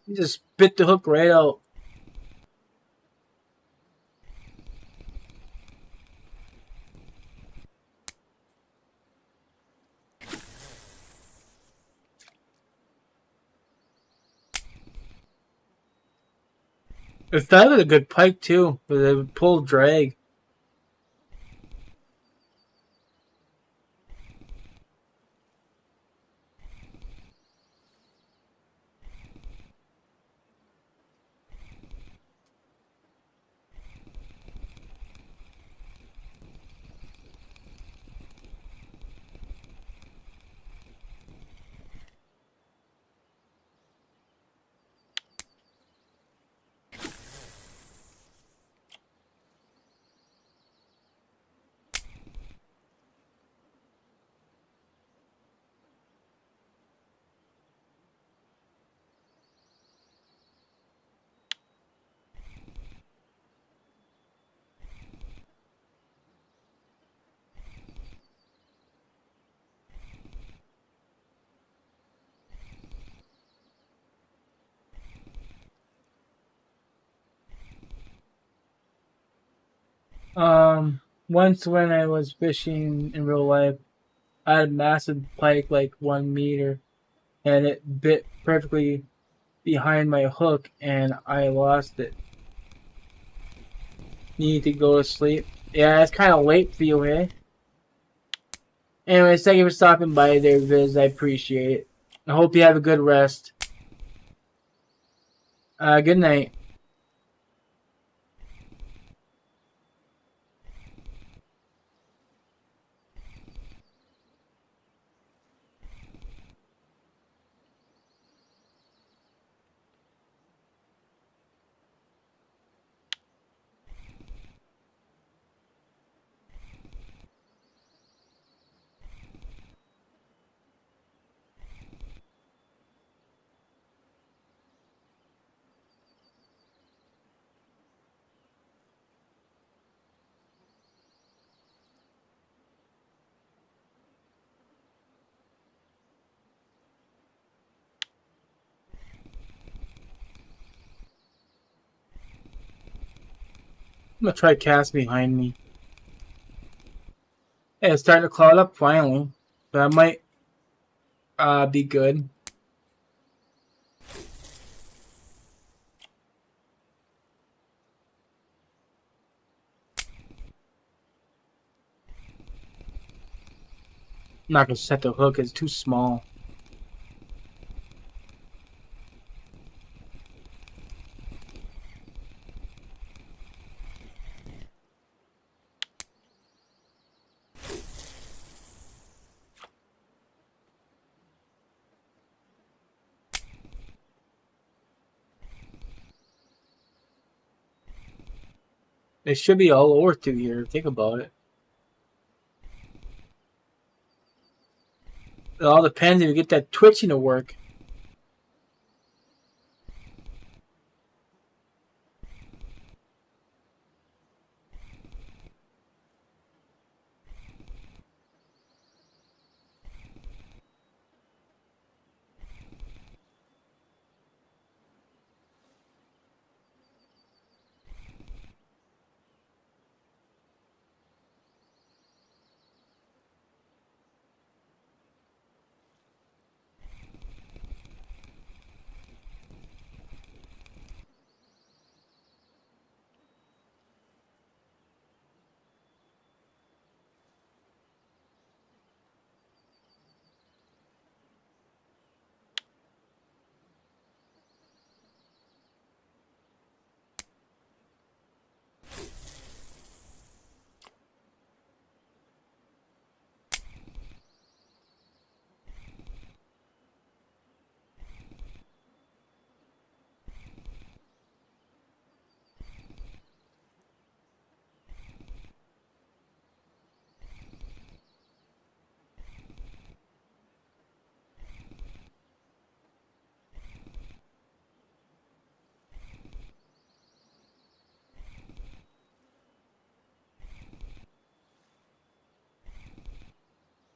S1: You just spit the hook right out. If that was a good pike too, with a pull drag. Once when I was fishing in real life, I had a massive pike, like 1 meter, and it bit perfectly behind my hook, and I lost it. Need to go to sleep. Yeah, it's kind of late for you, eh? Anyways, thank you for stopping by there, Viz. I appreciate it. I hope you have a good rest. Good night. I'm gonna try cast behind me. Hey, it's starting to cloud up finally. That might be good. I'm not gonna set the hook, it's too small. It should be all over through here, think about it. It all depends if you get that twitching to work.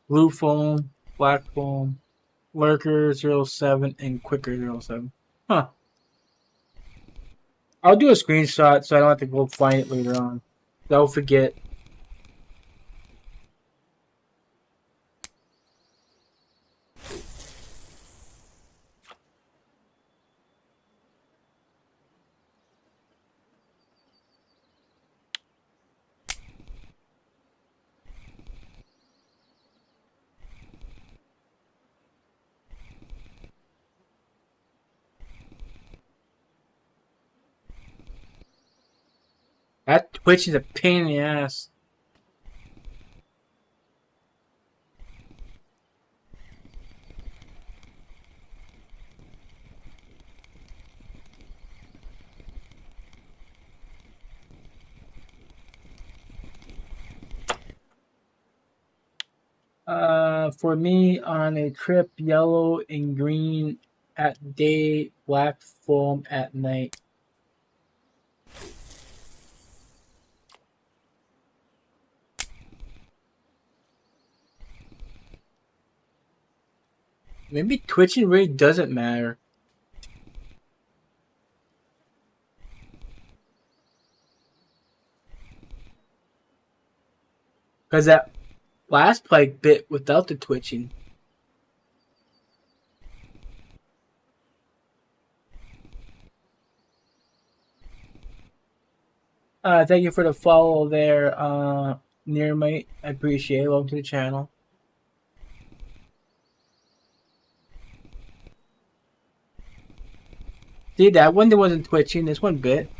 S1: Blue foam, black foam, lurker 07, and quicker 07. Huh. I'll do a screenshot so I don't have to go find it later on. I'll forget. That twitch is a pain in the ass. For me, on a trip, yellow and green at day, black foam at night. Maybe twitching really doesn't matter. Because that last plague bit without the twitching. Thank you for the follow there, near mate. I appreciate it. Welcome to the channel. See, that one that wasn't twitching. This one bit.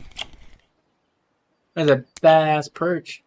S1: That's a badass perch.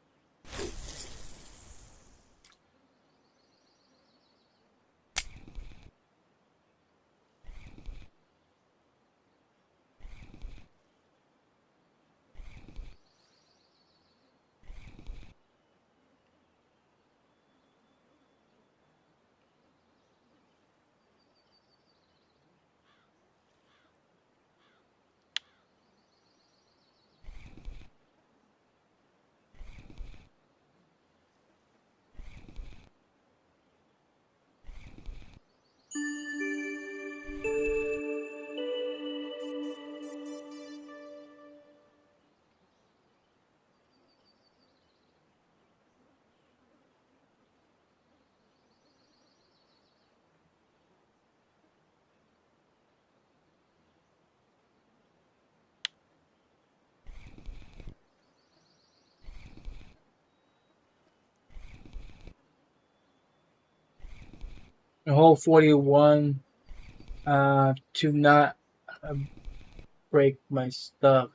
S1: hole 41 to not break my stuff.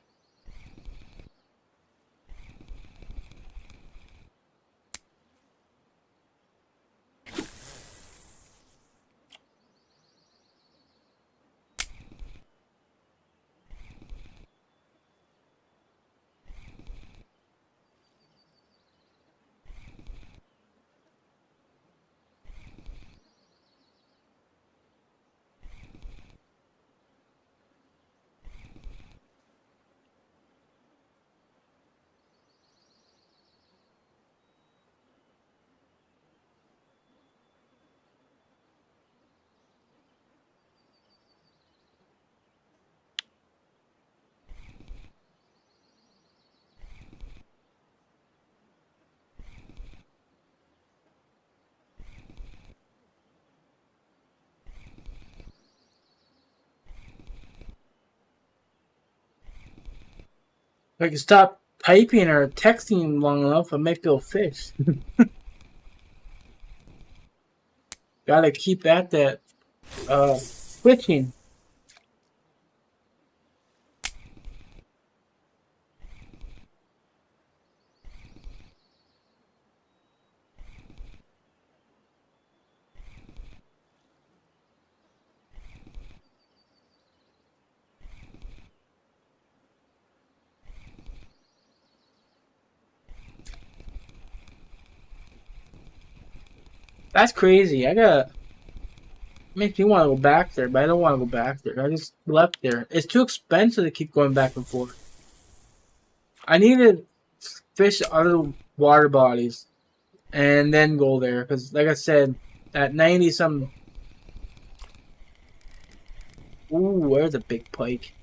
S1: If I can stop typing or texting long enough, I might be able to fish. Gotta keep at that switching. That's crazy. Makes me want to go back there, but I don't want to go back there. I just left there. It's too expensive to keep going back and forth. I need to fish other water bodies and then go there. Because, like I said, at 90 some. Ooh, where's a big pike?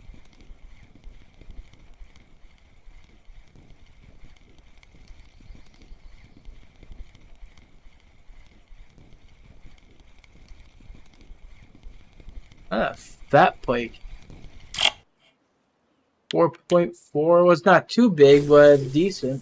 S1: Ah, fat pike. 4.4 was not too big, but decent.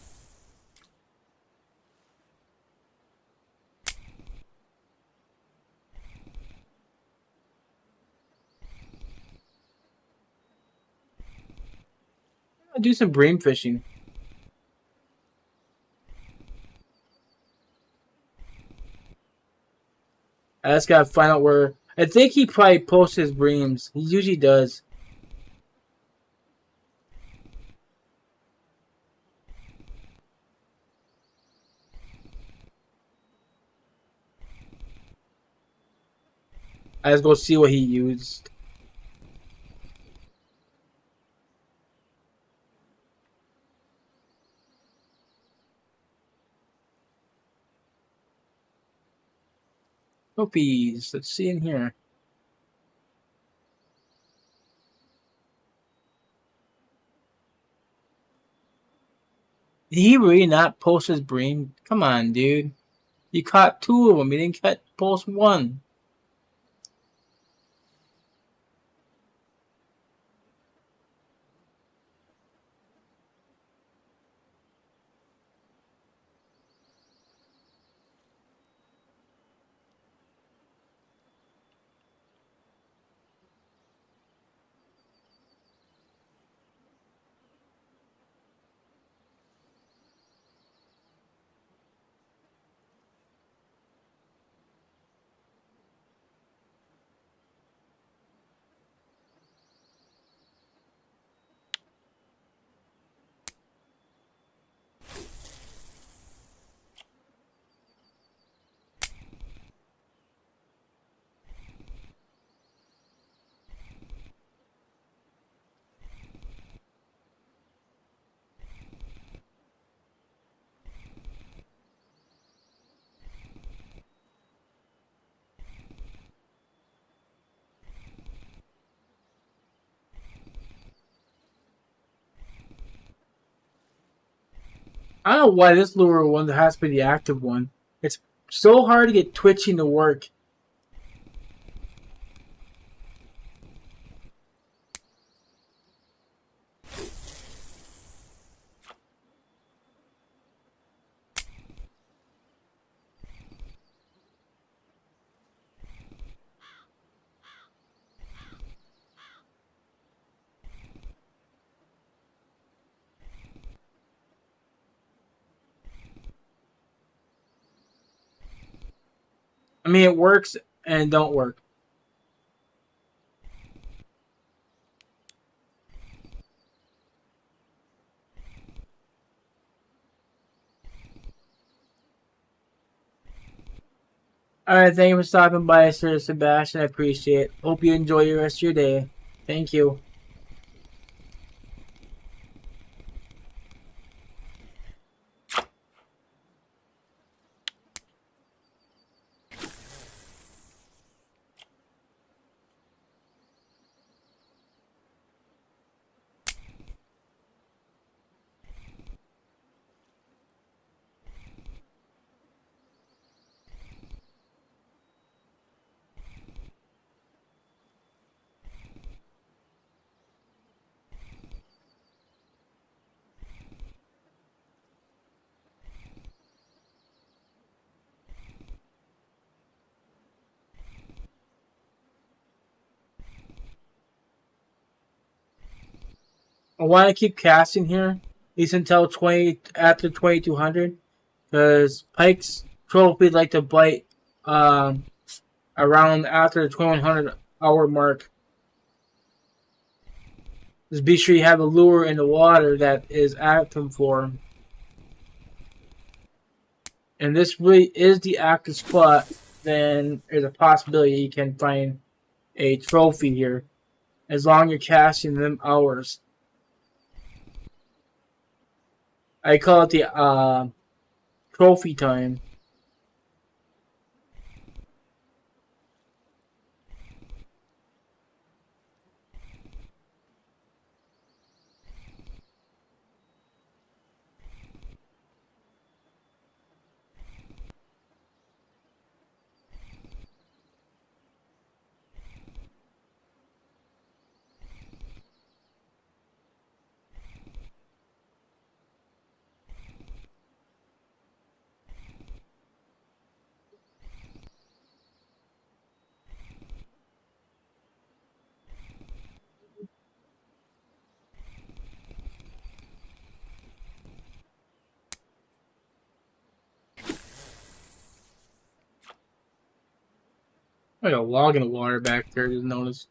S1: I'll do some bream fishing. I just gotta find out where. I think he probably posts his breams. He usually does. I just go see what he used. Puppies. Let's see in here. Did he really not post his bream? Come on, dude. You caught 2 of them. You didn't post 1. I don't know why this lure one has to be the active one. It's so hard to get twitching to work. I mean, it works and don't work. Alright, thank you for stopping by, Sir Sebastian. I appreciate it. Hope you enjoy the rest of your day. Thank you. I want to keep casting here, at least until after 2200, because Pike's trophy like to bite around after the 2100 hour mark. Just be sure you have a lure in the water that is active for him. And this really is the active spot, then there's a possibility you can find a trophy here, as long as you're casting them hours. I call it the trophy time. I got a log in the water back there, just noticed.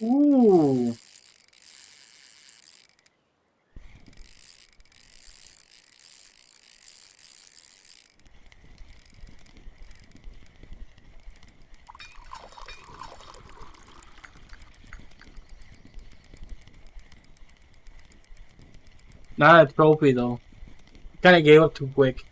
S1: Ooh. Not a trophy though. Kind of gave up too quick.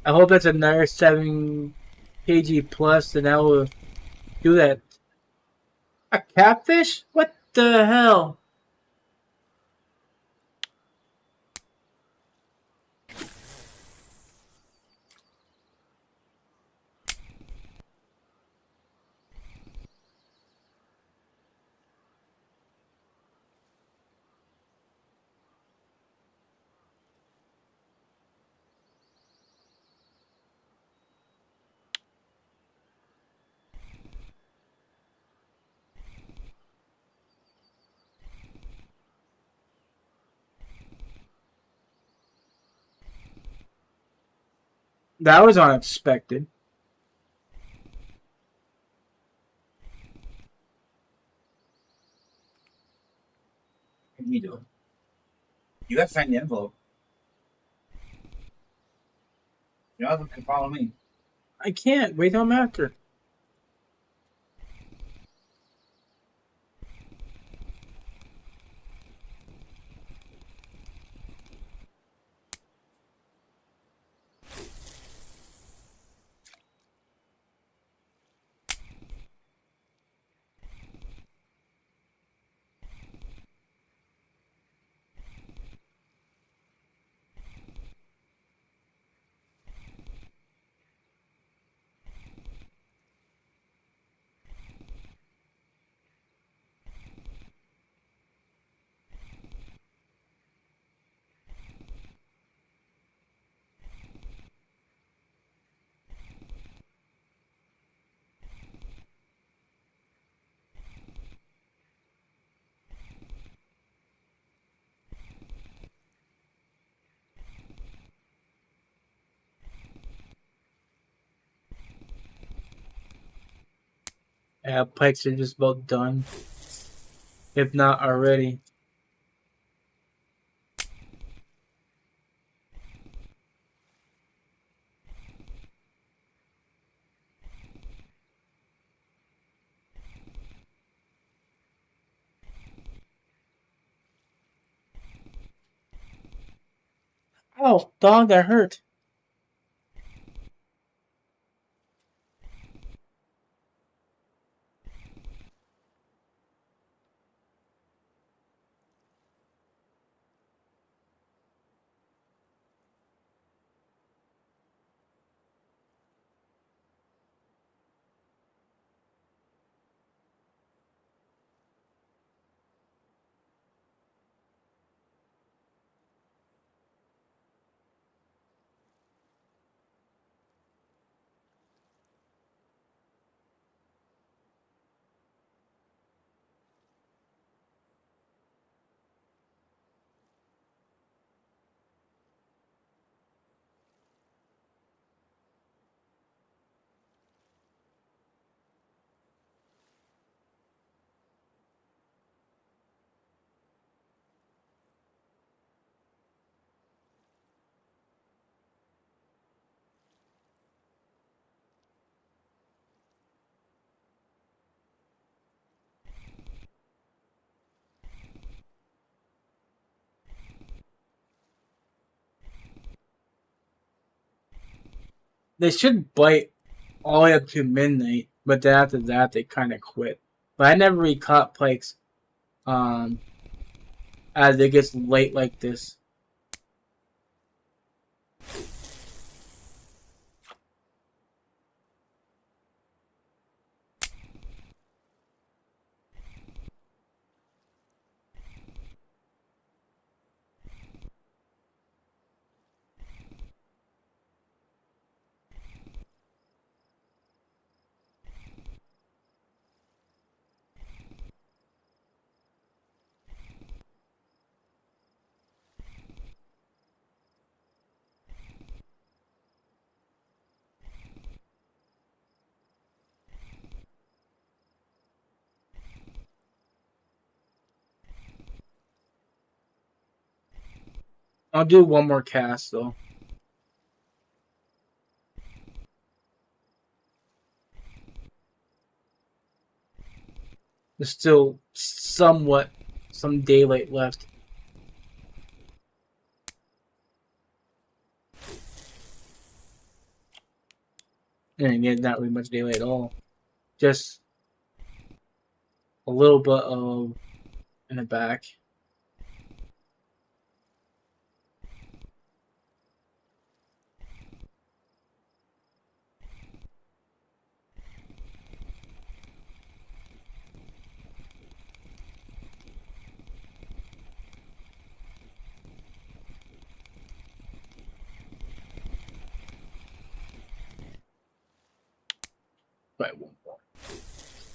S1: I hope that's another 7 kg plus, and that will do that. A catfish? What the hell? That was unexpected.
S3: What are you doing? You got to sign the envelope. You also can follow me.
S1: I can't. Wait till I'm after. Yeah, pikes are just about done. If not already. Oh, dog, that hurt. they should bite all the way up to midnight, but then after that they kind of quit. But I never really caught pikes as it gets late like this. I'll do one more cast though. There's still somewhat some daylight left. And again, not really much daylight at all. Just a little bit of in the back. Right, one more.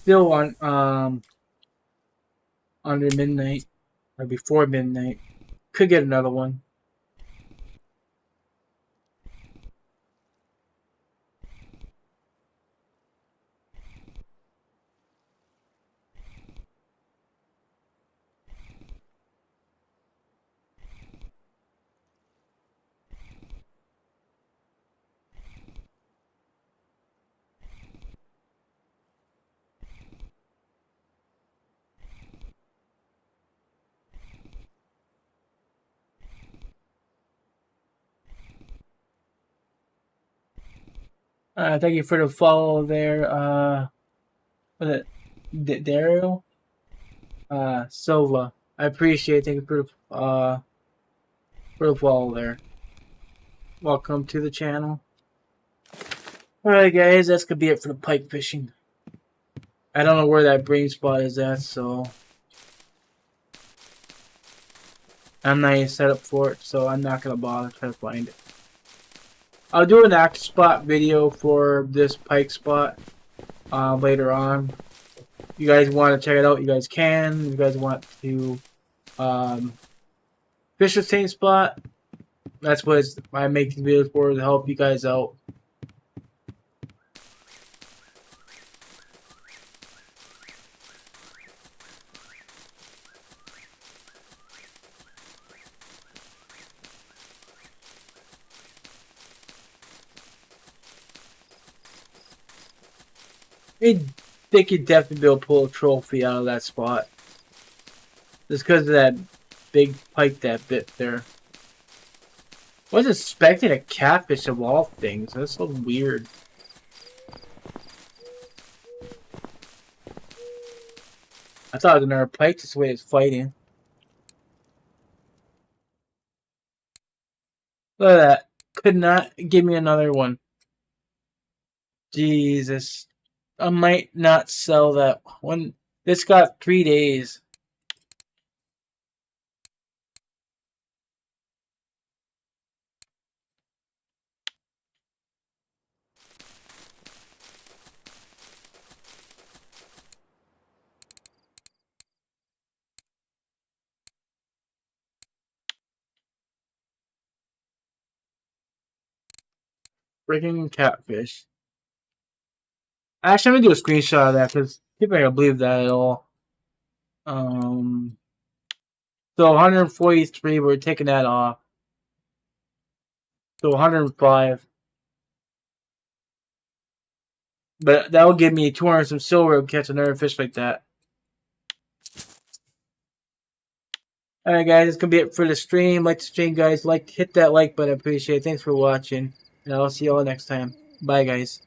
S1: Still on under midnight or before midnight. Could get another one. Thank you for the follow there. Was it Daryl? Silva. I appreciate it. Thank you for the follow there. Welcome to the channel. Alright guys, that's gonna be it for the pike fishing. I don't know where that brain spot is at, so I'm not even set up for it, so I'm not gonna bother trying to find it. I'll do an active spot video for this pike spot later on. If you guys want to check it out, you guys can. If you guys want to fish the same spot, that's what I make these videos for, to help you guys out. They could definitely be able to pull a trophy out of that spot. Just because of that big pike that bit there. I was expecting a catfish of all things. That's so weird. I thought it was another pike just the way it's fighting. Look at that. Could not give me another one. Jesus. I might not sell that one. This got 3 days. Freaking catfish. Actually, I'm gonna do a screenshot of that because people ain't gonna believe that at all. So 143, we're taking that off. So 105. But that will give me 200 some silver to catch another fish like that. Alright guys, that's gonna be it for the stream. Like the stream, guys. Hit that like button. I appreciate it. Thanks for watching. And I'll see you all next time. Bye, guys.